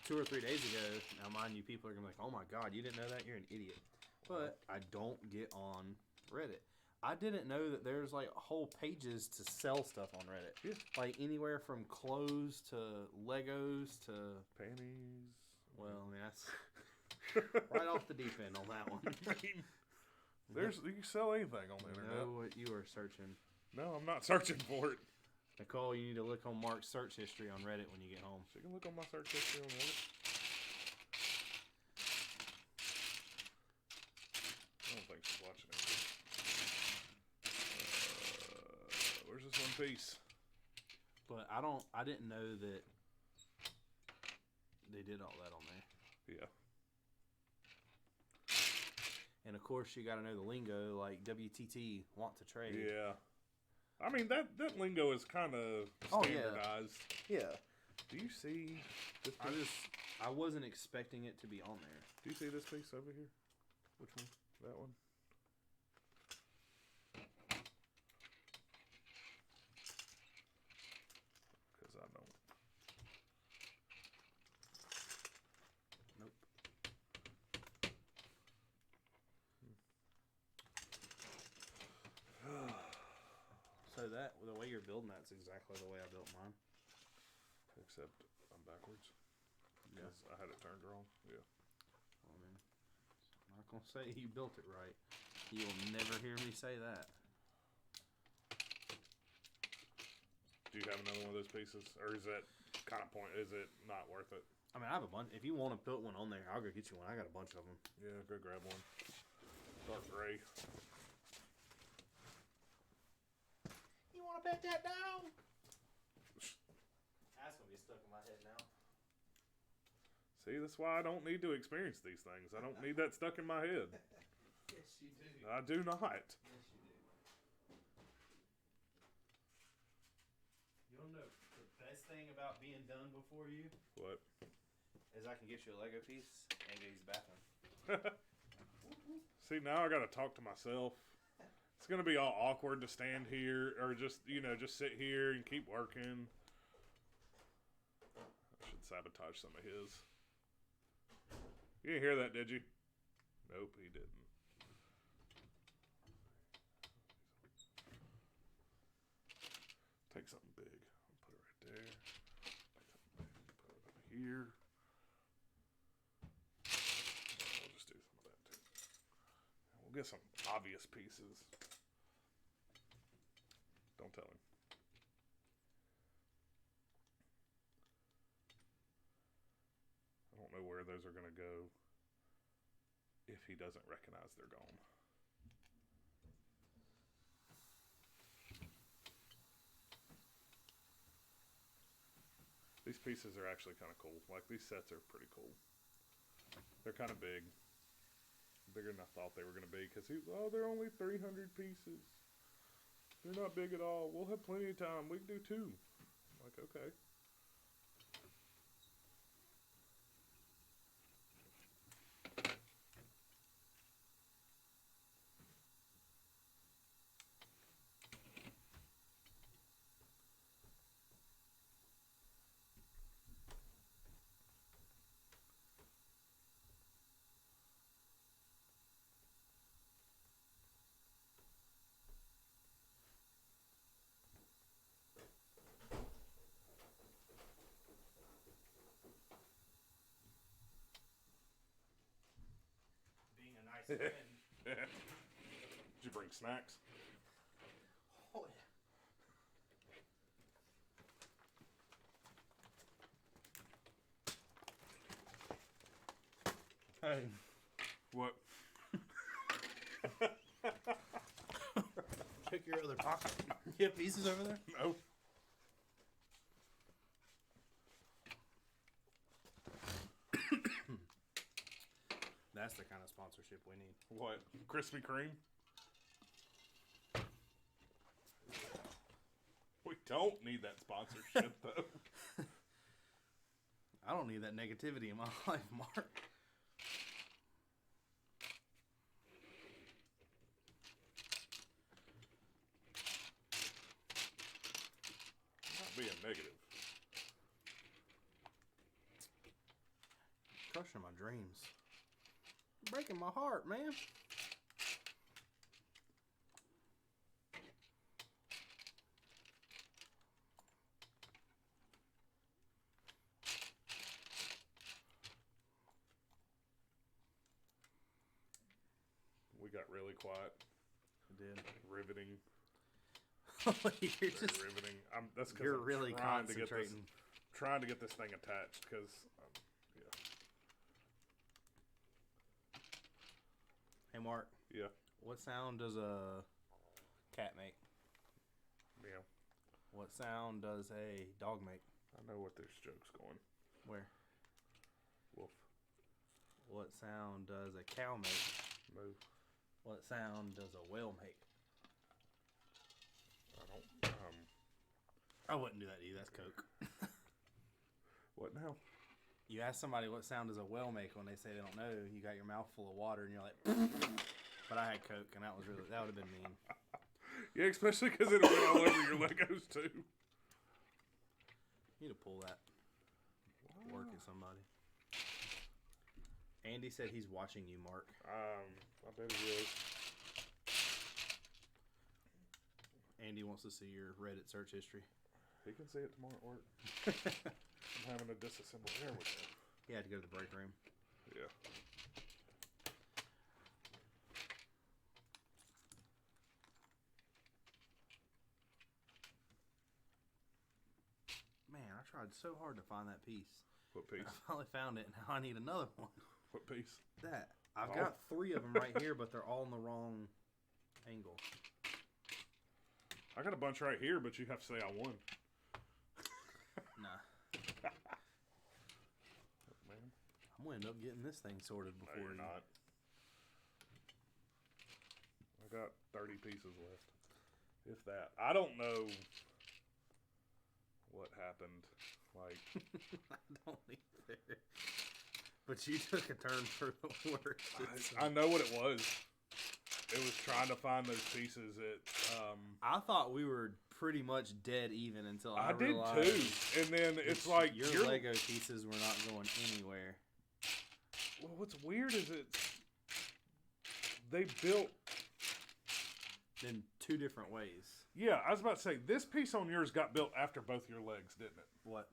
2 or 3 days ago. Now, mind you, people are gonna be like, "Oh my God, you didn't know that? You're an idiot." But I don't get on Reddit. I didn't know that there's like whole pages to sell stuff on Reddit. Yeah. Like anywhere from clothes to Legos to Panties. Well, I mean that's right off the deep end on that one. You can sell anything on the internet. Know what you are searching. No, I'm not searching for it. Nicole, you need to look on Mark's search history on Reddit when you get home. She can look on my search history on Reddit. I don't think she's watching it. Where's this one piece? But I didn't know that they did all that on there. Yeah. And of course, you got to know the lingo, like WTT, want to trade. Yeah. I mean, that lingo is kind of standardized. Yeah. Do you see this piece? I wasn't expecting it to be on there. Do you see this piece over here? Which one? That one. Because I don't. Nope. So the way you're building that's exactly the way I built mine. Except I'm backwards. Yeah. Because I had it turned wrong. Yeah. Well, I mean, I'm not going to say you built it right. You'll never hear me say that. Do you have another one of those pieces? Or is that kind of is it not worth it? I mean, I have a bunch. If you want to put one on there, I'll go get you one. I got a bunch of them. Yeah, go grab one. Dark gray. You want to pet that dog? That's going to be stuck in my head now. See, that's why I don't need to experience these things. I don't need that stuck in my head. Yes, you do. I do not. Yes, you do. You don't know the best thing about being done before you What? is I can get you a Lego piece and go use the bathroom. See, now I got to talk to myself. It's going to be all awkward to stand here or just sit here and keep working. I should sabotage some of his. You didn't hear that, did you? Nope, he didn't. Take something big. I'll put it right there. Take something big. Put it over here. We'll just do some of that too. We'll get some obvious pieces. Don't tell him. I don't know where those are going to go if he doesn't recognize they're gone. These pieces are actually kind of cool. Like, these sets are pretty cool. They're kind of big. Bigger than I thought they were going to be. Because, they're only 300 pieces. They're not big at all. We'll have plenty of time. We can do 2. I'm like, okay. Did you bring snacks? Oh, yeah. Hey. What? Check your other pocket. You have pieces over there? No. That's the kind of sponsorship we need. What? Krispy Kreme? We don't need that sponsorship, though. I don't need that negativity in my life, Mark. I'm not being negative. Crushing my dreams. Breaking my heart, man. We got really quiet. I did. Riveting. You're Very just, riveting. That's because you're I'm really trying to get this, concentrating. trying to get this thing attached. Because, yeah. Hey, Mark. Yeah. What sound does a cat make? Yeah. What sound does a dog make? I know what this joke's going. Where? Wolf. What sound does a cow make? Move. What sound does a whale make? I don't. I wouldn't do that to you. That's Coke. What now? You ask somebody what sound does a whale make when they say they don't know. You got your mouth full of water and you're like, but I had Coke and that would have been mean. Yeah, especially because it went all over your Legos too. You need to pull that. Work at somebody. Andy said he's watching you, Mark. I bet he is. Andy wants to see your Reddit search history. He can see it tomorrow at work. I'm having to disassemble. There we go. He had to go to the break room. Yeah. Man, I tried so hard to find that piece. What piece? I finally found it, and now I need another one. What piece? That. I've Oh. got 3 of them right here, but they're all in the wrong angle. I got a bunch right here, but you have to say I won. Nah. Man, I'm going to end up getting this thing sorted no, before you're not. I got 30 pieces left. If that. I don't know what happened. Like, I don't either. But you took a turn for the worse. I know what it was. It was trying to find those pieces at. I thought we were pretty much dead even until I did realized too, and then it's like your Lego pieces were not going anywhere. Well, what's weird is they built In 2 different ways. Yeah, I was about to say, this piece on yours got built after both your legs, didn't it? What?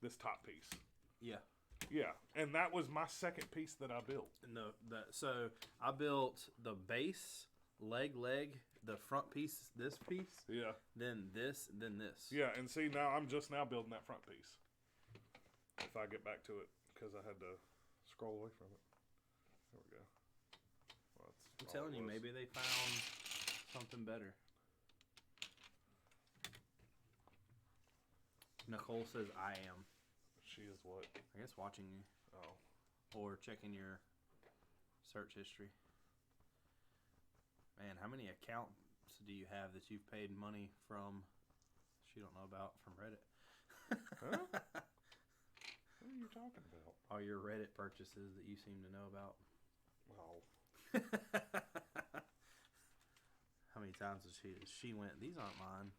This top piece. Yeah. Yeah, and that was my second piece that I built. No, so I built the base, leg, the front piece, this piece, Yeah. then this. Yeah, and see, now I'm just now building that front piece. If I get back to it, because I had to scroll away from it. There we go. Well, I'm telling you, maybe they found something better. Nicole says, I am. She is what? I guess watching you. Oh. Or checking your search history. Man, how many accounts do you have that you've paid money from, she don't know about, from Reddit? Huh? What are you talking about? All your Reddit purchases that you seem to know about. Oh. How many times has she went, these aren't mine.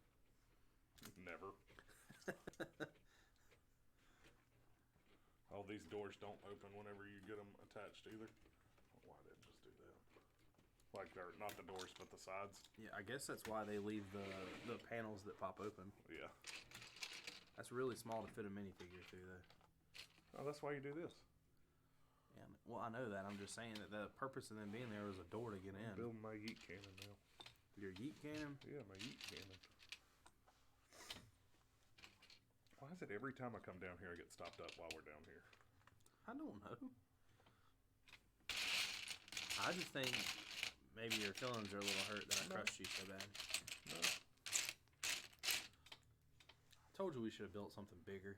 Never. All these doors don't open whenever you get them attached either. Why didn't just do that? Like they're not the doors, but the sides. Yeah, I guess that's why they leave the panels that pop open. Yeah. That's really small to fit a minifigure through, though. Oh, that's why you do this. And, well, I know that. I'm just saying that the purpose of them being there was a door to get in. Building my yeet cannon now. Your yeet cannon? Yeah, my yeet cannon. Why is it every time I come down here I get stopped up while we're down here? I don't know. I just think maybe your feelings are a little hurt that I crushed you so bad. No. I told you we should have built something bigger.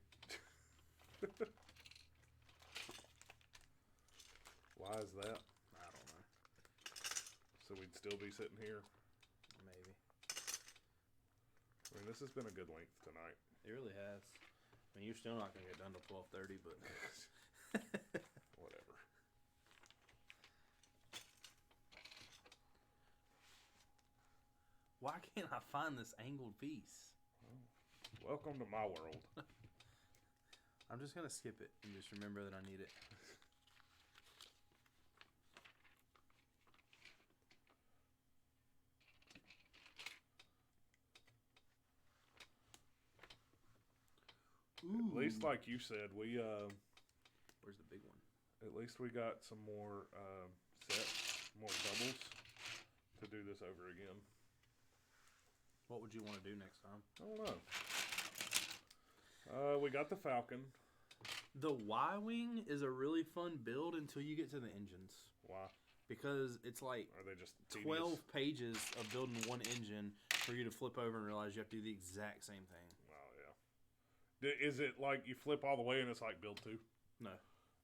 Why is that? I don't know. So we'd still be sitting here? Maybe. I mean, this has been a good length tonight. It really has. I mean, you're still not going to get done till 12:30, but... Whatever. Why can't I find this angled piece? Welcome to my world. I'm just going to skip it and just remember that I need it. At least, like you said, we Where's the big one? at least we got some more sets, more doubles to do this over again. What would you want to do next time? I don't know. We got the Falcon. The Y-Wing is a really fun build until you get to the engines. Why? Because it's like Are they just 12 pages of building one engine for you to flip over and realize you have to do the exact same thing. Oh yeah. Is it like you flip all the way and it's like build 2? No.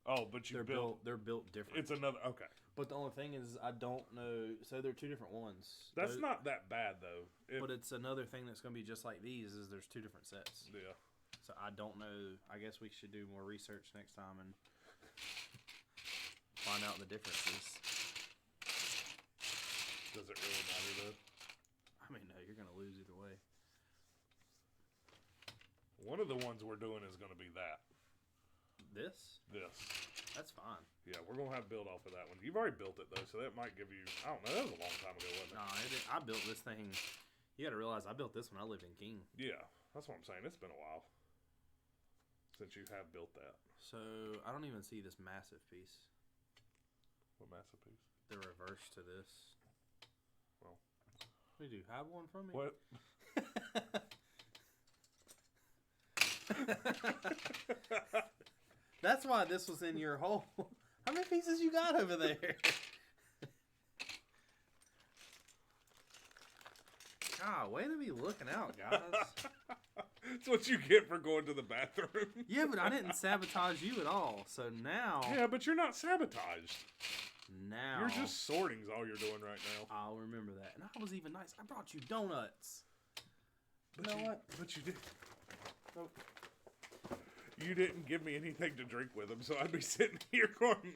Oh, but you They're built different. It's another. Okay. But the only thing is, I don't know. So they're two different ones. That's not that bad though. But it's another thing that's going to be just like these. Is there's two different sets. Yeah. So I don't know. I guess we should do more research next time and find out the differences. Does it really matter though? I mean, no, you're going to lose either way. One of the ones we're doing is going to be that. This? That's fine. Yeah, we're going to have build off of that one. You've already built it though, so that might give you. I don't know. That was a long time ago, wasn't it? No, I built this thing. You got to realize I built this when I lived in King. Yeah, that's what I'm saying. It's been a while since you have built that. So I don't even see this massive piece. What masterpiece? The reverse to this. Well, we do have one from me. what? That's why this was in your hole. How many pieces you got over there? God, way to be looking out, guys. That's what you get for going to the bathroom. Yeah, but I didn't sabotage you at all. So now... Yeah, but you're not sabotaged. Now... You're just sorting's all you're doing right now. I'll remember that. And I was even nice. I brought you donuts. But you know what? But you did. Oh. You didn't give me anything to drink with them, so I'd be sitting here going,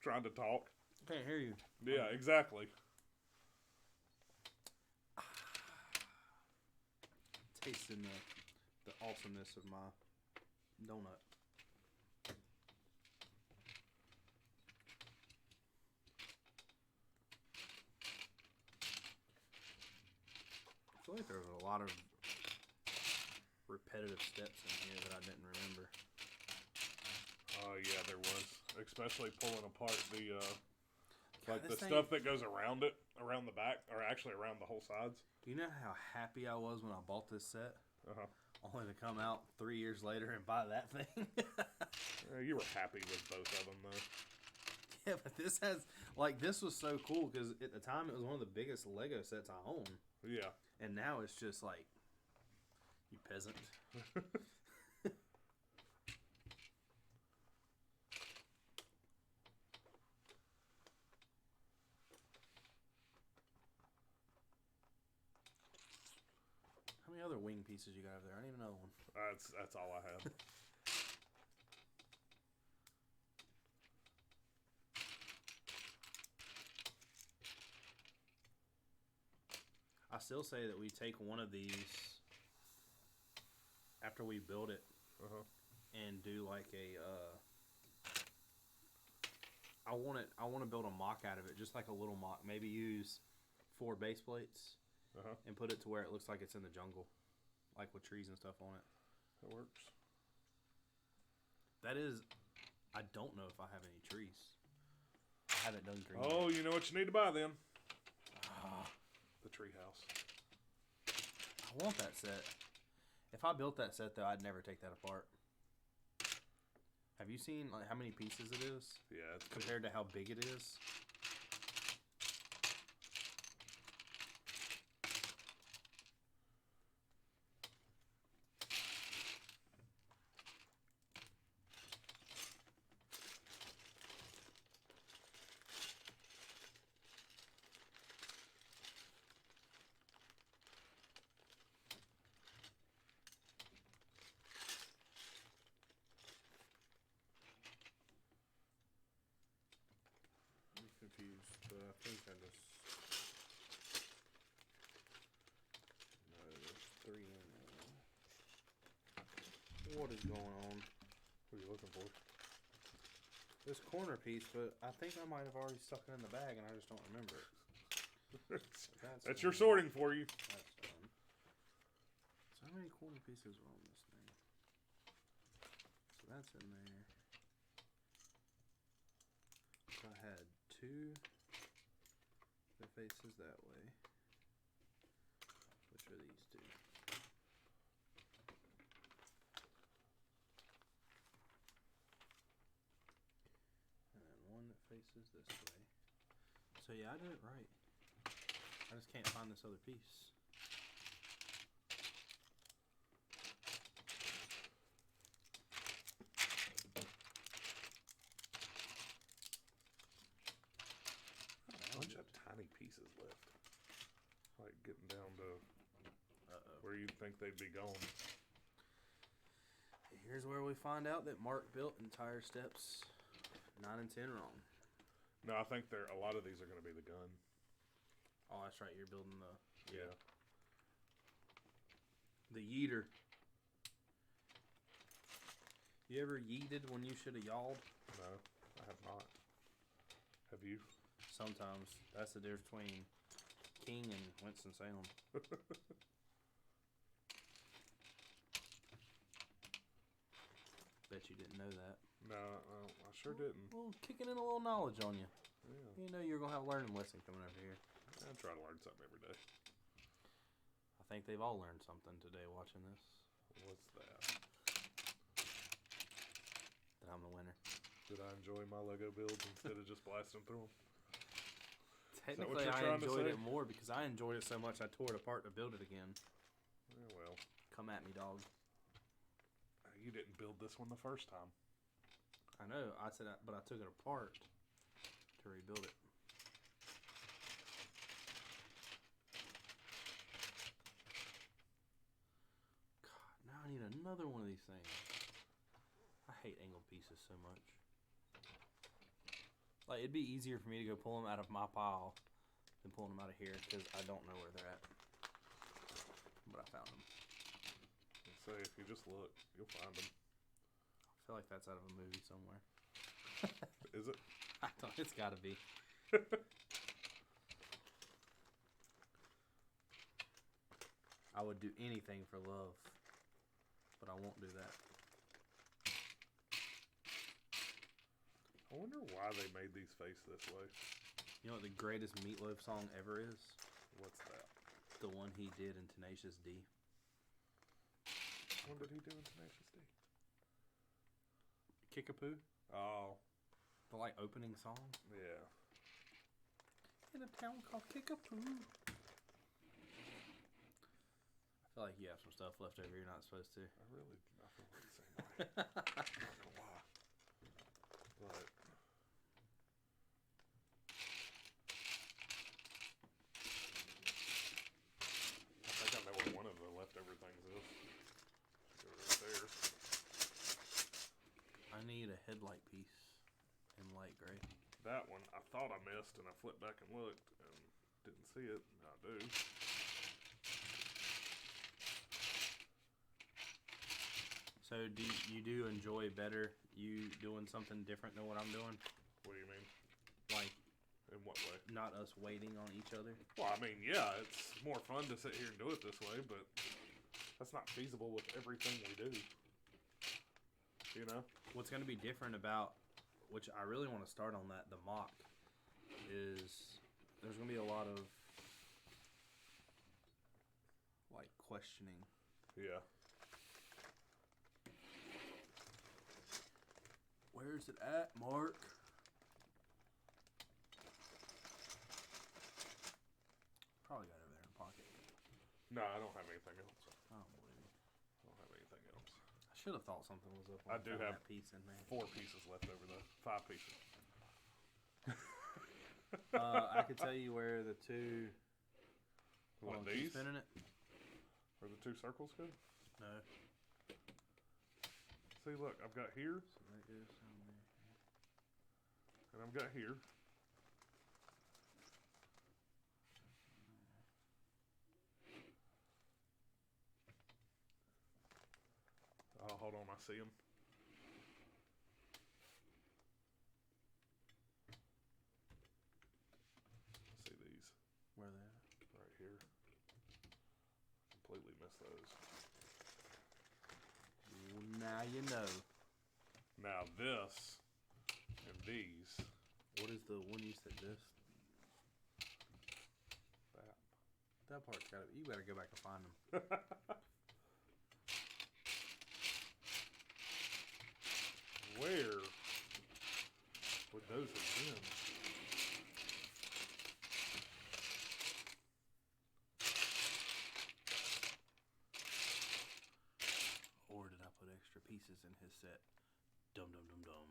trying to talk. Can't hear you. Yeah, exactly. Tasting the awesomeness of my donut. I feel like there's a lot of repetitive steps in here that I didn't remember. Oh yeah, there was. Especially pulling apart the like the this stuff that goes around it, around the back, or actually around the whole sides. Do you know how happy I was when I bought this set? Uh-huh. Only to come out 3 years later and buy that thing. You were happy with both of them though. Yeah, but this has, like, this was so cool because at the time it was one of the biggest Lego sets I own. Yeah. And now it's just like, you peasant. How many other wing pieces you got over there? I need another one. That's all I had. I still say that we take one of these after we build it and do like a I want to build a mock out of it, just like a little mock. Maybe use 4 base plates and put it to where it looks like it's in the jungle, like with trees and stuff on it. That works. That is I don't know if I have any trees. I haven't done green. Oh, you know what you need to buy then? Ah, The tree house. I want that set. If I built that set, though, I'd never take that apart. Have you seen like how many pieces it is? Yeah, it's Compared to how big it is? I'm confused, but I think I just. No, there's 3 in there. What is going on? What are you looking for? This corner piece, but I think I might have already stuck it in the bag and I just don't remember it. That's your sorting for you. That's done. So how many corner pieces are on this thing? So that's in there. So I had 2 that faces that way. Which are these 2? And then one that faces this way. So yeah, I did it right. I just can't find this other piece. Bunch of tiny pieces left. Like getting down to where you'd think they'd be going. Here's where we find out that Mark built entire steps 9 and 10 wrong. No, I think a lot of these are going to be the gun. Oh, that's right. You're building Yeah. the yeeter. You ever yeeted when you should have yawled? No, I have not. Have you? Sometimes. That's the difference between King and Winston-Salem. Bet you didn't know that. No, I sure didn't. Well, kicking in a little knowledge on you. Yeah. You know you're going to have a learning lesson coming over here. I try to learn something every day. I think they've all learned something today watching this. What's that? That I'm the winner. Did I enjoy my Lego builds instead of just blasting through them? Technically, you're I trying to enjoyed say? it more because I enjoyed it so much I tore it apart to build it again. Yeah, well, Come at me, dog. you didn't build this one the first time. I know. I said, but I took it apart to rebuild it. God, now I need another one of these things. I hate angled pieces so much. Like, it'd be easier for me to go pull them out of my pile than pulling them out of here because I don't know where they're at. But I found them. So if you just look, you'll find them. I feel like that's out of a movie somewhere. Is it? I thought it's got to be. I would do anything for love, but I won't do that. I wonder why they made these face this way. You know what the greatest Meatloaf song ever is? What's that? The one he did in Tenacious D. What did he do in Tenacious D? Kickapoo? Oh, The like opening song? yeah. In a town called Kickapoo. I feel like you have some stuff left over you're not supposed to. I feel like the same way. I'm not gonna lie. But I think I know where one of the leftover things is. Go right there. I need a headlight piece in light gray. That one I thought I missed, and I flipped back and looked and didn't see it. I do. So do you enjoy better you doing something different than what I'm doing? What do you mean? Like In what way? not us waiting on each other? Well, I mean, yeah, it's more fun to sit here and do it this way, but that's not feasible with everything we do. You know? What's going to be different about which I really want to start on that, the mock, is there's going to be a lot of like questioning. Yeah. Where's it at, Mark? Probably got it over there in the pocket. No, I don't have anything else. I don't believe you. I don't have anything else. I should have thought something was up. I do have that piece in there. 4 pieces left over the 5 pieces. I could tell you where the two. What, Hold on, keep these? spinning it? Where the 2 circles go? No. See, look, I've got here, So that goes down there. and I've got here. Oh, hold on, I see them. See these Where they at? right here. Completely missed those. Now you know. Now this and these. What is the one you said this? That. That part's gotta. You better go back and find them. Where would those have been? Or did I put extra pieces in his set? Dum dum dum dum.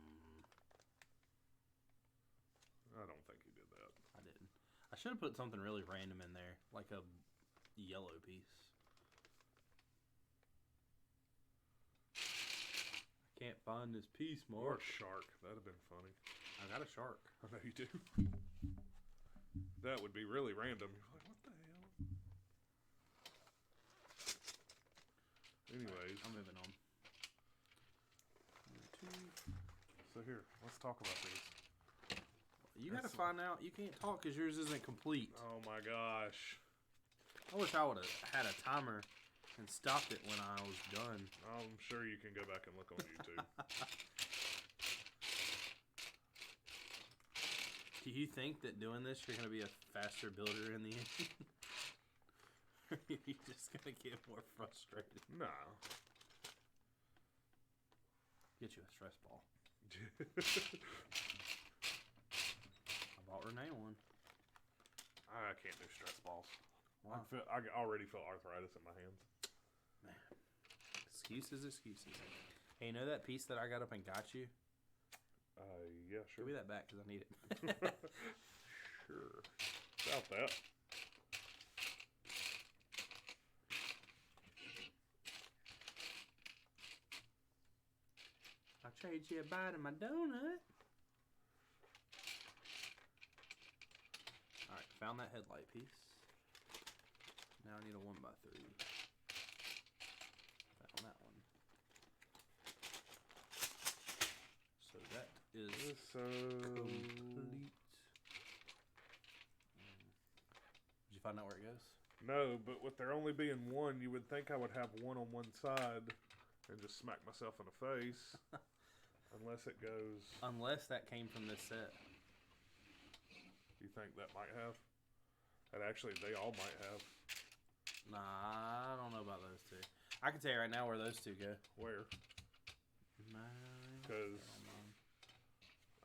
I don't think you did that. I didn't. I should have put something really random in there, like a yellow piece. I can't find this piece, Or a Mark. shark. That'd have been funny. I got a shark. I know you do. That would be really random. You're like, what the hell? Anyways, I'm moving on. so here, let's talk about these. You gotta find out. You can't talk because yours isn't complete. Oh my gosh. I wish I would have had a timer and stopped it when I was done. I'm sure you can go back and look on YouTube. Do you think that doing this you're gonna be a faster builder in the end? Or are you just gonna get more frustrated? No. Get you a stress ball. I bought Renee one. I can't do stress balls. Wow. I already feel arthritis in my hands. Man. Excuses. Hey, you know that piece that I got up and got you? Yeah, sure. Give me that back because I need it. Sure. About that. I'll trade you a bite of my donut. Alright, found that headlight piece. Now I need a 1x3. Found that one. So that is So complete. Did you find out where it goes? no, but with there only being one, you would think I would have one on one side and just smack myself in the face. Unless it goes. Unless that came from this set. You think that might have? And actually, they all might have. Nah, I don't know about those two. I can tell you right now where those two go. Where? Mine. Because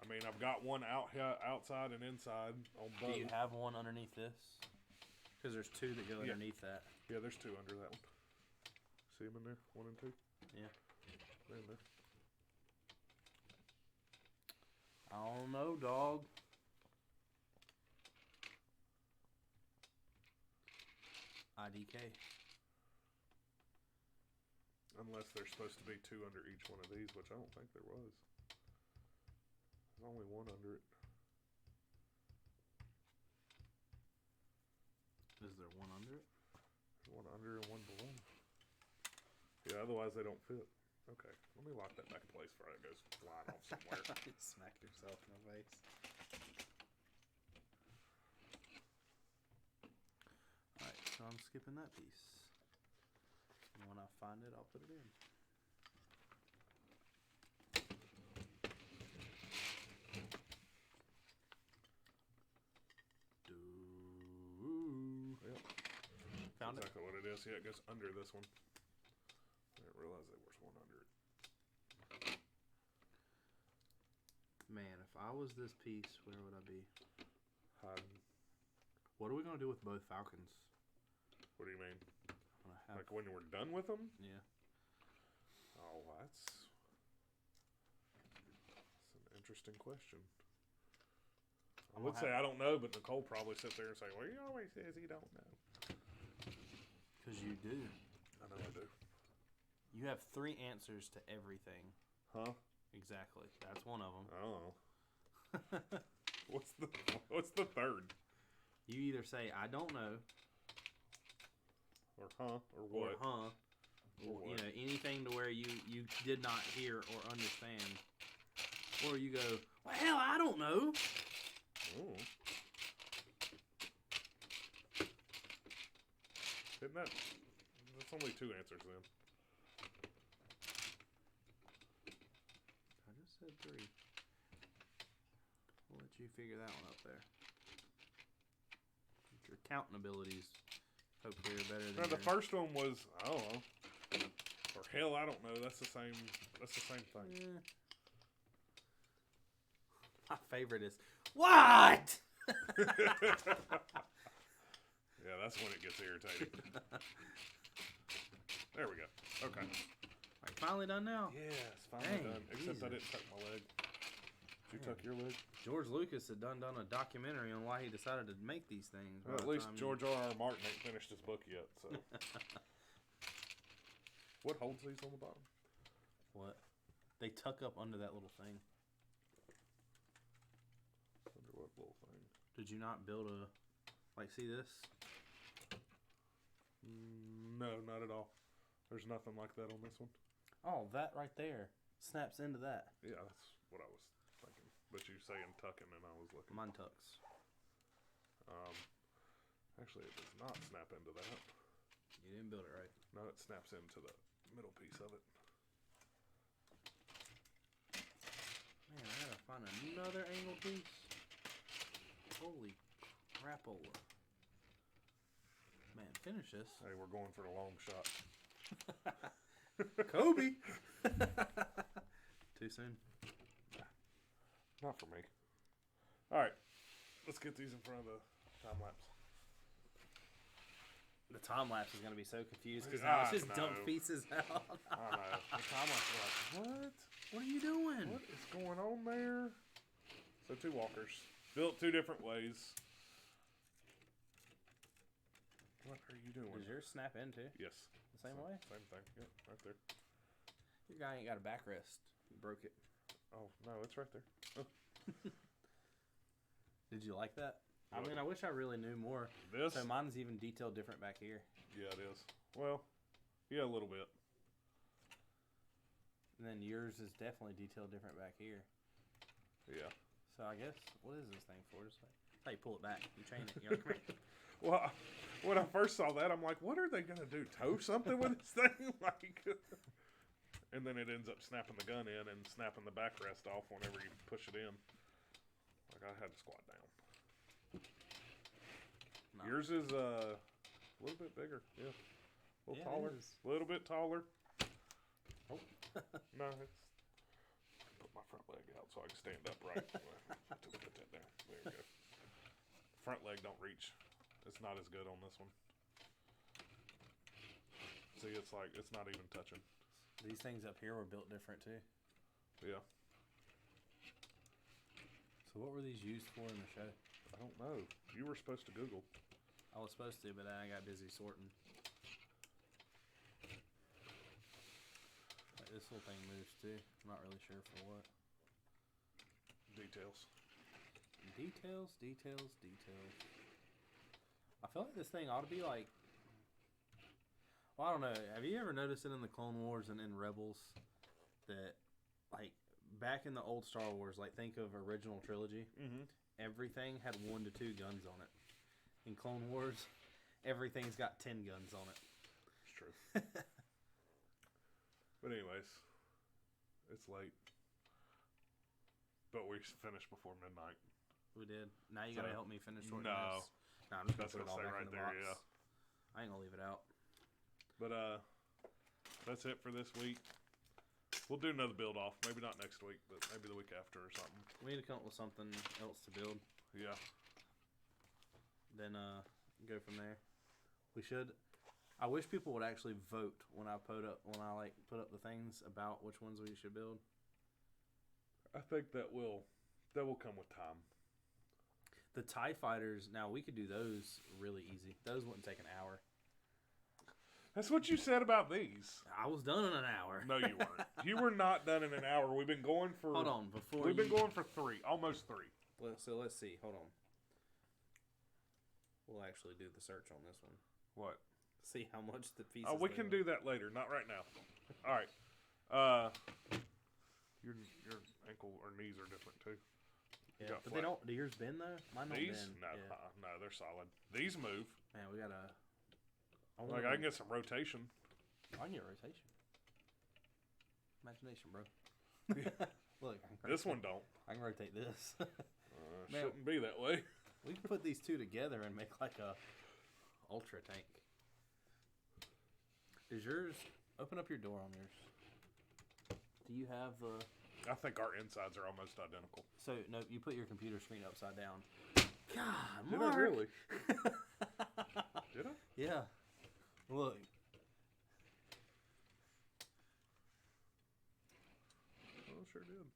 I mean, I've got one out here, outside and inside on both. Do you have one underneath this? Because there's two that go Yeah. underneath that. Yeah, there's 2 under that one. See them in there? 1 and 2. Yeah. They're in there. I don't know, dog. IDK. Unless there's supposed to be 2 under each one of these, which I don't think there was. There's only 1 under it. Is there one under it? There's 1 under and 1 below. Yeah, otherwise they don't fit. Okay, let me lock that back in place before it goes flying off somewhere. Smacked yourself in the face. Alright, so I'm skipping that piece. And when I find it, I'll put it in. found it? exactly what it is. Yeah, it goes under this one. I didn't realize there was one under it. Man, if I was this piece, where would I be? Hiding. What are we gonna do with both falcons? What do you mean? I'm gonna have, Like when we're done with them? yeah. Oh, that's an interesting question. I I'm would gonna say have- I don't know, but Nicole probably sit there and say, "Well, he always says he don't know." Because you do. I know I do. You have 3 answers to everything. Huh? Exactly. That's one of I don't know. What's the third? You either say I don't know, Or huh? Or or what? huh, Or or, you what? know, anything to where you did not hear or understand, or you go, well, hell, I don't know. Oh. Isn't that? That's only 2 answers then. I just said 3. I'll let you figure that one up there. Your counting abilities hopefully are better than No, the your- first one was I don't know. Or hell, I don't know. That's the same. That's the same thing. Eh. My favorite is what? Yeah, that's when it gets irritating. There we go. Okay. Like finally done now. Yes, finally Dang, done. Except I Jesus. didn't tuck my leg. Did you Man. tuck your leg? George Lucas had done a documentary on why he decided to make these things. Well, by at the least time George R.R. Martin ain't finished his book yet. So, what holds these on the bottom? What? They tuck up under that little thing. Under what little thing? Did you not build a like? See this? No, not at all. There's nothing like that on this one. Oh, that right there snaps into that. Yeah, that's what I was thinking. But you saying tucking, and I was looking. Mine tucks. Actually, it does not snap into that. You didn't build it right. No, it snaps into the middle piece of it. Man, I gotta find another angle piece. Holy crapola. Man, finish this. Hey, we're going for the long shot. Kobe! Too soon? Not for me. All right, let's get these in front of the time lapse. The time lapse is gonna be so confused because I now it's just dump know. pieces out. I don't know. The time lapse is like, what? What are you doing? What is going on there? So 2 walkers built 2 different ways. What are you doing? Does yours snap in too? Yes. The same way? Same thing. Yep, right there. Your guy ain't got a backrest. You broke it. Oh no, it's right there. Oh, Did you like that? I What? mean, I wish I really knew more. this? So mine's even detailed different back here. Yeah, it is. Well, yeah, a little bit. And then yours is definitely detailed different back here. Yeah. So I guess, what is this thing for? Just like, how you pull it back. You chain it. You're like, come here. Well, when I first saw that, I'm like, what are they gonna do? Tow something with this thing? Like, and then it ends up snapping the gun in and snapping the backrest off whenever you push it in. Like I had to squat down. No. Yours is a little bit bigger, yeah, a little Yeah, it taller, is. a little bit taller. Oh. No, it's put my front leg out so I can stand upright. Put that down. There we go. Front leg don't reach. It's not as good on this one. See, it's like it's not even touching. These things up here were built different too. Yeah, So what were these used for in the show? I don't know. You were supposed to Google. I was supposed to, but then I got busy sorting. Like this little thing moves too. I'm not really sure for what. Details. Details, details, details. I feel like this thing ought to be like. Well, I don't know. Have you ever noticed it in the Clone Wars and in Rebels that, like, back in the old Star Wars, like, think of original trilogy, Mm-hmm. everything had 1 to 2 guns on it. In Clone Wars, everything's got 10 guns on it. It's true. But anyways, it's late. But we finished before midnight. We did. Now you gotta So, help me finish sorting no. this. No, I'm just gonna That's put it what all I say back right in the there, box. yeah. I ain't gonna leave it out. But that's it for this week. We'll do another build off. Maybe not next week, but maybe the week after or something. We need to come up with something else to build. Yeah. Then go from there. We should. I wish people would actually vote when I put up the things about which ones we should build. I think that will come with time. The TIE fighters, now we could do those really easy. Those wouldn't take an hour. That's what you said about these. I was done in an hour. No, you weren't. You were not done in an hour. We've been going for. Hold on, before we've been going for almost 3. So let's see. Hold on. We'll actually do the search on this one. What? See how much the pieces. Oh, we can do that later. Not right now. All right. Your ankle or knees are different too. Yeah, but they don't. Do yours bend though? Mine don't These? bend. No, Yeah. no, they're solid. These move. Man, we gotta. I can get some rotation. I can get rotation. Imagination, bro. Look, This one don't. I can rotate this. Man. Shouldn't be that way. We can put these two together and make like a ultra tank. Is yours? Open up your door on yours. Do you have the? I think our insides are almost identical. So no, you put your computer screen upside down. God, Did Mark. I really? Did I? Yeah. Look. Oh, sure did.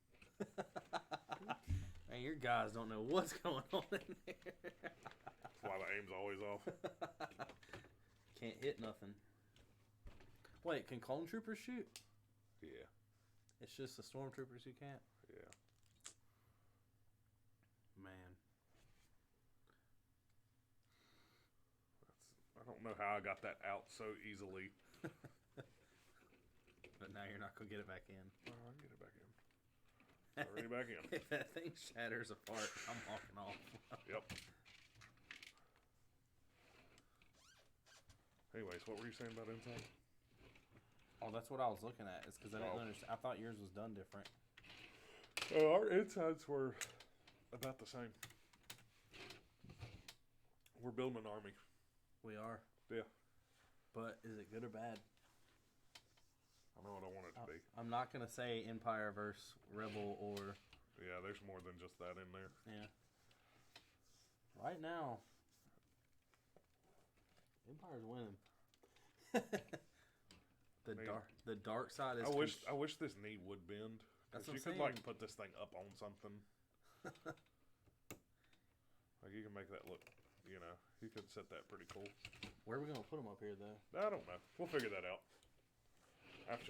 Man, your guys don't know what's going on in there. That's why the aim's always off. Can't hit nothing. Wait, can clone troopers shoot? Yeah. It's just the stormtroopers who can't? Yeah. Man. I don't know how I got that out so easily. But now you're not going to get it back in. Oh, I'll get it back in. It's already back in. If that thing shatters apart, I'm walking off. Yep. Anyways, what were you saying about inside? Oh, that's what I was looking at. It's because I didn't understand. I thought yours was done different. Our insides were about the same. We're building an army. We are. Yeah. But is it good or bad? I know what I want it to be. I'm not going to say Empire versus Rebel or... Yeah, there's more than just that in there. Yeah. Right now, Empire's winning. The dark side is... I wish this knee would bend. That's Because what you I'm could saying. put this thing up on something. You can make that look, you could set that pretty cool. Where are we going to put them up here, though? I don't know. We'll figure that out.